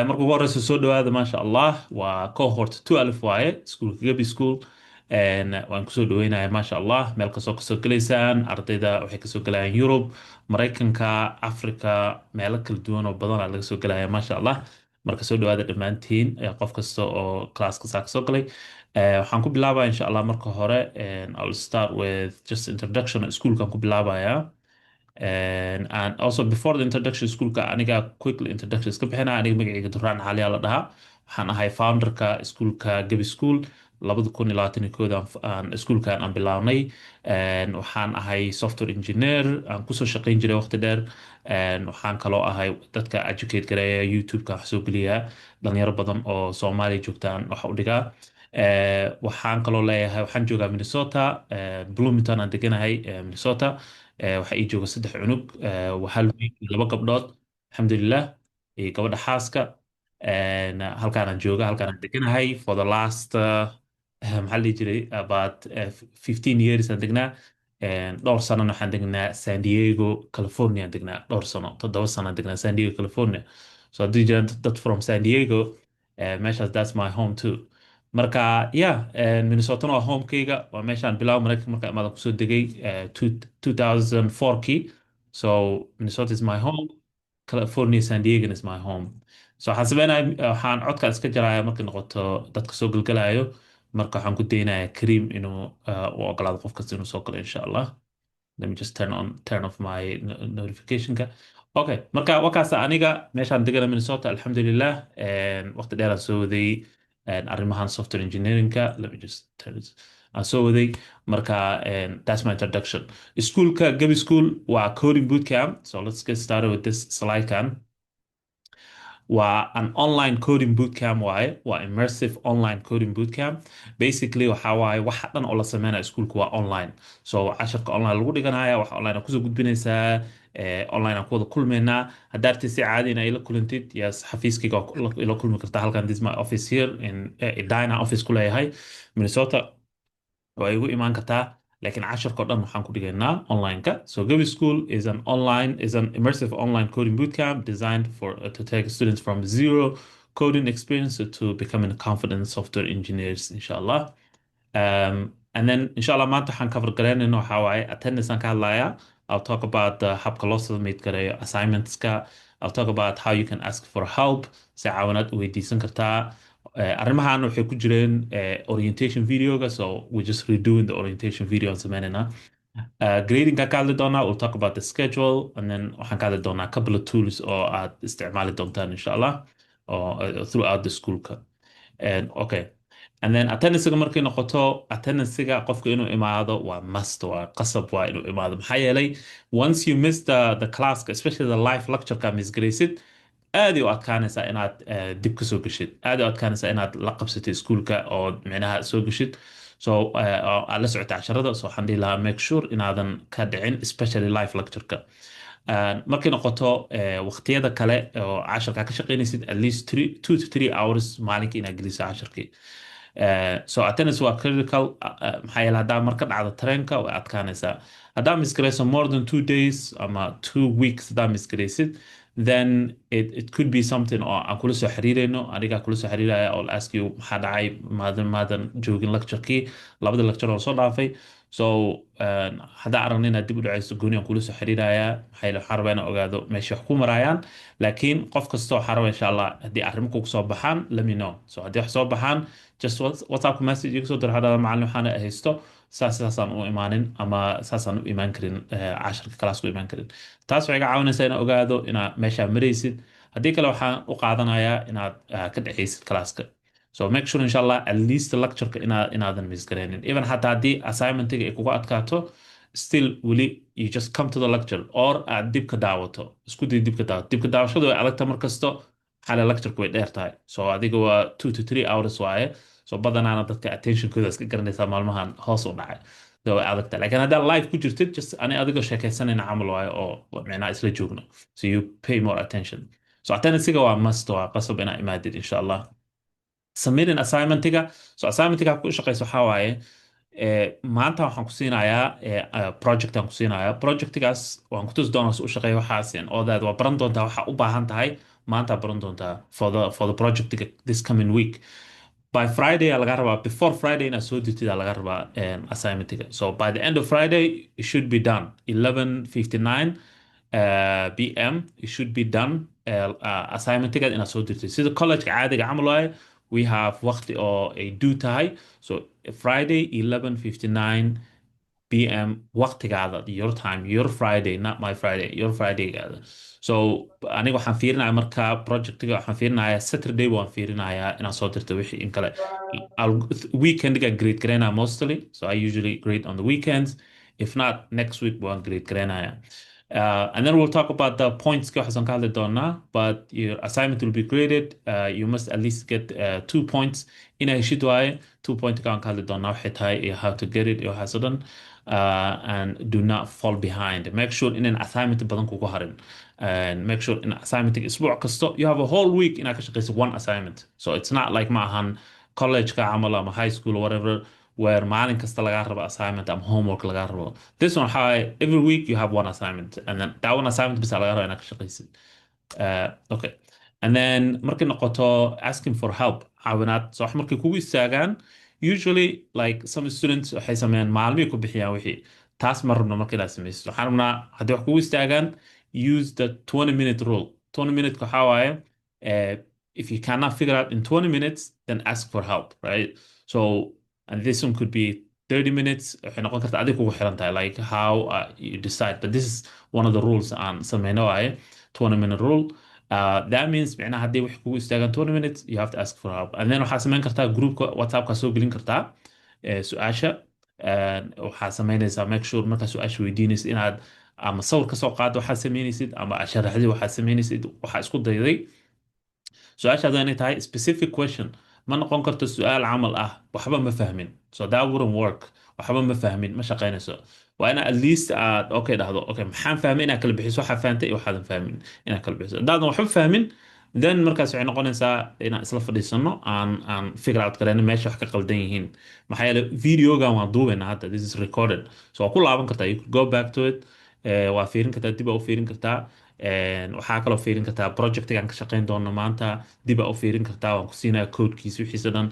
marka ugu horeysa soo dhawaada maasha allah waa cohort 12 waaye iskuulka gabi school. waan kusoo dhaweynaya maasha allah meel kastoo kasoo gelaysaan ardayda waxay kasoo gelayaan yurub, maraykanka, africa, meelo kala duwan oo badan aa laga soo gelaya maasha allah. marka soo dhawaada dhammaantiin qof kasta oo classka saa kasoo galay. waxaan ku bilaabaya insha allah marka hore. I'll start with just introduction iskuulkaan ku bilaabaya. And also before the introduction schoolka aniga quickly introduction iska bixina. Aniga magacayga duraan xaliya la dhahaa. Waxaan ahay founderka iskuulka gabi school. 2021 aan iskuulkan aan bilaabnay. Waxaan ahay software engineer aan kusoo shaqayn jiray waqti dheer. Waxaan kaloo ahay dadka educate gareeya youtube-ka wax soo geliya dhalinyaro badan oo soomaaliya joogtaan wax u dhigaa. waxaan kaloo leeyahay waxaan joogaa Minnesota. Bloomington aan deganahay Minnesota. waxaa ii jooga 3 cunug. hal wiil iyo 2 gabdhood alxamdulilah, iyo gabadha xaaska. halkaanaan jooga, halkaanaan deganahay for the last maxaa la dhihi jiray about 15 years aan degnaa. dhowr sanana waxaan degnaa San Diego California aan degnaa. dhowr sano 7 sano aan degnaa San Diego California. So haddii jiraan dad from San Diego, meeshaas that's my home too. marka yeah, Minnesota waa homekeyga, waa meeshaan bilaabo maraykanka marka imaada kusoo degay 2004kii. So Minnesota is my home, California San Diego is my home. So waxaan sameynaya waxaan codka iska jaraya markay noqoto dadka soo galgalayo. marka waxaan ku daynayaa Kareem inuu u ogolaado qof kasta inuu soo galo insha allah. Let me just turn off my notification-ka. Okay, marka wakaasa aniga meeshaan degana Minnesota alxamdulilah. waqti dheer aan soo waday arrimahan software engineering-ka. Let me just turn this. aan soo waday marka that's my introduction. Schoolka gabi school waa coding bootcamp. So let's get started with this slide can. waa an online coding bootcamp waaye, waa immersive online coding bootcamp. Basically waxa waaye waxa dhan oo la sameynaya iskuulka waa online. So casharka online lagu dhiganaya, waxa online aan kusoo gudbinaysaa, online aan ku wada kulmaynaa. haddaad si caadi in ay la kulantid, yes, xafiiskayga waa ila kulmi kartaa halkan. This is my office here in Edina office ku leeyahay Minnesota. waa igu imaan kartaa, laakiin casharka oo dhan waxaan ku dhigaynaa online-ka. So Gabi School is an immersive online coding bootcamp designed to take students from zero coding experience to becoming confident software engineers, inshallah. And then inshallah maanta waxaan cover garaynayno waxaa waaye attendance aan ka hadlayaa. I'll talk about habka loo submit gareeyo assignments-ka. I'll talk about how you can ask for help, si caawinaad u weydiisan kartaa. arrimahan waxay ku jireen orientation videoga, so we're just redoing the orientation video aan sameynayna. Grading-ka ka hadli doonaa. We'll talk about the schedule, and then waxaan ka hadli doonaa couple of tools oo aad isticmaali doontaan inshallah throughout the schoolka. Okay, and then attendance-ga markay noqoto, attendance-ga qofka inuu imaado waa must, waa qasab waa inuu imaado. maxaa yeelay once you miss the class, especially the live lecture-ka miss garaysid, aad u adkaanaysaa inaad dib ka soo geshid. aad u adkaanaysaa inaad la qabsatid iskuulka oo micnaha soo geshid. So aad la socota casharada. So waxaan dhihi lahaa make sure inaadan ka dhicin, especially live lecture-ka. markay noqoto waqtiyada kale oo casharka ka shaqaynaysid, at least 2 to 3 hours maalinka inaad geliso casharkii. So attendance waa critical. maxaa yeele haddaa marka dhacdo tareenka way adkaanaysaa. haddaa misgarayso more than 2 days ama 2 weeks, haddaa misgaraysid, then it could be something oo aan kula soo xiriirayno. anigaa kula soo xiriiraya oo ask you maxaa dhacay maadan joogin lecture-kii, labada lecture oo soo dhaafay. So haddaa aragna inaad dib u dhacayso gooni aan kula soo xiriiraya. maxaa yeele waxaan rabaa inaan ogaado meesha wax ku marayaan. laakiin qof kasta waxaan rabaa insha allah haddii arrimo kugu soo baxaan, let me know. So haddii wax soo baxaan, just whatsapp message iga soo dir, hadhada macallin waxaana haysto saasaan u imaanin ama saasaan u imaan karin, casharka kalaas u imaan karin. taas waxay ga caawinaysaa inaad ogaado inaad meeshaa maraysid. haddii kale waxaan u qaadanayaa inaad ka dhexaysid kalaaska. So make sure inshallah at least lecture-ka inaadan misgaraynin. Even hataa haddii assignment-ga ay kuga adkaato, still weli you just come to the lecture, or aad dib ka daawato. isku day dib ka daawato. dib ka daawashadu way adagta mar kasto, xale lecture-ku way dheer tahay. So adiga waa 2 to 3 hours waaye. So badanaana dadka attention-kooda iska garanaysaa maalmahan hoos u dhacay. So way adagta. laakiin haddaa live ku jirtid, just adigoo sheekaysanayna camal waaye oo micnaha isla joogno. So you pay more attention. So attendance-ga waa must, waa qasab inaa imaadid inshallah. submitting assignment-ga. So assignment-ga ku shaqayso waxaa waaye maanta waxaan ku siinayaa project aan ku siinayaa. project-gaas waan ku tusi doonaa u shaqeeyo waxaas oo daad waa baran doontaa waxa u baahan tahay maanta baran doontaa for the project this coming week. By Friday aa laga rabaa, before Friday inaad soo dirtid aa laga rabaa assignmentiga. So by the end of Friday it should be done 11:59 p.m. it should be done. Assignmentiga inaad soo dirtid sida college caadiga camal waaye. We have waqti oo ay due tahay. So Friday 11:59 p.m. waqtigaada, your time, your Friday, not my Friday, your Friday-gaada. So aniga waxaan fiirinayaa marka projectiga, waxaan fiirinayaa Saturday waan fiirinayaa inaan soo dirto wixii in kale. Weekendiga grade gareynaya mostly, so I usually grade on the weekends. If not, next week waan grade gareynaya. And then we'll talk about the points waxaan ka hadli doonaa, but your assignment will be graded. You must at least get 2 points inay heshid waaye. 2 point aan ka hadli doonaa waxay tahay iyo how to get it iyo waxaas oo dhan. And do not fall behind. Make sure in an assignment badan kugu harin. And make sure in assignment isbuuc kasto you have a whole week in ka shaqeyso one assignment. So it's not like maahan college ka camal ama high school or whatever where maalin kasta laga rabo assignment ama homework laga rabo. This one every week you have one assignment, and then that one assignment bisa laga rabo in ka shaqeysid. Okay. And then markay noqoto asking for help, caawinaad. So wax markay kugu istaagaan, usually like some students waxay sameeyaan maalmihii ku bixiyaan wixii. Taas ma rabno marka inaad samaysid. Waxaan rabnaa haddii wax kugu istaagaan, use the 20-minute rule. 20 minutes waxaa waaye, if you cannot figure out in 20 minutes, then ask for help, right? So, and this one could be 30 minutes. Waxay noqon kartaa adiga kugu xiran tahay, like how you decide. But this is one of the rules aan sameyno waaye, 20-minute rule. That means معناها haddii wax kugu istaagan 20 minutes, you have to ask for help. And then waxaa sameyn kartaa groupka WhatsAppka soo gelin kartaa su-aasha. Waxaa sameynaysaa make sure markaa su-aasha weydiinaysid inaad ama sawir ka soo qaado waxaad sameynaysid ama sharaxdii waxaad sameynaysid. Waxaa isku dayday su-aashaada inay tahay specific question. Ma noqon karto su-aal camal ah waxba ma fahmin, so that wouldn't work. waxba ma fahmin ma shaqeynayso. waa ina at least aad okay dhahdo, okay maxaan fahmay inaad kala bixiso waxaa fahantay iyo waxaadan fahmin inaad kala bixiso. haddaadan waxba fahmin, then markaas waxay noqonaysaa inaan isla fadhiisano aan figure out gareyno meesha wax ka qaldan yihiin. maxaa yeelay videogan waan duubaynaa hadda, this is recorded, so waa ku laaban kartaa, you could go back to it. waa fiirin kartaa, dib aa u fiirin kartaa. waxaa kaloo fiirin kartaa projectigaan ka shaqeyn doono maanta, dib aa u fiirin kartaa. waan ku siinaya codekiisa wixiisa dhan,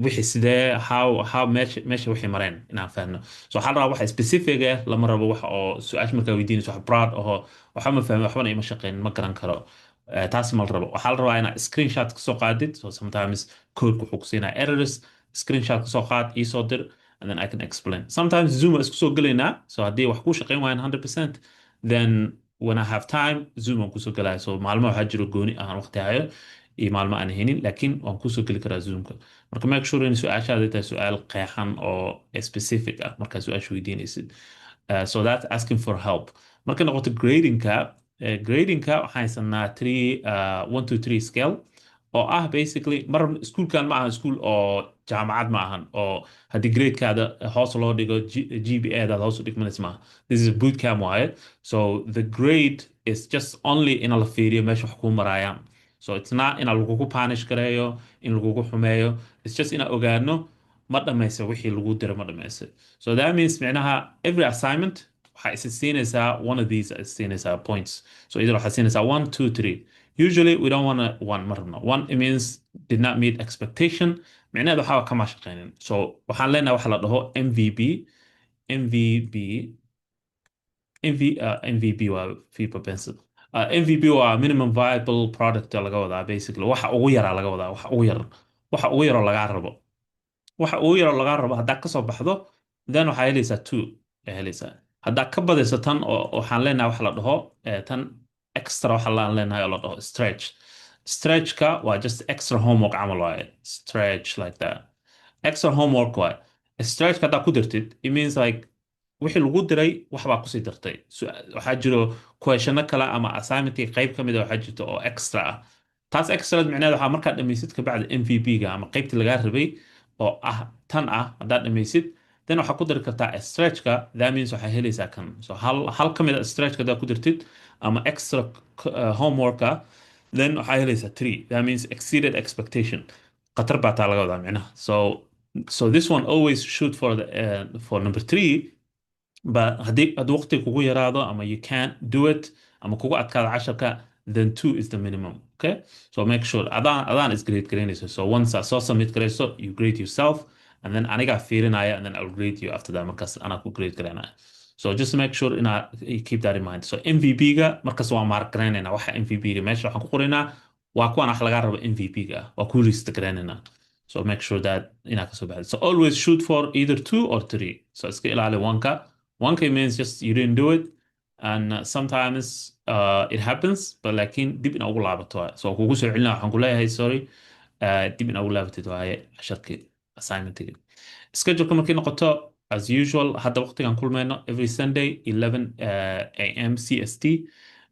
wixii sidee how meesha wixii mareen inaan fahno. So waxaa la rabaa waxa specific ah, lama rabo waxa oo su-aasha markaa weydiinayso wax broad aho waxba ma fahmin waxbana ima shaqeyn ma garan karo. taas ma la rabo. waxaa la rabaa inaad screenshot ka soo qaadid. So sometimes code wuxuu ku siinaa errors, screenshot ka soo qaad ii soo dir, and then I can explain. Sometimes Zoom waa isku soo gelaynaa, so haddii wax kuu shaqeyn waayaan 100%, then when I have time Zoom waan kusoo gelaya. So maalmo waxaa jiro gooni ahaan waqti hayo iyo maalmo aan haynin, laakiin waan kusoo geli karaa Zoomka. marka make sure in su-aashaada tahay su-aal qeexan oo specific ah markaa su-aasha weydiinaysid. So that's asking for help. marka noqoto gradingka waxaan haysanaa 1 to 3 scale oo ah basically mar iskuulkan ma ahan iskuul oo jaamacad ma ahan oo haddii gradekaada hoos loo dhigo GPA-daada hoos u dhigmanaysa maaha. This is boot camp waaye. So the grade is just only in la fiiriyo meesha wax kuu maraayaan. So it's not in lagugu punish gareeyo, in lagugu xumeeyo. It's just in ogaano ma dhamaysa wixii lagu diro ma dhamaysa. So that means micnaha every assignment waxaa is siinaysaa one of these is siinaysaa points. So either waxaa siinaysaa 1 2 3. Usually we don't want to one marna. One it means did not meet expectation. معناه waxaa kama shaqeynin. So waxaan leenahay waxa la dhaho MVP MVP waa FIFA pencil. MVP waa minimum viable product laga wadaa basically. waxa ugu yar laga wadaa, waxa ugu yar oo laga rabo. waxa ugu yar oo laga rabo haddaa ka soo baxdo, then waxaa helaysaa 2 helaysaa. haddaa ka badayso tan oo waxaan leenahay waxa la dhaho tan extra waxa la leenahay oo la dhaho stretchka waa just extra homework camal waaye. Stretch like that, extra homework waaye. Stretchka haddaa ku dirtid, it means like wixii lagu diray waxbaa kusii dartay. waxaa jiro questiono kale ama assignmentii qayb ka mid a waxaa jirta oo extra ah. taas extra micnaheed waxaa markaad dhamaysid kabacdi MVP-ga ama qaybtii lagaa rabay oo ah tan ah haddaad dhamaysid, then waxaa ku dari kartaa stretchka. That means waxaa helaysaa kan. So hal ka mid a stretchka haddaad ku dirtid ama extra homeworka, then waxaa helaysaa 3. That means exceeded expectation. qatar baa taa laga wadaa micnaha. So this one always shoot for number 3. But haddii waqti kugu yaraado ama you can't do it ama kugu adkaado casharka, then 2 is the minimum. Okay, so make sure adaan is grade garanayso. So once aad soo submit garayso, you grade yourself, and then anigaa fiirinaya, and then I'll grade you after that. Markaas anaa ku grade garanaya. So just to make sure you keep that in mind. So MVP-ga markaas waa mark garaynayna waxa MVP-ga meesha waxaan ku qoraynaa waa kuwan wax laga rabo MVP-ga waa ku list garaynayna. So make sure that inaad kasoo baxdo. So always shoot for either 2 or 3. So iska ilaali 1-ka. 1K means just you didn't do it, and sometimes it happens, but laakiin dib ina ugu laabato waaye. So kugu soo celinaa waxaan ku leeyahay sorry, dib ina ugu laabatid waaye casharkii assignmentiga. Schedule-ka markay noqoto as usual hadda waqtigan kulmayno every Sunday 11 a.m. CST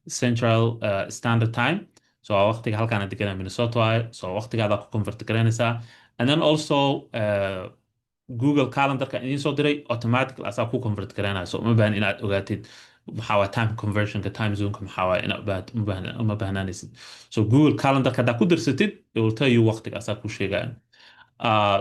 Central Standard Time. So waqtiga halkaan deganaa Minnesota waaye. So waqtigaada ku convert garanaysaa. And then also Google Calendarka idiin soo diray automatically asaa ku convert garanaya. So uma baahan inaad ogaatid maxaa waa time conversionka time zoneka maxaa waa inaad uma baahnanaysid. So Google Calendarka haddaa ku darsatid it will tell you waqtiga asaa ku sheegaya.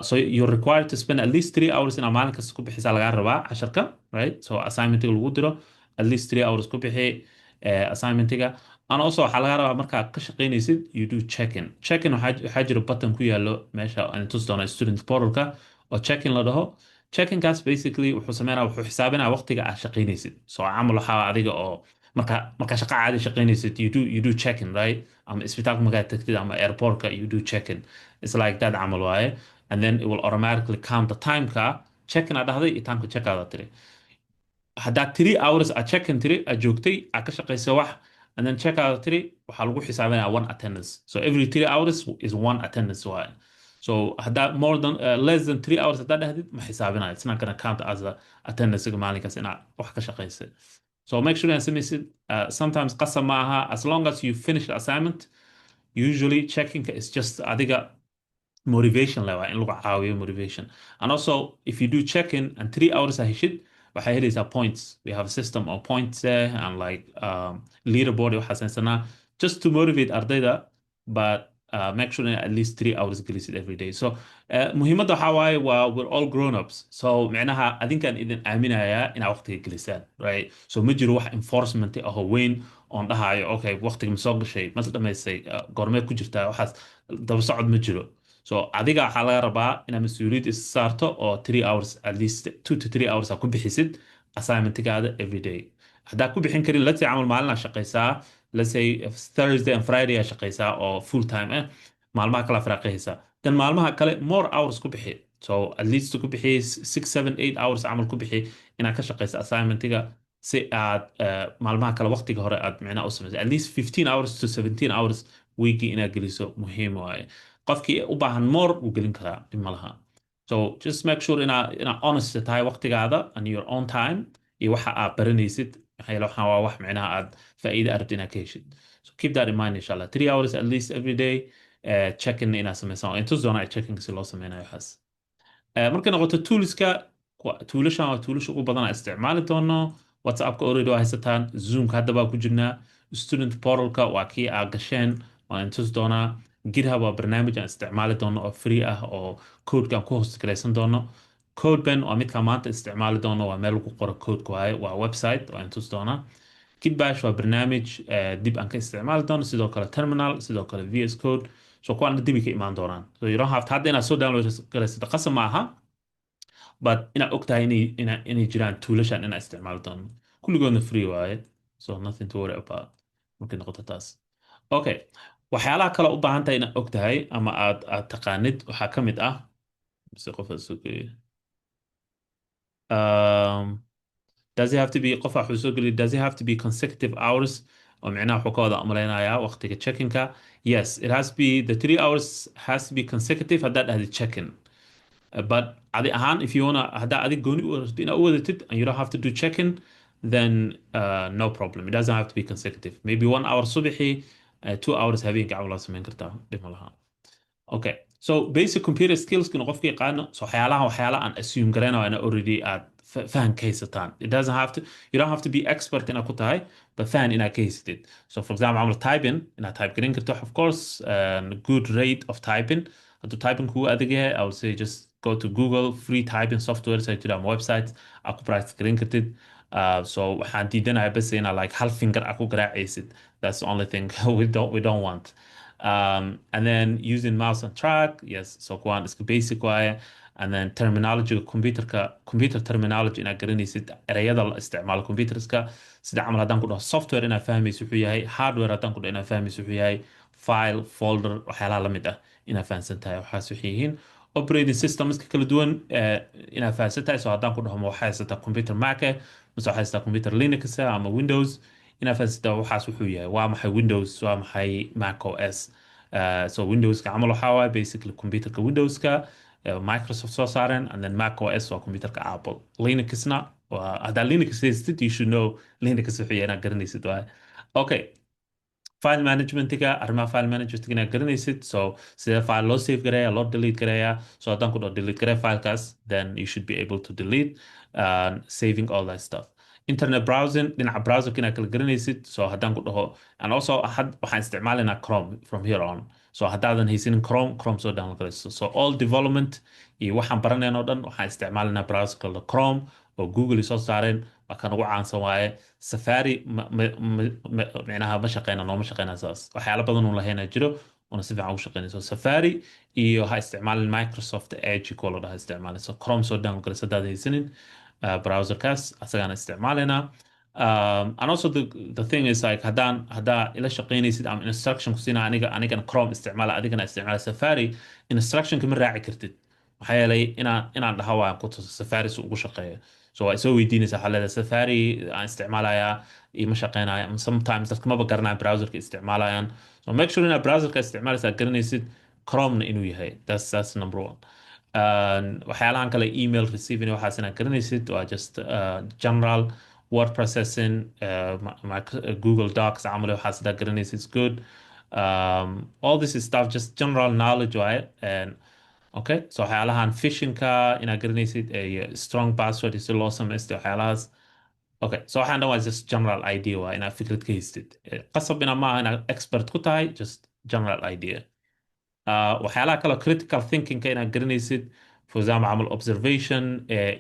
So you're required to spend at least 3 hours in maalin kasta ku bixisaa lagaa rabaa casharka, right? So assignmentiga lagu diro at least 3 hours ku bixi assignmentiga. And also waxaa laga rabaa markaad ka shaqaynaysid you do check-in. Check-in waxaa jira button ku yaallo meesha aan tusi doona student portalka oo check-in la dhaho. Check-inkaas basically wuxuu sameynaa wuxuu xisaabinaa waqtiga aad shaqaynaysid. So camal waxaa adiga oo marka shaqa caadi shaqaynaysid you do check-in, right? Ama isbitaalka markaad tagtid ama airportka you do check-in. It's like that camal waaye. And then it will automatically count the time-ka check-in aad dhahday iyo time-ka check-aada tiri. haddaad 3 hours aad check-in tiri aad joogtay aad ka shaqaysay wax and then check-out tiri waxaa lagu xisaabinaya 1 attendance. So every 3 hours is 1 attendance waaye. So haddaa more than less than 3 hours haddaa dhahdid ma xisaabinaya. It's not gonna count as a attendance maalinkaas inaad wax ka shaqaysay. So make sure inaad samaysid sometimes qasab ma aha as long as you finish the assignment. Usually checking is just adiga motivation level in lagu caawiyo motivation. And also if you do check-in and 3 hours a heshid waxay helaysaa points. We have a system of points there and like leaderboard waxaa samaysanaa just to motivate ardayda, but make sure at least 3 hours gelisid every day. So muhiimadda waxaa waaye waa we're all grown ups. So micnaha adinkaan idin aaminayaa inaa waqtiga gelisaan, right? So ma jiro wax enforcement ah oo weyn oon dhahayo okay waqtiga ma soo gashay ma dhamaysay goormeed ku jirtaa waxaas daba socod ma jiro. So adiga waxaa laga rabaa inaad mas-uuliyad is saarto oo 3 hours at least 2 to 3 hours aad ku bixisid assignmentigaada every day. haddaa ku bixin karin let's say camal maalin aad shaqaysaa, let's say Thursday and Friday aad shaqaysaa oo full time maalmaha kala firaaqaysaa, then maalmaha kale more hours ku bixi. So at least ku bixi 6 7 8 hours camal ku bixi inaad ka shaqaysa assignmentiga si aad maalmaha kale waqtiga hore aad micnaha u samaysa at least 15 hours to 17 hours weekii inaad geliso muhiim waaye. qofkii u baahan more wuu gelin karaa dhib ma laha. So just make sure inaa honest tahay waqtigaada and your own time iyo waxa aad baranaysid maxaa yeele waxaan waa wax micnaha aad faa'iido arabta inaad ka heshid. So keep that in mind inshallah 3 hours at least every day check-in inaad samaysaan oo intus doona check-in si loo sameynayo waxaas. markay noqoto toolska toolashan waa toolasha ugu badan aan isticmaali doono. WhatsAppka already waa haysataan, Zoomka hadda baa ku jirnaa, student portalka waa kii aad gasheen waan intus doonaa. GitHub waa barnaamij aan isticmaali doono oo free ah oo codeka aan ku host garaysan doono. Codepen waa midkaan maanta isticmaali doono waa meel lagu qoro codeka waaye waa website waa intus doonaa. Kitbash waa barnaamij dib aan ka isticmaali doono, sidoo kale terminal, sidoo kale VS Code. So kuwaana dibi ka imaan doonaan. So you don't have to hadda inaad soo download garaysata qasab ma aha, but inaad og tahay inay jiraan toolashan inaad isticmaali doono. kulligoodna free waaye, so nothing to worry about markay noqoto taas. Okay, waxyaalaha kale u baahan tahay inaad og tahay ama aad taqaanid waxaa ka mid ah mise qof sugay does it have to be qof wuxuu soo geliyay does it have to be consecutive hours oo micnaha wuxuu ka wada amraynayaa waqtiga check-inka. Yes, it has to be the 3 hours has to be consecutive haddaad dhahdi check-in. But adi ahaan if you wanna haddaa adig gooni u rabtid inaad u wadatid and you don't have to do check-in then no problem, it doesn't have to be consecutive. Maybe 1 hour subixi 2 hours habeenkii camal loo samayn kartaa dhib ma laha. Okay, so basic computer skills kina qofka yaqaano. So waxyaalaha aan assume garanayo ana already aad fahan ka haysataan. It doesn't have to, you don't have to be expert inaad ku tahay, but fahan inaad ka haysatid. So for example camal typing inaad type garin karto, of course good rate of typing. hadduu typing kugu adag yahay I would say just go to Google free typing software say to them websites aad ku practice garin kartid. So waxaan diidanahay bas inaad like hal finger aad ku garaacaysid That's the only thing we don't want. And then using mouse and track, yes, so kuwaan iska basic waaye. And then terminology computer terminology inaad garanaysid ereyada la isticmaalo computerska sida camal haddaan ku dhaho software inaad fahmaysid wuxuu yahay, hardware haddaan ku dhaho inaad fahmaysid wuxuu yahay, file folder waxyaalaha la mid ah inaad fahamsan tahay waxaas waxay yihiin. Operating systemska kala duwan inaad fahamsan tahay, so haddaan ku dhaho ma waxaa haysataa computer Mac mase waxaa haysataa computer Linux ama Windows, inaad fahamsataa waxaas wuxuu yahay, waa maxay Windows, waa maxay Mac OS. So Windowska camal waxaa waaye basically computerka Windowska Microsoft soo saareen, and then Mac OS waa computerka Apple. Linuxna waa haddaa Linux haysatid, you should know Linux wuxuu yahay inaad garanaysid waaye. Okay, file managementiga arrimaha file managementiga inaad garanaysid, so sida file loo save gareeya loo delete gareeya, so haddaan ku dhaho delete garee filekaas, then you should be able to delete, saving all that stuff. Internet browsing dhinaca browserka inaad kala garanaysid, so haddaan ku dhaho, and also waxaan isticmaalinaa Chrome from here on, so haddaadan haysanin Chrome soo download garayso, so all development iyo waxaan baranayna oo dhan waxaan isticmaalinaa browserka la Chrome oo Google soo saareen, waa kan ugu caansan waaye. Safari micnaha ma shaqeyna, nooma shaqeyna saas, waxyaalo badan uu lahaynaa jiro una si fiican ugu shaqeynayso. Safari iyo ha isticmaalin Microsoft Edge kuwa la dhaha isticmaalin, so Chrome soo download garayso haddaad haysanin browserkaas asagaana isticmaalina. And also the thing is like haddaa ila shaqeynaysid ama instruction ku siina anigana Chrome isticmaala adigana isticmaala Safari, instructionka ma raaci kartid, maxaa yeelay inaan dhaha waan ku tuso Safari si ugu shaqeeyo, so waa soo weydiinaysaa waxaa leedahay Safari aan isticmaalayaa ima shaqeynaya, sometimes dadka maba garanaya browserka isticmaalayaan, so make sure inaad browserka isticmaalaysa aad garanaysid Chrome-na inuu yahay, that's number one. Waxyaalahan kale email receiving waxaas inaad garanaysid waa just general word processing, Google Docs camal waxaas hadaad garanaysid is good. All this is stuff just general knowledge waaye. Okay, so waxyaalahan phishinka inaad garanaysid strong password si loo samaysto waxyaalahaas. Okay, so waxaan dhan waa just general idea waa inaad fikrad ka haystid, qasab ina maaha inaad expert ku tahay, just general idea. waxyaalaha kale critical thinking inaad garanaysid, for example camal observation,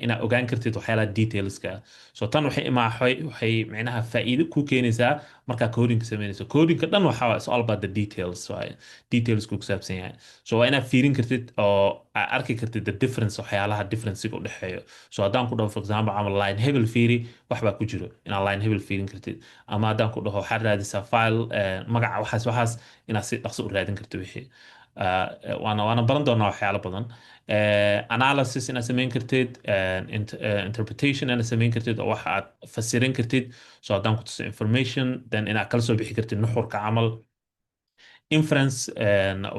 inaad ogaan kartid waxyaalaha detailska, so tan waxay micnaha faa'iido ku keenaysaa markaa codingka samaynayso. Codingka dhan waxaa it's all about the details, waaye detailsku ku saabsan yahay, so waa inaad fiirin kartid oo aad arki kartid the difference, waxyaalaha differencega u dhexeeyo. So haddaan ku dhaho for example camal line hebel fiiri wax baa ku jiro, inaad line hebel fiirin kartid, ama haddaan ku dhaho waxaad raadisaa file magaca waxaas inaad si dhaqso u raadin kartid wixii. waana baran doonaa waxyaalo badan. Analysis inaad samayn kartid, interpretation inaad samayn kartid oo waxa aad fasirin kartid, so haddaan ku tuso information then inaad kala soo bixi kartid nuxurka camal. Inference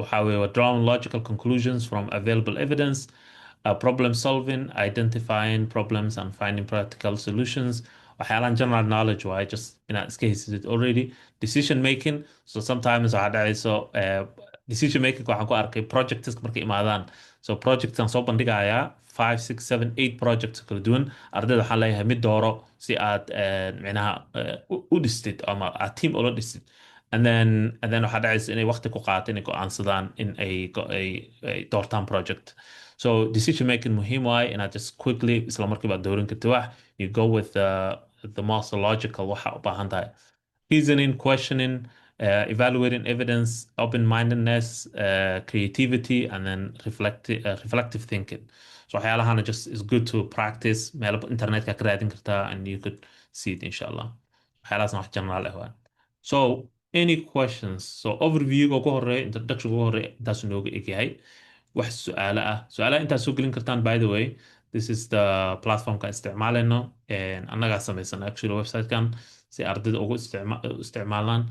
waxaa weeye drawing logical conclusions from available evidence. Problem solving, identifying problems and finding practical solutions. waxyaalahan general knowledge waaye, just inaad iska haysatid already. Decision making, so sometimes waxaa dhacayso decision making waxaan ku arkay projects markay imaadaan, so projects aan soo bandhigayaa 5 6 7 8 projects kala duwan, ardayda waxaan leeyahay mid dooro si aad micnaha u dhistid ama aad team ula dhistid, and then waxaa dhacaysa inay waqti ku qaato inay go'aansadaan in ay doortaan project. So decision making muhiim waaye inaad just quickly isla markiiba doorin kartid wax, you go with the most logical waxa u baahan tahay. Reasoning, questioning, evaluating evidence, open-mindedness, creativity, and then reflective thinking. So waxyaalahana just is good to practice. Meel internetka ka raadin kartaa and you could see it inshallah. waxyaalahaasna wax general ah waa. So any questions? So overview ugu horeeya, introduction ugu horeeya intaas nooga egyahay. wax su-aalaha intaad soo gelin kartaan. By the way, this is the platformka isticmaalayno, annagaa samaysan actually websitekan si ardayda ugu isticmaalaan.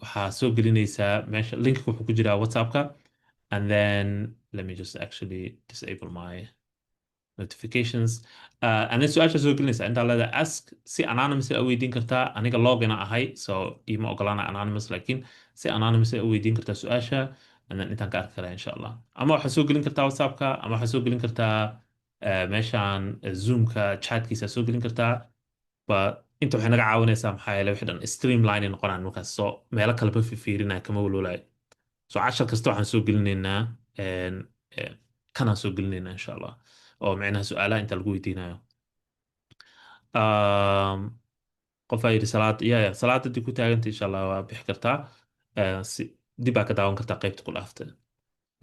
waxaa soo gelinaysaa meesha linka wuxuu ku jiraa WhatsAppka, and then let me just actually disable my notifications. And then su-aasha soo gelinaysaa intaa leedahay ask, si anonymous a weydiin kartaa, aniga login ahay so ima ogolaana anonymous, laakiin si anonymous a weydiin kartaa su-aasha, and then intaan ka arki karaa insha allah. Ama waxaa soo gelin kartaa WhatsAppka, ama waxaa soo gelin kartaa meeshaan Zoomka chatkiisa soo gelin kartaa, but inta waxay naga caawinaysaa maxaa yeelay wixii dhan streamline ay noqonaan markaas, so meelo kaleba fiirinaya kama walwalayo. So cashar kasta waxaan soo gelinaynaa kanaan soo gelinaynaa insha allah, oo micnaha su-aalaha inta lagu weydiinayo. qofaa yidhi salaad salaad haddii ku taaganta insha allah waa bixi kartaa. si dib baa ka daawan kartaa qaybta ku dhaaftay.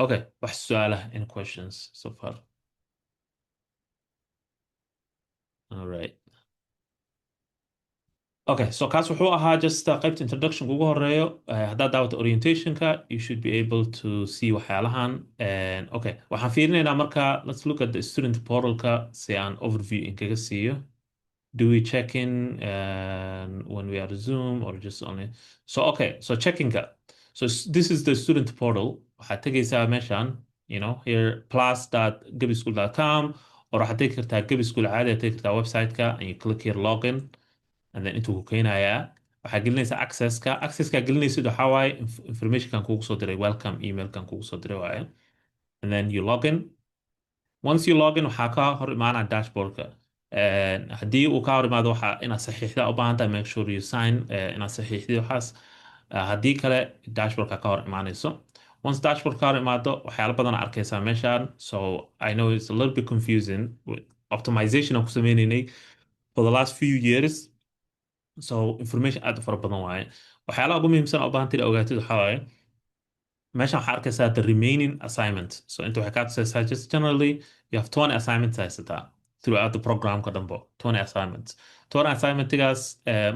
Okay, wax su'aalah, any questions so far? All right. Okay, so kaas wuxuu ahaa just qaybta introduction ugu horeeyo. Haddaad daawato orientationka, you should be able to see waxyaalahan. Okay, waxaan fiirinaynaa marka, let's look at the student portalka si aan overview inkaga siiyo. Do we check in when we are Zoom or just only? So, okay, so checking up. So this is the student portal. waxaad tegaysaa meeshaan, here plus.gebischool.com, or waxaad tegi kartaa gebischool caadi, aad tegi kartaa website-ka, and you click here login, and then intuu ku keenayaa. waxaad gelinaysaa accesska gelinaysid waxaa waaye informationkan kugu soo diray, welcome emailkan kugu soo diray waaye. And then you login. Once you log in, waxaa ka hor imaanaa dashboardka. Haddii uu ka hor imaado waxaa inaad saxiixda u baahan tahay, make sure you sign inaad saxiixdid waxaas. Haddii kale dashboardka ka hor imaanayso. Once dashboard ka hor imaado, waxyaalo badan aad arkaysaa meeshaan. So I know it's a little bit confusing with optimization aan ku sameynaynay for the last few years. So information aad u fara badan waaye. Waxyaalaha ugu muhiimsan oo u baahan tahay inaad ogaatid waxaa waaye meeshaan waxaa arkaysaa the remaining assignment. So inta waxay kaa tusaysaa just generally you have 20 assignments haysataa throughout the programka dhanbo. 20 assignments. 20 assignmentigaas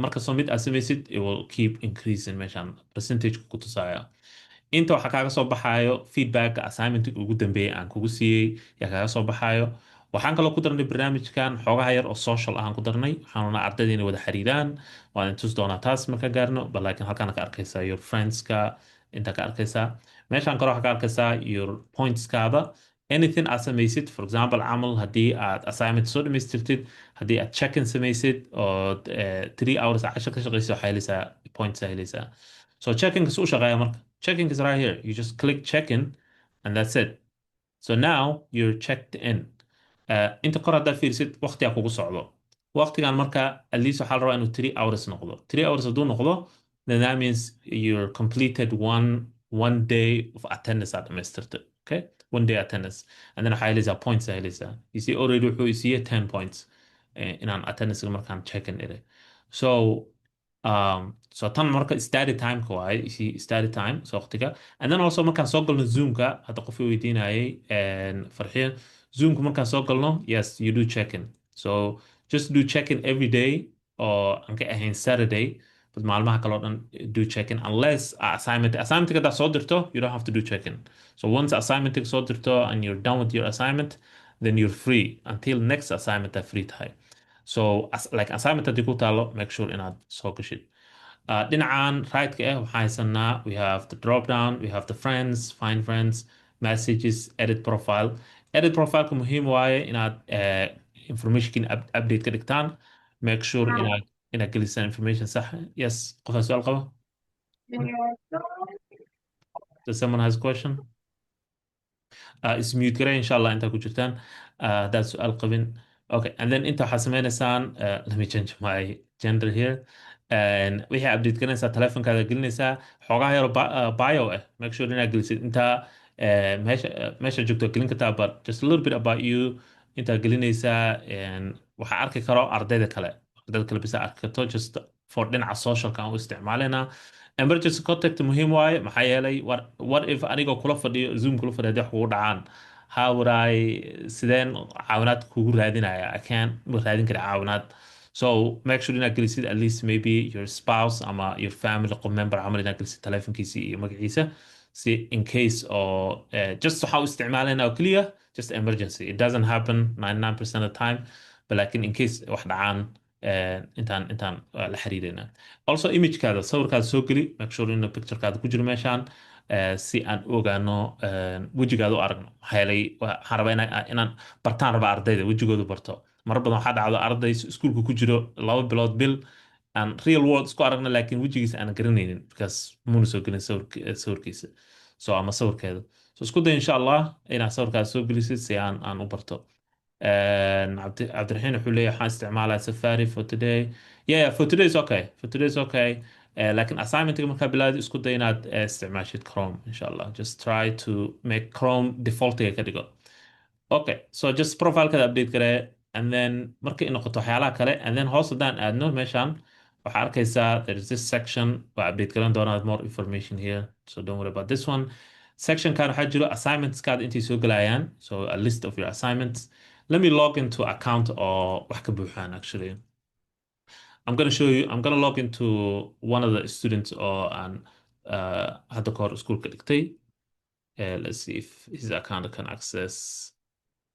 markastoo mid aad samaysid, it will keep increasing meeshaan percentage ku tusaya. Inta waxaa kaaga soo baxaayo feedbacka assignmentka ugu dambeeyay aan kugu siiyey yaa kaaga soo baxaayo. waxaan kaloo ku darnay barnaamijkan xoogaha yar oo social ahaan ku darnay, waxaanuna ardaydeena wada xiriiraan. waan tus doonaa taas marka gaarno, bal laakiin halkaan ka arkaysaa your friendska, inta ka arkaysaa. meeshaan kale waxaa ka arkaysaa your pointskaada. anything aad samaysid, for example camal haddii aad assignment soo dhamaystirtid, haddii aad check-in samaysid oo 3 hours cashar ka shaqaysid, waxaa helaysaa points helaysaa. So check-inka suu shaqeeya marka. Check-in is right here. You just click check-in and that's it. So now you're checked in. Inta kor haddaad fiirisid waqtigaa kugu socdo. waqtigan marka at least waxaa la rabaa inuu 3 hours noqdo. 3 hours hadduu noqdo, then that means you're completed one day of attendance aad dhamaystirtay. Okay? 1 day attendance. And then waxaa helaysaa points aa helaysaa. You see already wuxuu isiiyey 10 points inaan attendance markaan check-in iray. So so tan marka study time-ka waaye, study time, so waqtiga. And then also markaan soo galno Zoom-ka, hadda qofkii weydiinayay farxiya, Zoom-ka markaan soo galno, yes, you do check-in. So just do check-in every day, oo aan ka ahayn Saturday, but maalmaha kale oo dhan do check-in unless assignment haddaad soo dirto, you don't have to do check-in. So once assignment soo dirto and you're done with your assignment, then you're free until next assignment aad free tahay. So like assignment haddii ku taalo, make sure inaad soo gashid. dhinacan right-ka waxaa haysanaa, we have the drop down, we have the friends, find friends, messages, edit profile. Edit profileka muhiim waaye inaad informationkin update ka dhigtaan. make sure inaad gelisaan information sax. Yes, qofaa su-aal qaba? Does someone has a question? ismute garay insha allah intaa ku jirtaan haddaad su-aal qabin. Okay, and then inta waxaa sameynaysaan, let me change my gender here. wixii update garanaysaa telefonkaada gelinaysaa xoogaha yaro bio make sure inaad gelisid intaa meesha joogto gelin kartaa, but just a little bit about you intaa gelinaysaa. waxaa arki karo ardayda kale bisa arki karto, just for dhinaca socialka aan u isticmaalina. emergency contact muhiim waaye, maxaa yeelay what if anigoo kula fadhiyo Zoom kula fadhiyo haddii wax kugu dhacaan, how would I sideen caawinaad kugu raadinaya? I can't raadin kara caawinaad. So make sure inaad gelisid at least maybe your spouse ama your family member camal inaad gelisid telefonkiisa iyo magaciisa, si in case oo just waxaa u isticmaalana oo keliya just emergency. It doesn't happen 99% of the time, but lakin in case wax dhacaan intaan la xiriirina. Also imagekaada, sawirkaada soo geli, make sure inuu picturekaada ku jiro meeshaan, si aan u ogaano wejigaada u aragno. maxaa yeelay waxaan rabaa inaan bartaan rabaa ardayda wejigoodu barto. marar badan waxaa dhacdo arday iskuulka ku jiro 2 bilood bil aan real world isku aragno, laakiin wejigiisa aan garanaynin because muuna soo gelin sawirkiisa, so ama sawirkeeda. So isku day insha allah inaad sawirkaada soo gelisid si aan u barto. cabdiraxiin wuxuu leeyahay waxaan isticmaalaa Safari for today. For today is okay. laakiin assignmentiga markaa bilaadi isku day inaad isticmaashid Chrome insha allah. Just try to make Chrome defaultiga ka dhigo. Okay, so just profilekada update garee, and then markay noqoto waxyaalaha kale, and then hoos haddaan aadno meeshaan waxaa arkaysaa there is this section waa update garan doonaa more information here so don't worry about this one. Sectionkan waxaa jiro assignmentskaada intay soo gelayaan, so a list of your assignments. Let me log into account oo wax ka buuxaan actually. I'm gonna show you, I'm gonna log into one of the students or an hadda kahor iskuulka dhigtay. Let's see if his account can access.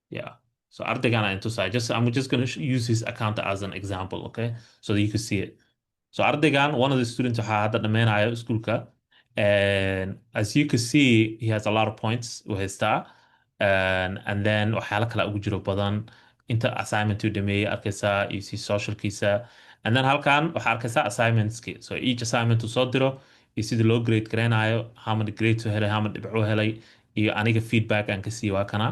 Yeah. So ardaygan aan tusay. I'm just gonna use his account as an example, okay? So that you can see it. So ardaygan, one of the students waxaa hadda dhameynayo iskuulka. And as you can see, he has a lot of points with his star. And then waxyaalo kale ugu jiro badan. Inta assignment uu dhameeyey arkaysaa, you see socialkiisa. And then halkan waxaa arkaysaa assignmentski. So each assignment uu soo diro, iyo sida loo grade gareynayo, how many grades uu helay, how many dhibco uu helay, iyo aniga feedback aan ka siiyo waa kana.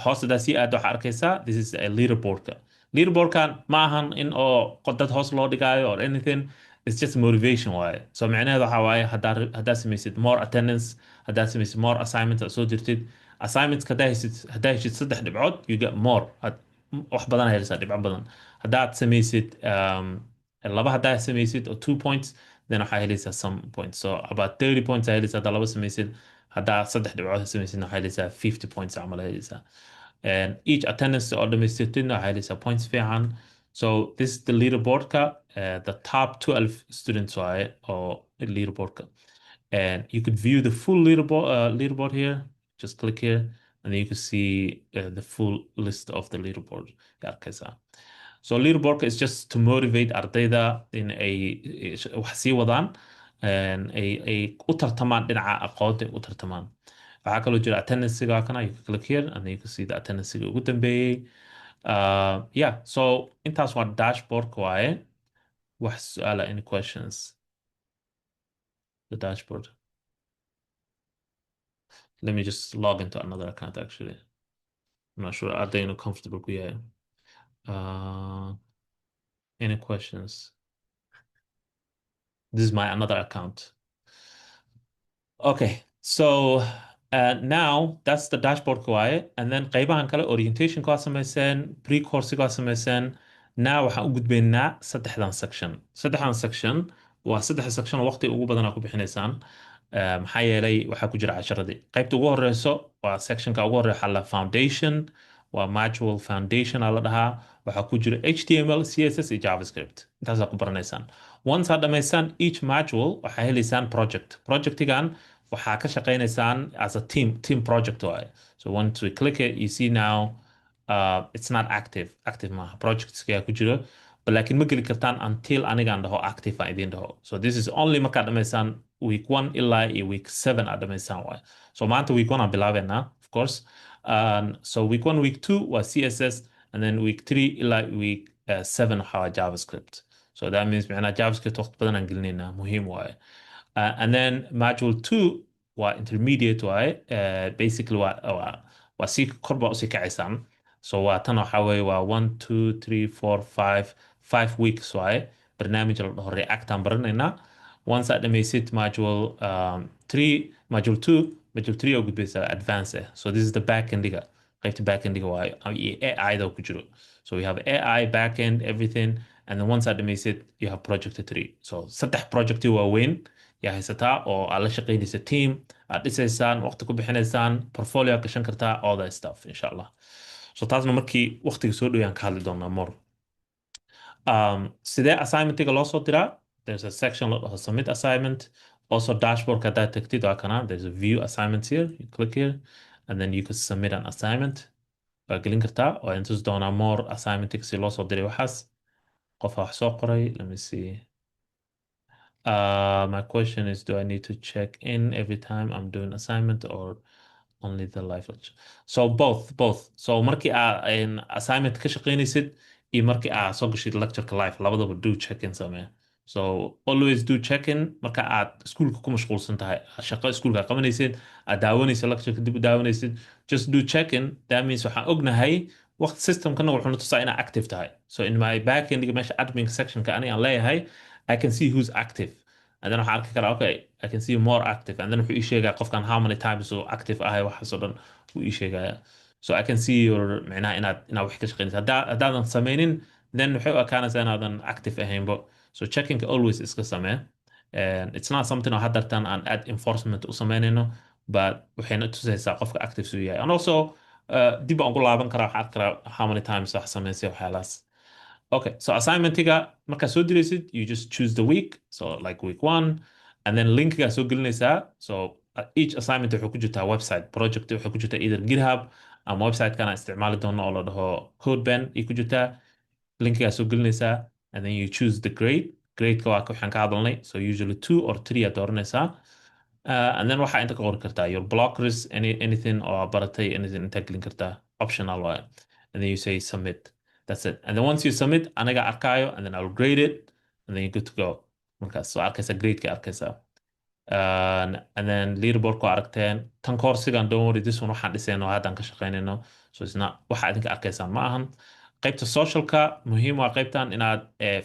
Hoostadaa sii aad waxaa arkaysaa this is a leaderboardka. Leaderboardkan ma ahan in oo dad hoos loo dhigayo or anything, it's just motivation waaye. So micnaheedu waxaa waaye haddaa samaysid more attendance, haddaa samaysid more assignments aad soo dirtid, assignments haddaa heshid 3 dhibcood you get more. Wax badan helaysaa, dhibco badan. Haddaad samaysid laba haddaa samaysid or 2 points, then waxaa helaysaa some points. So about 30 points aa helaysaa haddaa laba samaysid. haddaa 3 dhibcood samaysidna waxaa helaysaa 50 points camal helaysaa. And each attendance oo dhamaystirtidna waxaa helaysaa points fiican. So this is the leaderboardka, the top 12 students waaye oo leaderboardka. And you could view the full leaderboard here. Just click here, and then you can see the full list of the leaderboard. Yeah, arkaysaa. So leaderboardka is just to motivate ardayda in ay wax sii wadaan ay u tartamaan dhinaca aqoonta ay u tartamaan. Waxaa kaloo jira attendancega kana, you can click here and then you can see the attendancega ugu dambeeyey. Yeah, so intaas waa dashboardka waaye. Wax su'aala, any questions? The dashboard. Let me just log into another account actually. I'm not sure ardaynu comfortable ku yahay. Any questions? This is my another account. Okay, so now that's the dashboard waaye. And then qaybahan kale orientation waa samayseen, pre-course waa samayseen. Now waxaan u gudbaynaa saddexdan section. Saddexdan section waa saddex section oo waqti ugu badan aad ku bixinaysaan. Maxaa yeelay waxaa ku jira casharadii. Qaybta ugu horeyso waa sectionka ugu horeeya waxaa la foundation, waa module foundation aa la dhahaa. Waxaa ku jira HTML, CSS iyo JavaScript. Intaasaa ku baranaysaan. Once aad dhamaysaan each module waxaa helaysaan project. Projectigan waxaa ka shaqaynaysaan as a team project waaye. So once we click it, you see now it's not active. Active maaha. Projectska ku jiro. But laakiin ma geli kartaan until anigaan dhaho active aan idiin dhaho. So this is only markaad dhamaysaan week 1 ilaa iyo week 7 aad dhamaysaan waaye. So maanta week 1 aan bilaabeynaa, of course. So week 1, week 2 waa CSS, and then week 3 ilaa week 7 waxaa waa JavaScript. So that means macnaha JavaScript waqti badan aan gelinaynaa, muhiim waaye. And then module 2 waa intermediate waaye. Basically waa si kor baa usii kacaysaan. So waa tan waxaa weeye waa 1, 2, 3, 4, 5 weeks waaye. Barnaamij la dhaho React aan baranaynaa. Once aad dhamaysid module 3 oo gudbaysa advance. So this is the backendiga. Qaybta backendiga waaye. AI-da ku jiro. So we have AI, backend, everything. And then once aad dhamaysid, you have project 3. So saddex projecti waaweyn yaa haysataa oo aad la shaqaynaysa team, aad dhisaysaan, waqti ku bixinaysaan, portfolio aad gashan kartaa, all that stuff, insha Allah. So taasna markii waqtiga soo dhowyaan ka hadli doonaa more. Sidee assignmentiga loo soo diraa? There's a section of submit assignment. Also dashboard haddaad tagtid waa kana, there's a view assignments here. You click here and then you can submit an assignment. Waa gelin kartaa oo intus doonaa more assignmentiga si loo soo diray waxaas. Qof wax soo qoray, let me see. My question is, do I need to check in every time I'm doing assignment or only the live lecture? So both. So markii aad assignment ka shaqaynaysid iyo markii aad soo gashid lectureka live, labadaba do check-in samee. So always do check-in marka aad iskuulka ku mashquulsan tahay, shaqo iskuulka qabanaysid, aad daawanaysid lectureka dib u daawanaysid, just do check-in. That means waxaan ognahay waqti systemkana wuxuu na tusaa inaa active tahay. So in my backend meesha admin sectionka ani aan leeyahay, I can see who's active. And then waxaan arki karaa, okay, I can see more active. And then wuxuu ii sheegaa qofkan how many times uu active ahay, waxaas oo dhan wuu ii sheegaya. So I can see your macnaha inaad wax ka shaqaynaysa. Haddaadan samaynin, then waxay u ekaanaysaa inaadan active ahaynbo. So checking always iska samee. And it's not something oo haddartan aan add enforcement u samaynayno, but waxayna tusaysaa qofka active suu yahay. And also dib aan ugu laaban karaa, waxaan arki karaa how many times wax samaysay waxyaalahaas. Okay, so assignmentiga markaa soo diraysid, you just choose the week, so like week one, and then linkigaa soo gelinaysaa. So each assignment waxay ku jirtaa website, project waxay ku jirtaa either GitHub ama website-kana isticmaali doono oo la dhaho CodeBen ay ku jirtaa. Linkigaa soo gelinaysaa, and then you choose the grade. Gradeka waa waxaan ka hadalnay, so usually 2 or 3 aad dooranaysaa. And then waxaa inta ka qori kartaa your blockers, anything oo baratay, anything inta gelin kartaa, optional waaye. And then you say submit. That's it. And then once you submit, anaga arkaayo, and then I'll grade it, and then you're good to go. Markaas soo arkaysa gradeka arkaysa. And then leaderboardku aragteen tan koorsigan, don't worry, this one waxaan dhisayno haddaan ka shaqaynayno, so it's not waxa idinka arkaysaan ma ahan. Qaybta socialka muhiim waa qaybtan inaad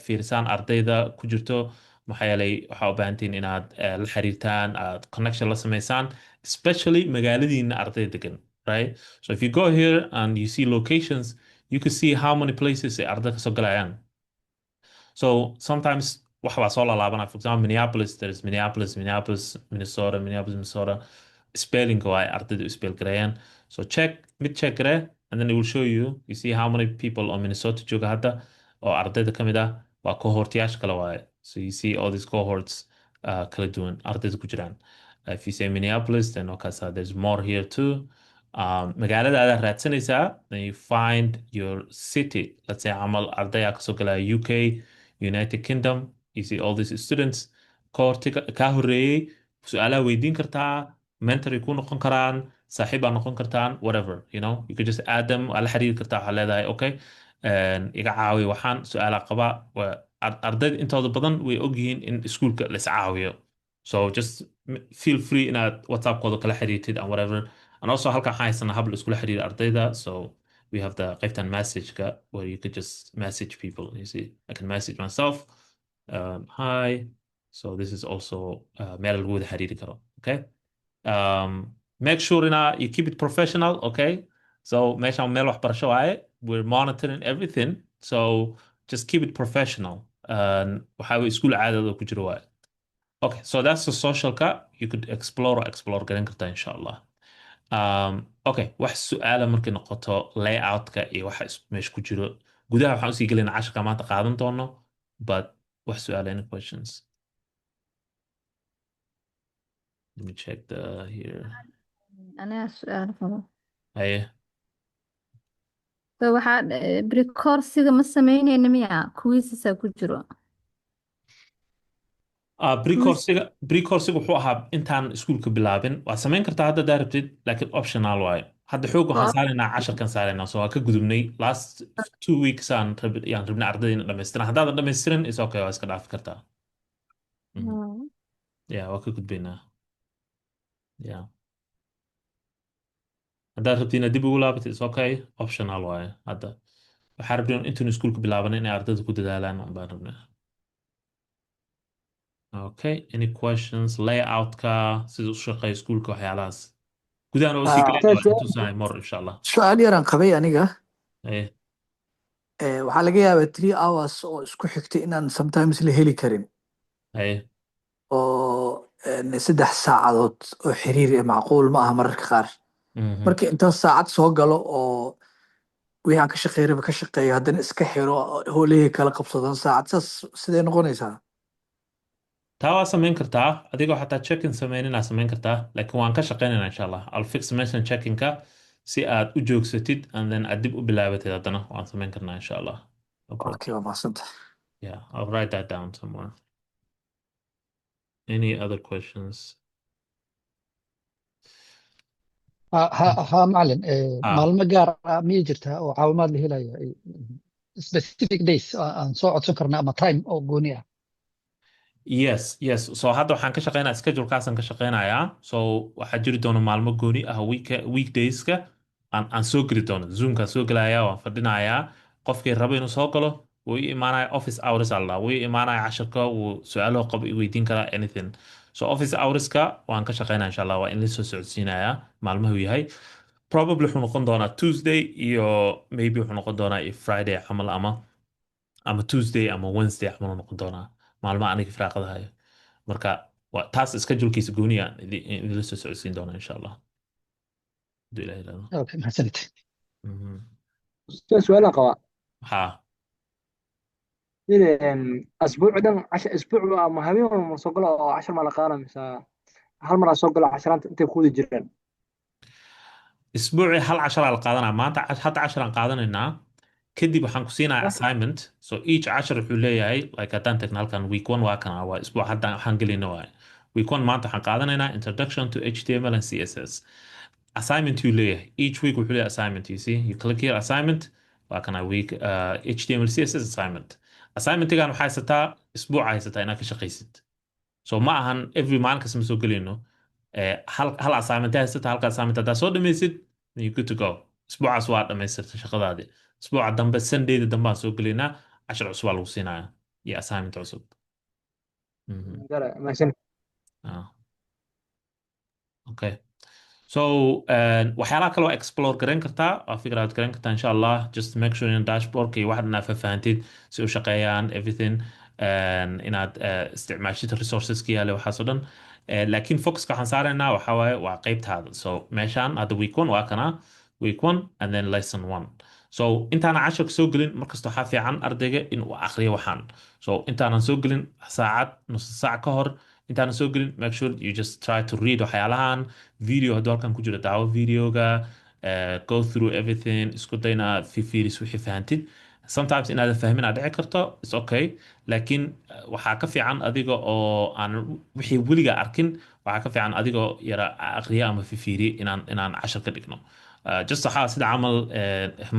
fiirisaan ardayda ku jirto, maxaa yeelay waxaa u baahantiin inaad la xiriirtaan, aad connection la samaysaan, especially magaaladiina ardayda degan, right? So if you go here and you see locations, you can see how many places ay ardayda kasoo galayaan. So sometimes wax baa soo lalaabana. For example, Minneapolis, there's Minneapolis, Minneapolis, Minnesota, Minneapolis, Minnesota. Spelling waa ardaydu spell gareeyaan. So check garee, and then it will show you. You see how many people on Minnesota jooga hadda oo ardayda ka mid ah, waa cohortyaasha kale waaye. So you see all these cohorts kala duwan ardayda ku jiraan. If you say Minneapolis, then okay, so there's more here too. Magaalada aad raadsanaysaa, then you find your city. Let's say camal ardaya kasoo galaya UK, United Kingdom. You see all these students. Koortiga ka horeeyey su'aalaha weydiin kartaa, mentory ku noqon karaan, saaxiib baa noqon kartaan, whatever, you know, you could just add them, waa la xiriiri kartaa, waxaa leedahay okay, iga caawi waxaan su'aalaha qaba. Ardayda intooda badan way ogyihiin in iskuulka la is caawiyo, so just feel free inaad WhatsApp-kooda kala xiriirtid and whatever. And also halkan waxaan haysanaa hab la iskula xiriira ardayda, so we have the qaybtan message-ka where you could just message people. You see, I can message myself, hi. So this is also meel lagu wada xiriiri karo, okay? Make sure you keep it professional, okay? So meeshaan meel waxbarasho waaye, we're monitoring everything, so just keep it professional. Waxaa way iskuul caadada ku jiro waaye. Okay, so that's the social-ka. You could explore garan kartaa insha Allah. Okay, wax su'aala markay noqoto layout-ka iyo waxa meesha ku jiro, gudaha waxaan usii gelinaa casharka maanta qaadan doono, but wax su'aala, any questions? Let me check here. أنا سؤال فضل. Haye. waxaa precoursiga ma sameynayna miya quizzes ku jiro Precoursiga wuxuu ahaa intaan iskuulka bilaabin. Waa samayn kartaa hadda daa rabtid, laakiin optional waaye. Hadda xoog waxaan saaraynaa casharkan saaraynaa, so waa ka gudubnay. Last 2 weeks yaan rabnay ardayda inay dhammaystiran. Haddaadan dhammaystirin, is okay, waa iska dhaafi kartaa. Yeah, waa ka gudbaynaa. Yeah. haddaad rabtid inaad dib ugu laabatid, is okay, optional waaye. Hadda waxaa rabnay intuun iskuulka bilaaban inay ardayda ku dadaalaan un baan rabnaa. Okay, any questions? Layout-ka sida u shaqeeya iskuulka, waxyaalahaas gudahan oo sii galayna waxaan tusahay more insha Allah. su-aal yaraan qabay aniga. Eh, waxaa laga yaabaa 3 hours oo isku xigtay inaan sometimes la heli karin, eh, oo 3 saacadood oo xiriir macquul ma aha mararka qaar. mhm. marka intaan saacad soo galo oo wixii aan ka shaqeynaba ka shaqeeyo, haddana iska xiro howlihii kala qabsadaan saacad, saas sidee noqonaysaa? Taa waa samayn kartaa adigoo xataa check-in samaynin aa samayn kartaa, laakiin waan ka shaqaynaynaa insha Allah. I'll fix mention check-in-ka si aad u joogsatid, and then aad dib u bilaabatid haddana waan samayn karnaa insha Allah. No problem. Okay, waa mahadsantahay. Yeah, I'll write that down somewhere. Any other questions? ها معلن Ah. maalmo gaar ah miyay jirtaa oo caawimaad la helayo specific days aan soo codsan karna ama time oo gooni ah? Yes. So hadda waxaan ka shaqeynaa schedule-kaasaan ka shaqeynayaa. So waxaa jiri doona maalmo gooni ah weekdays-ka aan soo geli doono. Zoom-kaan soo gelayaa, waan fadhinayaa. Qofkii rabo inuu soo galo, wuu ii imaanaya office hours alla. Wuu ii imaanaya casharka, wuu su'aalaha qabo i weydiin karaa anything. So office hours-ka waan ka shaqeynaa insha Allah. Waa in la soo socodsiinayaa maalmahu yahay. Probably wuxuu noqon doonaa Tuesday iyo maybe wuxuu noqon doonaa Friday camal ama ama Tuesday ama Wednesday camal noqon doonaa maalmaha aniga firaaqada hayo marka taas schedule-kiisa gooniya idinla soo socodsiin doonaa insha allah hadduu ilaah yiraahdo. okay mahadsanid. Mhm. سؤال قوا ها إن أسبوع ده 10 أسبوع ما هبي ما سوقلا 10 ملقانا مثلا هل مرة سوقلا 10 أنت بخود الجيران اسبوعي هل 10 la qaadanaa maanta hadda 10 aan qaadanaynaa kadib waxaan ku siinayaa assignment so each 10 wuxuu leeyahay like haddaan tagna halkan week 1 waa kana waa isbuuc hadda waxaan gelina waay week 1 maanta waxaan qaadanaynaa introduction to HTML and CSS assignment yuu leeyahay each week wuxuu leeyahay assignment you see you click here assignment waa kana week HTML CSS assignment assignmentigan waxaa haysataa isbuuca haysataa inaad ka shaqaysid so ma ahan every maalin kasta ma soo gelayno hal assignment haysata halka assignment haddaa soo dhamaysid then you good to go isbuucaas waa dhamaystirta shaqadaadii isbuuca dambe sundayda dambe aan soo gelaynaa cashar cusub aa lagu siinayaa iyo assignment cusub. Mhm. ما سن Ah, okay. So waxyaalaha kale waa explore garan kartaa waa figure out garan kartaa insha allah just make sure in dashboardka iyo waxaad inaad fahantid si u shaqeeyaan everything inaad isticmaashid resourceska yaale waxaas oo dhan laakiin focuska waxaan saaraynaa waxaa waaye waa qeybtaada so meeshaan hadda week 1 waa kana week 1 and then lesson 1 so intaana casharka soo gelin markasta waxaa fiican ardayga inuu akhriyo waxaan so intaanan soo gelin saacad nus saac ka hor intaanan soo gelin make sure you just try to read waxyaalahan video hadduu halkan ku jiro daawo videoga go through everything isku day inaad fiiris wixii fahantid sometimes inaadan fahmin aad dhici karto it's okay laakiin waxaa ka fiican adiga oo aan wixii weliga arkin waxaa ka fiican adigoo yara aqriya ama fiiriya inaan cashar ka dhigno just waxaa sida camal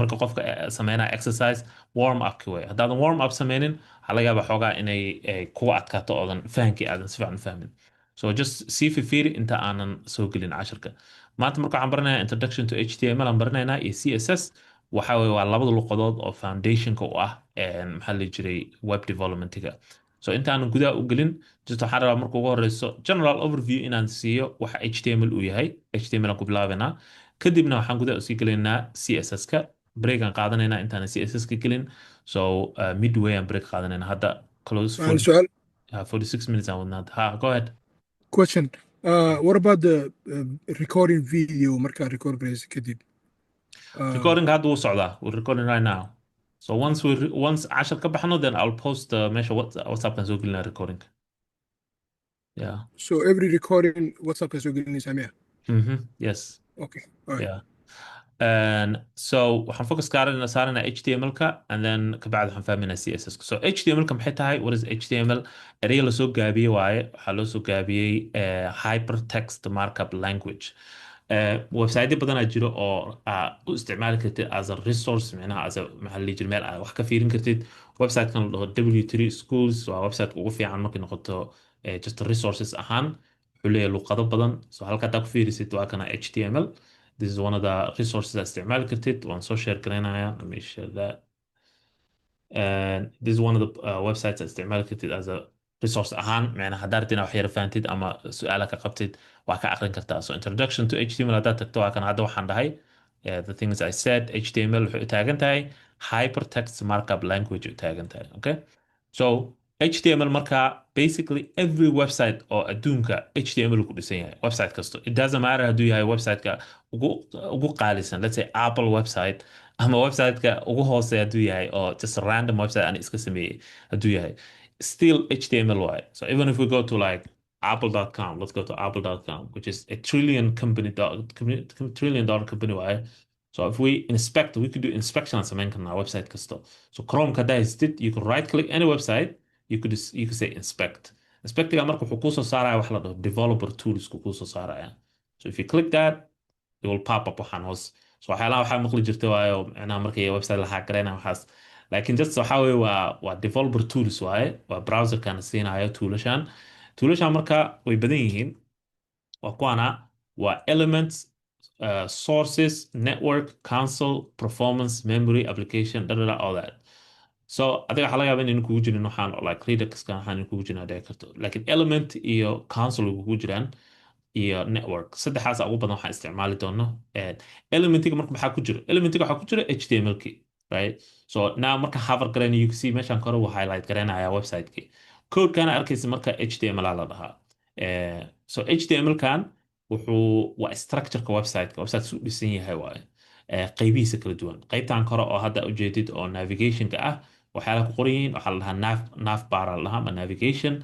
marka qofka sameynaya exercise warm up ki way haddaadan warm up sameynin waxaa laga yaabaa xoogaa inay kuga adkaato oodan fahankii aadan si fiican u fahmin so just sii fiiri inta aanan soo gelin casharka maanta marka waxaan baranayaa introduction to HTML aan baranaynaa iyo CSS waxa weye waa labada luqadood oo foundationka u ah maxaa la dhihi jiray web developmentiga so intaanan gudaha u gelin just waxaan rabaa marka ugu horeyso general overview inaan siiyo waxa HTML uu yahay HTML aan ku bilaabanaa kadibna waxaan gudaha usii gelaynaa CSS-ka break aan qaadanaynaa intaanan CSS ka gelin so midway aan break qaadanaynaa hadda close سؤال 46 minutes aan wadnaa ha go ahead question what about the recording video markaa record garaysa kadib recording hadda wuu socdaa we're recording right now so once cashar ka baxno then I'll post meesha WhatsApp kan soo gelinaa recording yeah so every recording whatsappka soo gelinaysaa miya yes okay all right. yeah and so waxaan focus saarana HTML-ka and then kabacdi waxaan fahminaa CSS so HTML-ka maxay tahay what is HTML erey la soo gaabiyey waaye waxaa loo soo gaabiyey hypertext markup language website badanaa jiro oo u isticmaali kartid as a resource micnaha as a maxaa la dhihi jiray meel aad wax ka fiirin kartid website-kan la dhaho W3 schools waa website ugu fiican markay noqoto just resources ahaan wuxuu leeyahay luqado badan so halka haddaa ku fiirisid waa kana HTML. This is one of the resources that استعمال كرتيت وان سو شير كرينا let me share that and this is one of the websites that استعمال كرتيت as a resource أهم يعني حضرت أنا وحير فانتد أما سؤالك قبتد وعك أقرن كرتا so introduction to HTML هذا تكتوها كان هذا وحن هاي the things I said HTML تاجنت هاي hypertext markup language تاجنت هاي okay so HTML marka basically every website oo adduunka HTML ku dhisan yahay website kasto it doesn't matter hadduu yahay website-ka ugu qaalisan let's say Apple website ama website-ka ugu hooseeya hadduu yahay oo just random website aan iska sameeyey hadduu yahay still HTML waaye so even if we go to like apple.com let's go to apple.com which is a trillion dollar company waaye so if we inspect we could do inspection on samayn karnaa website kasto so Chrome ka dahistid you can right click any website you could say inspect inspectiga marka wuxuu kusoo saaraya wax la dhaho developer tools ku kusoo saaraya so if you click that it will pop up waxaan hoos so waxyaalaha waxaa maqli jirta waayo micnaha markay website la hackerayna waxaas laakiin just waxaa weye waa developer tools waaye waa browserkana siinayo toolashan marka way badan yihiin waa kuwana waa elements sources network console performance memory application all that so adiga waxaa laga yaabaa inaynu kugu jirin waxaan like redux-ka waxaan kugu jirin dhici karto laakiin element iyo console kugu jiraan iyo network saddexaas ugu badan waxaan isticmaali doono elementiga marka maxaa ku jiro elementiga waxaa ku jira HTML-ki right? So now marka hover garayna you can see meeshan kore wuu highlight garaynaya website-kii codekana arkaysa marka html la dhahaa. So html kan waa structure-ka website su dhisan yahay waaye. Qaybihiisa kala duwan qaybtan kore oo hadda ujeedid oo navigation-ka ah waxyaalaha ku qoran yihiin waxaa la dhahaa nav bar la dhahaa ama navigation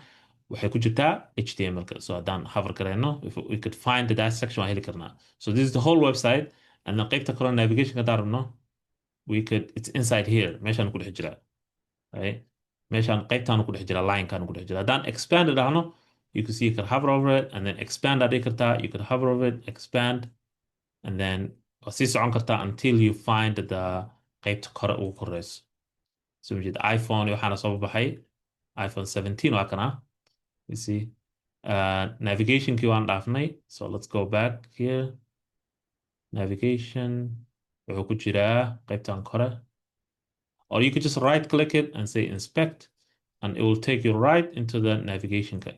waxay ku jirtaa html-ka. So haddaan hover garayno we could find that section waan heli karnaa. So this is the whole website and then qaybta kore navigation-ka haddaan rabno it's inside here meeshaan ku dhex jira, right? Meeshaan qaybtaan ku dhex jira line-kaan ku dhex jira haddaan expand dhahno you can see you can hover over it and then expand aad dhigi kartaa you can hover over it expand and then waa sii socon kartaa until you find the qaybta kore ugu koreyso. So we did iPhone waxaana soo baxay iPhone 17 waa kana you see navigation-kii waan dhaafnay so let's go back here navigation wuxuu ku jiraa qaybtan kore or you could just right click it and say inspect and it will take you right into the navigation-ka.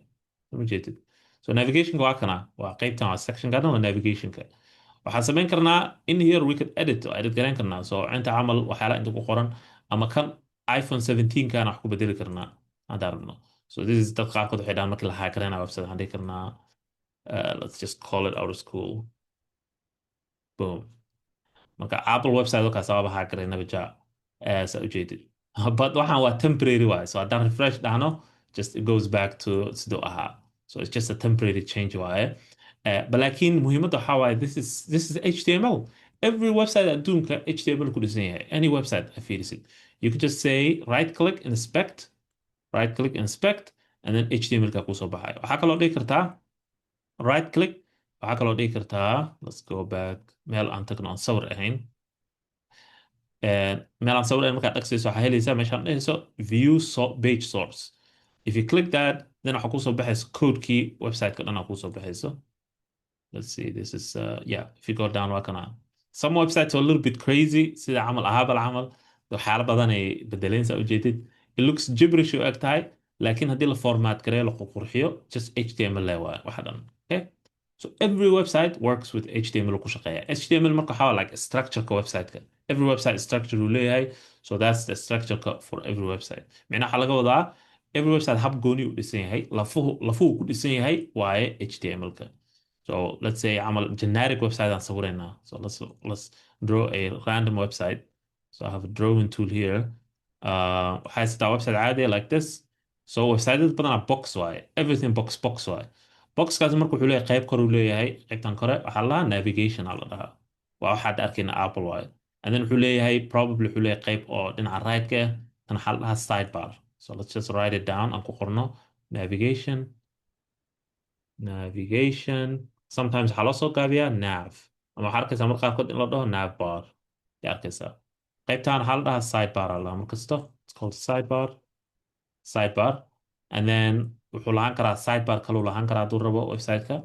So navigation-ka waa kana waa qaybtan waa section-kan waa navigation-ka waxaan samayn karnaa in here we could edit oo edit garayn karnaa so inta camal waxyaala inta ku qoran ama kan iPhone 17 kana wax ku bedeli karnaa haddaan rabno. So this is dad qaarkood waxay dhahaan markii la hackerayna website waxaan dhihi karnaa let's just call it out of school boom marka Apple website oo kaas waa hackerayna ja sa ujeedid but waxaan waa temporary waaye so haddaan refresh dhahno just it goes back to sidoo ahaa so it's just a temporary change waaye. But laakiin muhiimadda waxaa waaye this is HTML. Every website adduunka HTML ku dhisan yahay. Any website I fiirisid. You could just say right click inspect and then HTML ka kusoo baxay. Waxaa kaloo dhigi kartaa right click waxaa kaloo dhigi kartaa let's go back meel aan tagno aan sawir ahayn. Meel aan sawir ahayn markaad dhagsayso waxaa helaysaa meeshaan dhehayso view page source. If you click that then waxaa kusoo baxayso codekii website-ka dhan aa kusoo baxayso. Let's see, this is, yeah, if you go down, some websites are a little bit crazy. See the عمل أهابل عمل لو حالة بدني بدلين سأوجدت it looks gibberish وقتها لكن هدي الفورمات كريه لقو قرحيو just HTML واحدا. Okay, so every website works with HTML وكو شقية. HTML مركو حاول like a structure كويبسايت كا. Every website structure وليه so that's the structure for every website. معناه حلقة وضع every website هاب جوني وديسين هاي لفوه كوديسين هاي واي HTML كا. So let's say عمل generic website عن صورنا. So let's draw a random website. So I have a drawing tool here. حيستع website عادي like this. So website بدنا box واي. Everything box واي. Box كذا مركو حلوة قيب كرو ليه هاي قيب تنكره وحلا navigation على ده. وواحد أركينا Apple واي. And then حلوة هاي probably حلوة قيب أو دين على right كه تنحلها sidebar. So let's just write it down. أنكو قرنا navigation. Sometimes waxaa loo soo gaabiyaa nav ama waxaa arkaysaa marka qaarkood in la dhaho nav bar yaa arkaysaa qaybtaan waxaa la dhahaa sidebar ala markasta it's called sidebar and then wuxuu lahaan karaa sidebar kaluu lahaan karaa hadduu rabo website-ka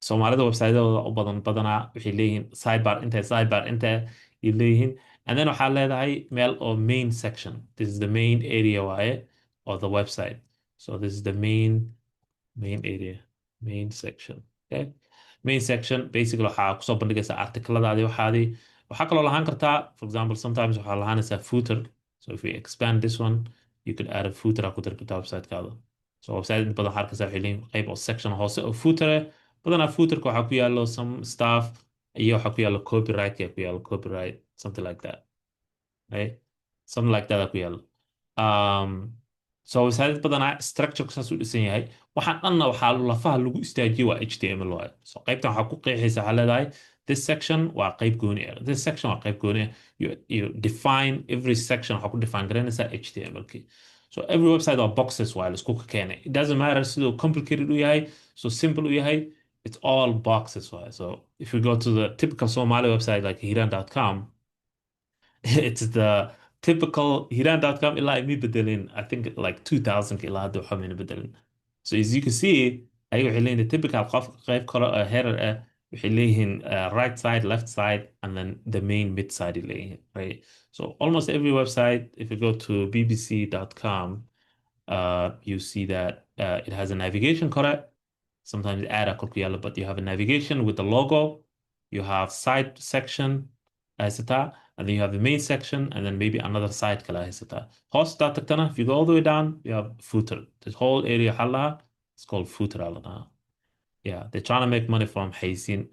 soomaalida website-dooda u badanaa waxay leeyihiin sidebar inta ay leeyihiin and then waxaa leedahay meel oo main section this is the main area waaye of the website so this is the main area main section. Okay, main section basically waxaa kusoo bandhigaysaa artikladaadii waxaa kaloo lahaan kartaa for example sometimes waxaa lahaanaysaa footer so if we expand this one you could add a footer aa ku dari kartaa website-kaada so website inta badan waxaa arkaysaa waxay leeyihin qayb oo section hoose oo footer badanaa footerka waxaa ku yaalo some stuff iyo waxaa ku yaalo copyright-ka ku yaalo copyright something like that right something like that aa ku yaalo so website badanaa structure saas u dhisan yahay waxaan dhanna waxaa lafaha lagu istaajiye waa HTML waaye so qaybtan waxaa ku qeexaysa waxaa leedahay this section waa qayb gooni ah this section waa qayb gooni ah you define every section waxaa ku define garanaysaa HTML-ki so every website waa boxes waaye laisku ka keenay it doesn't matter siduu complicated u yahay so simple u yahay it's all boxes waaye so if you go to the typical Somali website like hiran.com it's the typical hiran.com ilaa ay mi bedelin I think like 2000 ilaa hadda waxaa mayna bedelin so as you can see ayaga waxay leeyihin typical qof qayb kale oo header ah waxay leeyihiin right side left side and then the main mid side ay leeyihin right so almost every website if you go to bbc.com you see that it has a navigation kore sometimes add a korku yaalo but you have a navigation with the logo you have side section asata and then you have the main section, and then maybe another site kala haysata. Hoos taa tagtana, if you go all the way down, you have footer. This whole area xalaha, it's called footer alana. Yeah, they're trying to make money from Haysin.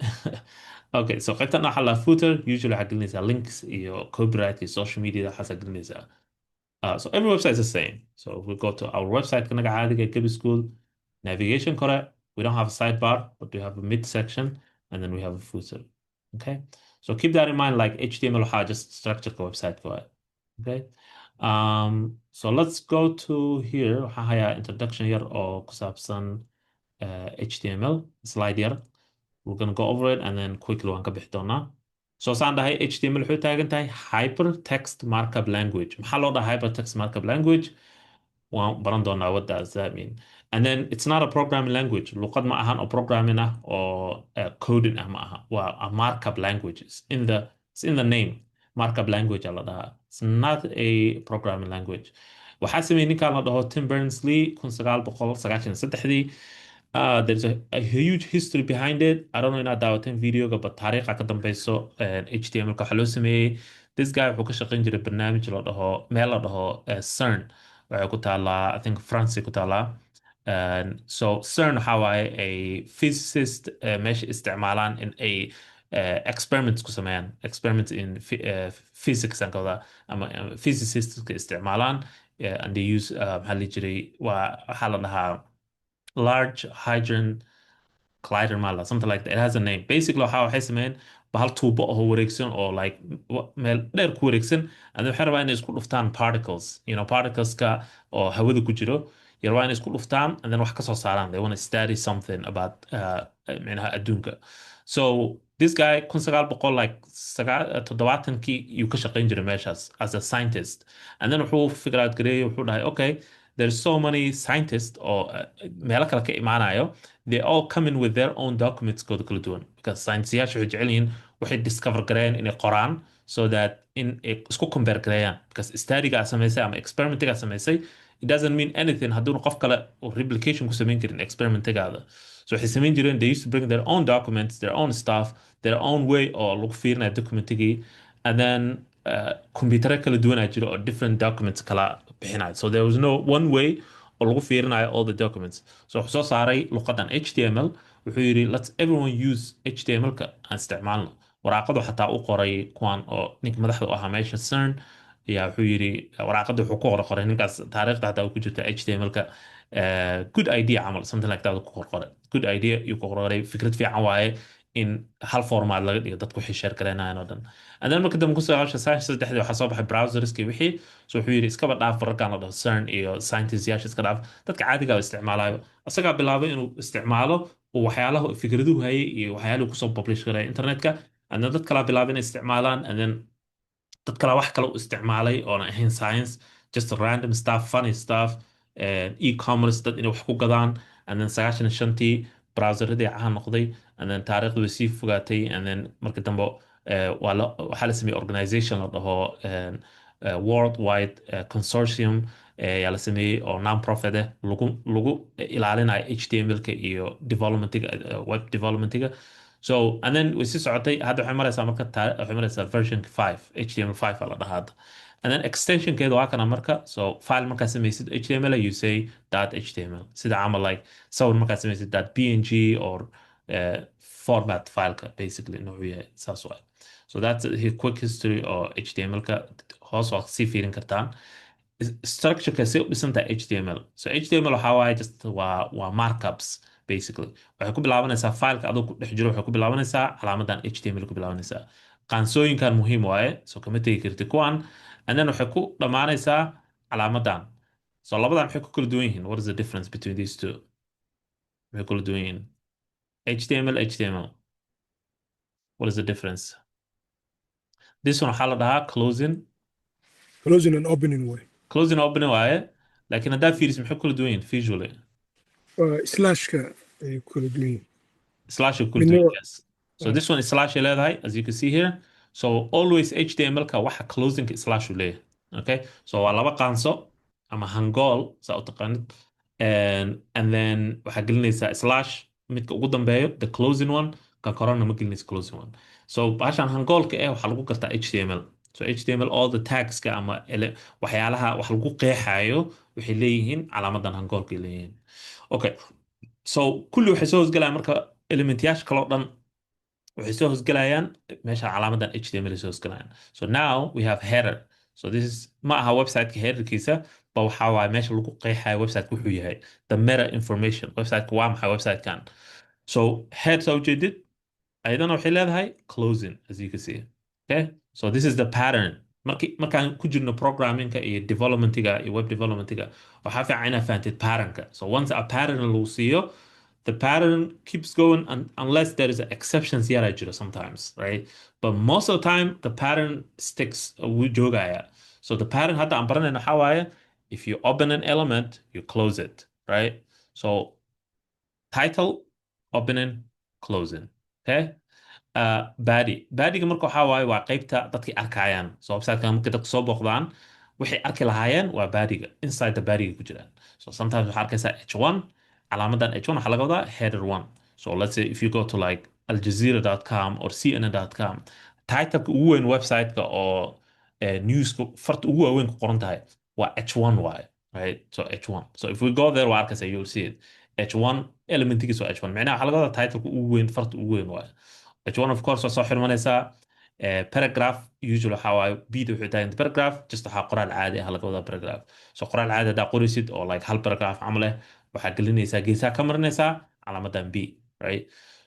Okay, so qaybtan xalaha footer, usually xagelinaysa links iyo copyright iyo social media xasa gelinaysa. So every website is the same. So if we go to our website, kanaga caadiga Kebbi School, navigation correct. We don't have a sidebar, but we have a mid section, and then we have a footer. Okay. So keep that in mind, like HTML waxaa just structure the website for it. Okay. So let's go to here. Waxaa hayaa introduction yar oo ku saabsan HTML slide yar. We're gonna go over it and then quickly waan ka bixi doonaa. So saan dhahay HTML wuxuu taagan tahay hypertext markup language. Maxaa loo dhahaa hypertext markup language? Waan baran doonaa what does that mean. And then it's not a programming language. Luqad ma ahan oo programming ah oo coding ah ma aha. Waa a markup language. It's in the name. Markup language aa la dhahaa. It's not a programming language. Waxaa sameeyey ninkaan la dhaho Tim Berners-Lee 1993. There's a huge history behind it. I don't know inaad daawateen videoga, but taariikha ka dambeyso HTML-ka waxaa loo sameeyey. This guy wuxuu ka shaqayn jiray barnaamij la dhaho meel la dhaho CERN. Waxay ku taalaa, I think France ku taalaa. So CERN waxaa waaye a physicist meesha isticmaalaan in ay experiments ku sameeyaan. Experiments in physics aan ka wadaa, ama physicists ka isticmaalaan, and they use maxaa la dhihi jiray waxaa la dhahaa Large Hadron Collider mala, something like that. It has a name. Basically, how waxay sameeyeen bahal tuubo oo wareegsan oo like meel dheer ku wareegsan, and then waxay rabaa inay isku dhuftaan particles, particle-ka oo hawada ku jiro, iyo rabaa inay isku dhuftaan and then wax ka soo saaraan. They want to study something about micnaha adduunka. So this guy 1900 like 70-kii yuu ka shaqayn jiray meeshaas as a scientist, and then wuxuu figure out gareeyay, wuxuu dhahay okay, there's so many scientists or meelo kale ka imaanayo, they all come in with their own documents kooda kala duwan, because science-yaasha waxay jecel yihiin waxay discover gareeyaan inay qoraan, so that in ay isku compare gareeyaan, because study-ga samaysay ama experiment-ga samaysay, it doesn't mean anything hadduuna qof kale oo replication ku samayn karin experiment-gaada. So waxay samayn jireen, they used to bring their own documents, their own stuff, their own way oo lagu fiirinaya documentigii, and then computer kala duwanaa jiro oo different documents kala bixinayo. So there was no one way oo lagu fiirinayo all the documents. So wuxuu soo saaray luqadan HTML. Wuxuu yidhi let's everyone use HTML-ka aan isticmaalno. Waraaqadu xataa u qoray kuwan oo ninka madaxda u ahaa meesha CERN, ayaa wuxuu yidhi waraaqada wuxuu ku qoray ninkaas taariikhda xataa ku jirta HTML-ka. Good idea camal, something like that ku qoray. Good idea yuu ku qoray, fikrad fiican waaye in hal format laga dhigo dadku waxay share gareynayaan oo dhan. And then marka dambe 1993 waxaa soo baxay browserskii wixii. So wuxuu yidhi iskaba dhaaf wararkan la dhaho CERN iyo scientist-yaasha iska dhaaf, dadka caadiga oo isticmaalayo. Isagaa bilaabay inuu isticmaalo oo waxyaalaha fikraduhu hayay iyo waxyaaluhu kusoo publish gareeya internetka, and then dad kalaa bilaabay inay isticmaalaan, and then dad kale wax kale u isticmaalay oona ahayn science, just random stuff, funny stuff, e-commerce dad inay wax ku gadaan, and then 95tii browseradii caan noqday, and then taariikhdu way sii fogaatay, and then marka dambe waxaa la sameeyey organization la dhaho worldwide consortium yaa la sameeyey oo non-profit ah, lagu ilaalinayo HTML-ka iyo developmentiga, web developmentiga. So and then way sii socotay, hadda waxay maraysaa marka waxay maraysaa version 5, HTML5 aa la dhahaa hadda. And then extension-keeda waa kana marka, so file markaa samaysid HTML, you say .html, sida camal like sawir markaa samaysid .png or format fileka basically noocu yahay saas waay. So that's a quick history oo HTML-ka, hoos waa sii fiirin kartaan. Structure-ka say u dhisantahay HTML. So HTML waxaa waaye just waa markups basically. Waxay ku bilaabanaysaa fileka adoo ku dhex jiro, waxay ku bilaabanaysaa calaamadan HTML ku bilaabanaysaa. Qaansooyinkan muhiim waaye, so kama tegi karti kuwan, and then waxay ku dhammaanaysaa calaamadan. So labadan maxay ku kala duwan yihiin? What is the difference between these two? Maxay kala duwan yihiin? HTML. What is the difference? This one waxaa la dhahaa closing and opening way. closing and opening waaye, laakiin haddaa fiiris maxay kala duwan yihiin visually? Slashka ay kala duwan yihiin. Slash kala duwan yihiin, yes. So this one is slash ay leedahay, as you can see here. So always HTML-ka waxa closing-ka slash u leeyahay. Okay? So waa laba qaanso ama hangool saa u taqaanid, and then waxaa gelinaysaa slash midka ugu dambeeyo, the closing one, ka korona ma gelinaysa closing one. So bahashan hangoolka waxaa lagu gartaa HTML. so HTML all the tags ka ama waxyaalaha wax lagu qeexayo waxay leeyihiin calaamadan hangoolka ay leeyihiin okay so kulli waxay soo hosgalayaan marka elementyaasha kale oo dhan waxay soo hosgalayaan meesha calaamadan HTML ay soo hosgalayaan so now we have header so this is ma aha website-ka headerkiisa ba waxaa waaye meesha lagu qeexayo website-ka wuxuu yahay the meta information website-ka waa maxay website-kan so head soo ujeedid ayadana waxay leedahay closing as you can see okay so this is the pattern markaan ku jirno programmingka iyo developmentiga iyo web developmentiga waxaa fiican inaad fahantid patternka so once a pattern lagu siiyo the pattern keeps going unless there is exceptions yara jiro sometimes right but most of the time the pattern sticks wuu joogaya so the pattern hadda aan baranayno waxaa waaye if you open an element you close it right so title opening closing okay badiga marka waxaa waaye waa qeybta dadkay arkayaan so website-kan markay dadku soo booqdaan waxay arki lahaayeen waa badiga inside the badiga ku jiraan so sometimes waxaa arkaysaa h1 calaamadan h1 waxaa laga wadaa header 1 so let's say if you go to like aljazeera.com or cnn.com titleka ugu weyn website-ka oo newska farta ugu waaweyn ku qoran tahay waa h1 waaye right so h1 so if we go there waa arkaysaa you'll see it h1 elementigiis waa h1 macnaha waxaa laga wadaa titleka ugu weyn farta ugu weyn waaye h1 of course waa soo xirmanaysaa paragraph usually waxaa waaye bida wuxuu taagan paragraph just waxaa qoraal caadi ah laga wadaa paragraph so qoraal caadi haddaa qoraysid oo like hal paragraph camal eh waxaa gelinaysaa geesaha ka marinaysaa calaamadan b right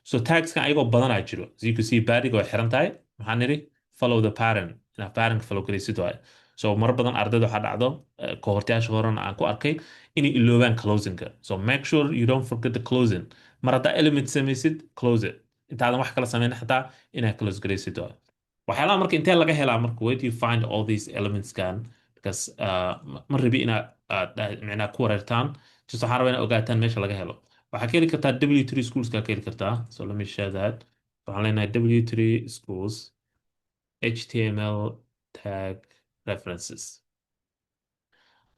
so tagskan ayagoo badanaa jiro as you can see badiga way xiran tahay maxaa nidhi follow the pattern inaad patternka follow garaysid waaye so mar badan ardayda waxaa dhacdo kohortayaasha horena aan ku arkay inay iloobaan closingka so make sure you don't forget the closing mar haddaa element samaysid close it intaadan wax kala samayn xataa inaad close garaysid waaye waxyaalaha marka intee laga helaa marka where do you find all these elements kan because ma rabi inaad micnaha ku wareertaan just waxaan rabaa inaad ogaataan meesha laga helo waxaa ka heli kartaa w3 schools ka heli kartaa so let me share that waxaan leenahay w3 schools html tag references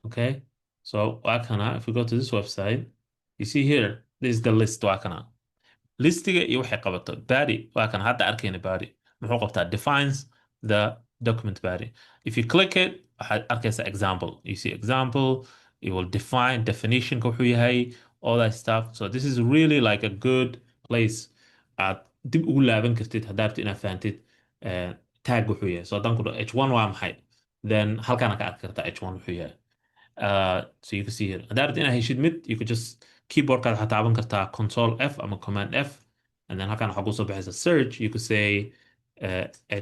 okay so waa kana if we go to this website you see here this is the list waa kana listiga iyo waxay qabato body waa kan hadda arkayna body muxuu qabtaa defines the document body if you click it waxaad arkaysaa example you see example it will define definition ka wuxuu yahay all that stuff so this is really like a good place aad dib ugu laaban kartid haddaad rabtid inaad fahantid tag wuxuu yahay so haddaan ku dhaho h1 waa maxay then halkaana ka arki kartaa h1 wuxuu yahay so you can see here haddaad rabtid inaad heshid mid you could just keyboardkaad waxaad taaban kartaa control F ama command F and then halkan waxaa kusoo baxaysa search you could say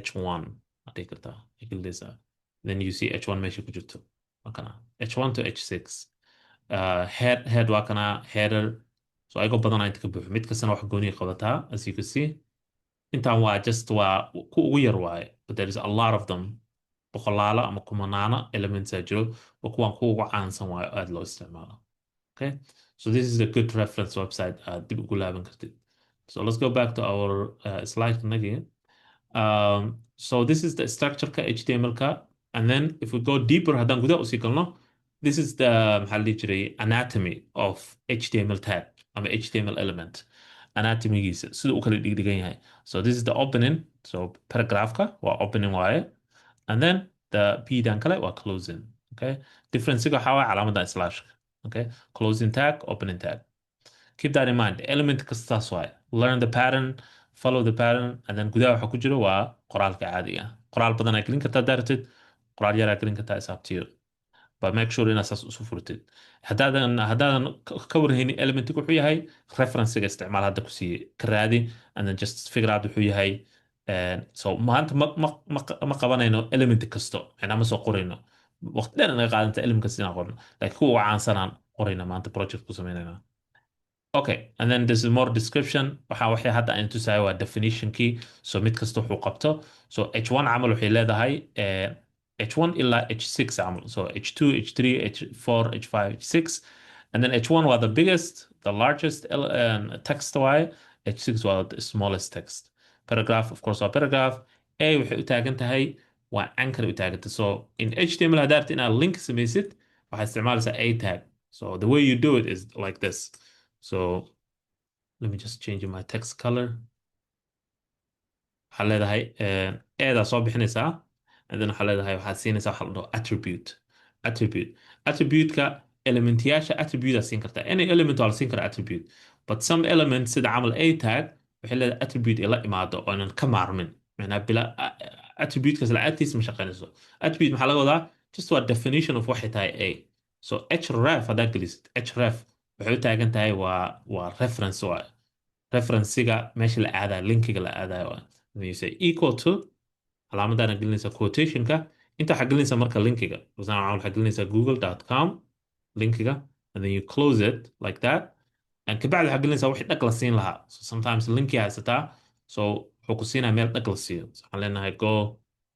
h1 aad dhihi kartaa then you see h1 meesha ku jirto wakana h1 to h6 head waa kana header so ayagoo badanaa inta ka buuxo mid kastana wax gooniga qabataa as you can see intaan waa just waa ku ugu yar waaye but there is a lot of them boqolaalo ama kumanaano elements aa jiro oo kuwaan ku ugu caansan waayo aad loo isticmaalo okay so this is a good reference website dib ugu laaban kartid so let's go back to our slide again so this is the structure ka HTML ka and then if we go deeper haddaan gudaha usii galno this is the maxaa la dhihi jiray anatomy of HTML tag ama HTML element anatomy-giisa sida uu kala dhigdhigan yahay so this is the opening so paragraph-ka waa opening waaye and then the p-dan kale waa closing okay difference-ga waxaa waaye calaamada slash okay closing tag opening tag keep that in mind element kastaas waaye learn the pattern follow the pattern and then gudaha waxa ku jiro waa qoraalka caadiga ah qoraal badan aad gelin kartaa daartid qoraal yar aad gelin kartaa is up to you but make sure inaad saas usu furtid haddaadan ka warhaynin element wuxuu yahay referencega isticmaal hadda ku siiyey ka raadi and then just figure out wuxuu yahay so maanta ma qabanayno element kasto macnaa ma soo qorayno waqti dheer naga qaadanta element kasta inaan qorno laakiin kuwa caansanaan qorayna maanta project ku samaynayna okay and then there's more description waxay hadda aan tusayo waa definition key so mid kasta wuxuu qabto so h1 camal waxay leedahay h1 ilaa h6 camal so h2 h3 h4 h5 h6 and then h1 was the biggest the largest text waaye h6 was the smallest text paragraph of course waa paragraph a waxay u taagan tahay waa anchor u taaganta so in html haddaad rabtid inaad link samaysid waxaad isticmaalaysaa a tag so the way you do it is like this so let me just change my text color waxaa leedahay eedaa soo bixinaysaa and then waxaa leedahay waxaad siinaysaa waxa la dhaho attribute-ka elementyaasha attribute aad siin kartaa any element waa la siin karaa attribute but some elements sida camal a tag waxay leedahay attribute ay la imaado oo aanan ka maarmin macnaa bila attribute-kaas la-aantiis ma shaqaynayso attribute maxaa laga wadaa just waa definition of waxay tahay a so href haddaad gelisid href waxay u taagan tahay waa reference waa referencega meesha la aadayo linkiga la aadayo then you say equal to calaamadaana gelinaysaa quotationka inta waxaa gelinaysaa marka linkiga for example waxaa gelinaysaa google.com linkiga and then you close it like that and kabacdi waxaa gelinaysaa wixii dhag la siin lahaa so sometimes linki haysataa so wuxuu ku siinaya meel dhag la siiyo so waxaan leenahay go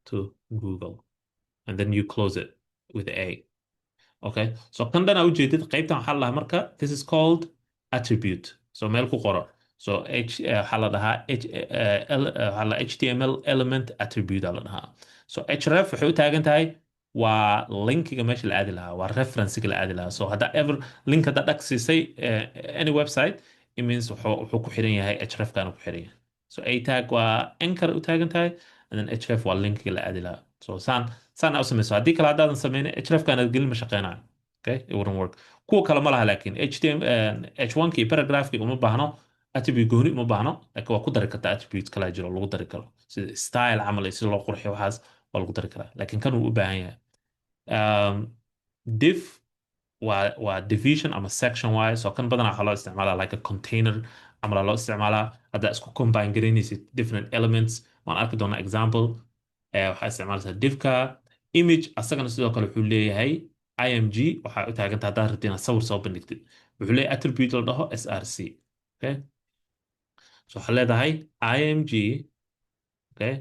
to Google and then you close it with a okay so kan dhan aa ujeedid qaybtan waxaa la dhahaa marka this is called attribute so meel ku qoro so waxaa la dhahaa HTML element attribute aa la dhahaa so href waxay u taagan tahay waa linkiga meesha la aadi lahaa waa referencega la aadi lahaa so haddaa ever link haddaa dhag siisay any website it means wuxuu ku xiran yahay hrefkaana ku xiran yahay so a tag waa anchor u taagan tahay and then href waa linkiga la aadi lahaa so saan aa u samayso haddii kale haddaadan sameynin hrefkaan aad gelin ma shaqeynayo okay it wouldn't work kuwa kale ma laha laakiin h1 iyo paragraphki uma baahno attribute gooni uma baahno laakiin waa ku dari kartaa attribute kala jiro lagu dari karo sida style camal iyo sida loo qurxiyo waxaas waa lagu dari karaa laakiin kan wuu u baahan yahay div waa division ama section waaye so kan badanaa waxaa loo isticmaalaa like a container camal loo isticmaalaa haddaa isku combine garaynaysid different elements waan arki doonaa example waxaa isticmaalaysaa divka image asagana sidoo kale wuxuu leeyahay img waxaa u taaganta haddaad rabti inaad sawir soo bandhigtid wuxuu leeyahay attribute la dhaho src okay so waxaa leedahay img okay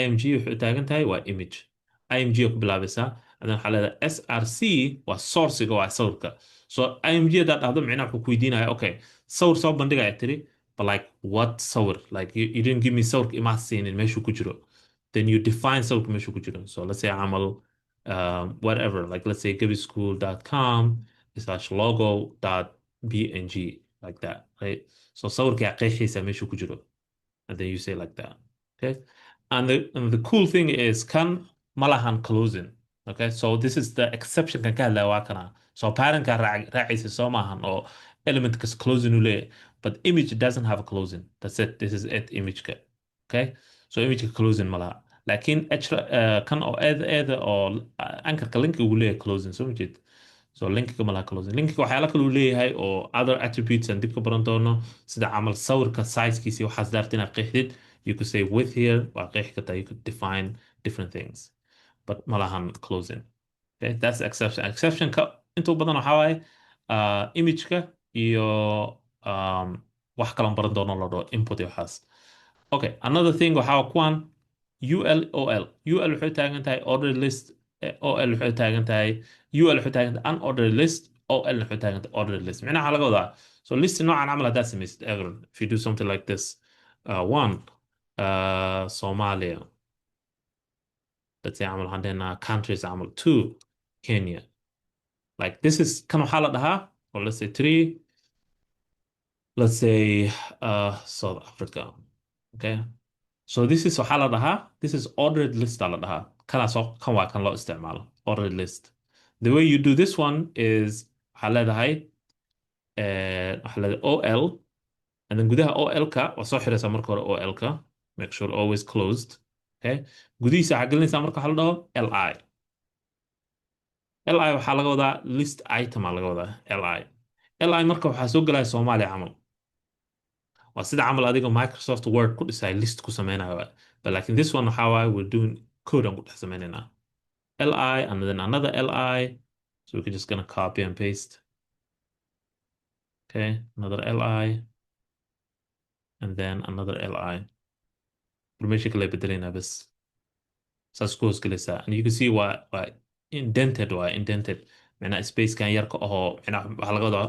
img waxay u taagan tahay waa image img ku bilaabaysaa adan waxaa leedahay src waa sourciga waa sawirka so img haddaad dhahdo micnaha wuxuu ku weydiinaya okay sawir soo bandhigaya tiri but like what sawir like you didn't give me sawirka imaa siinin meeshuu ku jiro then you define sawirka meeshuu ku jiro so let's say camal whatever like let's say gibischool.com/logo.bng like that right so sawirka qeexiisa meeshuu ku jiro and then you say like that okay and the cool thing is kan malahan closing okay so this is the exception kan ka hadlaya waa kana so patternka raacaysa soo maahan oo element kas closing u leeyahay but image doesn't have a closing that's it this is it image ka okay so image ka closing malaha laakiin kan oo eeda oo ankarka linkiga uu leeyahay closing so majeed so linkiga malaha closing linkiga waxyaala kale uu leeyahay oo other attributes aan dib ka baran doono sida camal sawirka sizekiisa waxaas daarta inaad qeexdid you could say with here waa qeexi kartaa you could define different things but malahan closing okay that's the exception ka intuu badan waxaa waaye imageka iyo wax kalan baran doono la dhaho input iyo waxaas okay another thing waxaa kuwan ul waxay taagan tahay ordered list ol waxay taagan tahay ul waxay taagan tahay unordered list ol waxay taagan tahay ordered list macnaha waxaa laga wadaa so list noocan camal haddaad samaysid ever if you do something like this one Somalia let's say عمل عندنا countries عمل two Kenya like this is كانوا حالة dhahaa or let's say three let's say South Africa okay so this is حالة dhahaa this is ordered list على dhahaa كان waa kan loo isticmaalo ordered list the way you do this one is حالة dhahay حالة OL and then gudaha OL-ka waa soo xiraysaa marka hore OL-ka make sure always closed okay gudihiisa waxaa gelinaysaa marka waxaa la dhaho li waxaa laga wadaa list item aa laga wadaa li marka waxaa soo gelaya Soomaaliya camal waa sida camal adiga Microsoft Word ku dhisay list ku sameynayo but like in this one waxaa waaye we're doing code aan ku dhex sameynaynaa li and then another li so we can just gonna copy and paste okay another li and then another li information kala bedelayna bas saas ku hoosgelaysaa and you can see waa indented macnaa space kan yarka ahoo macnaa waxaa laga wadaa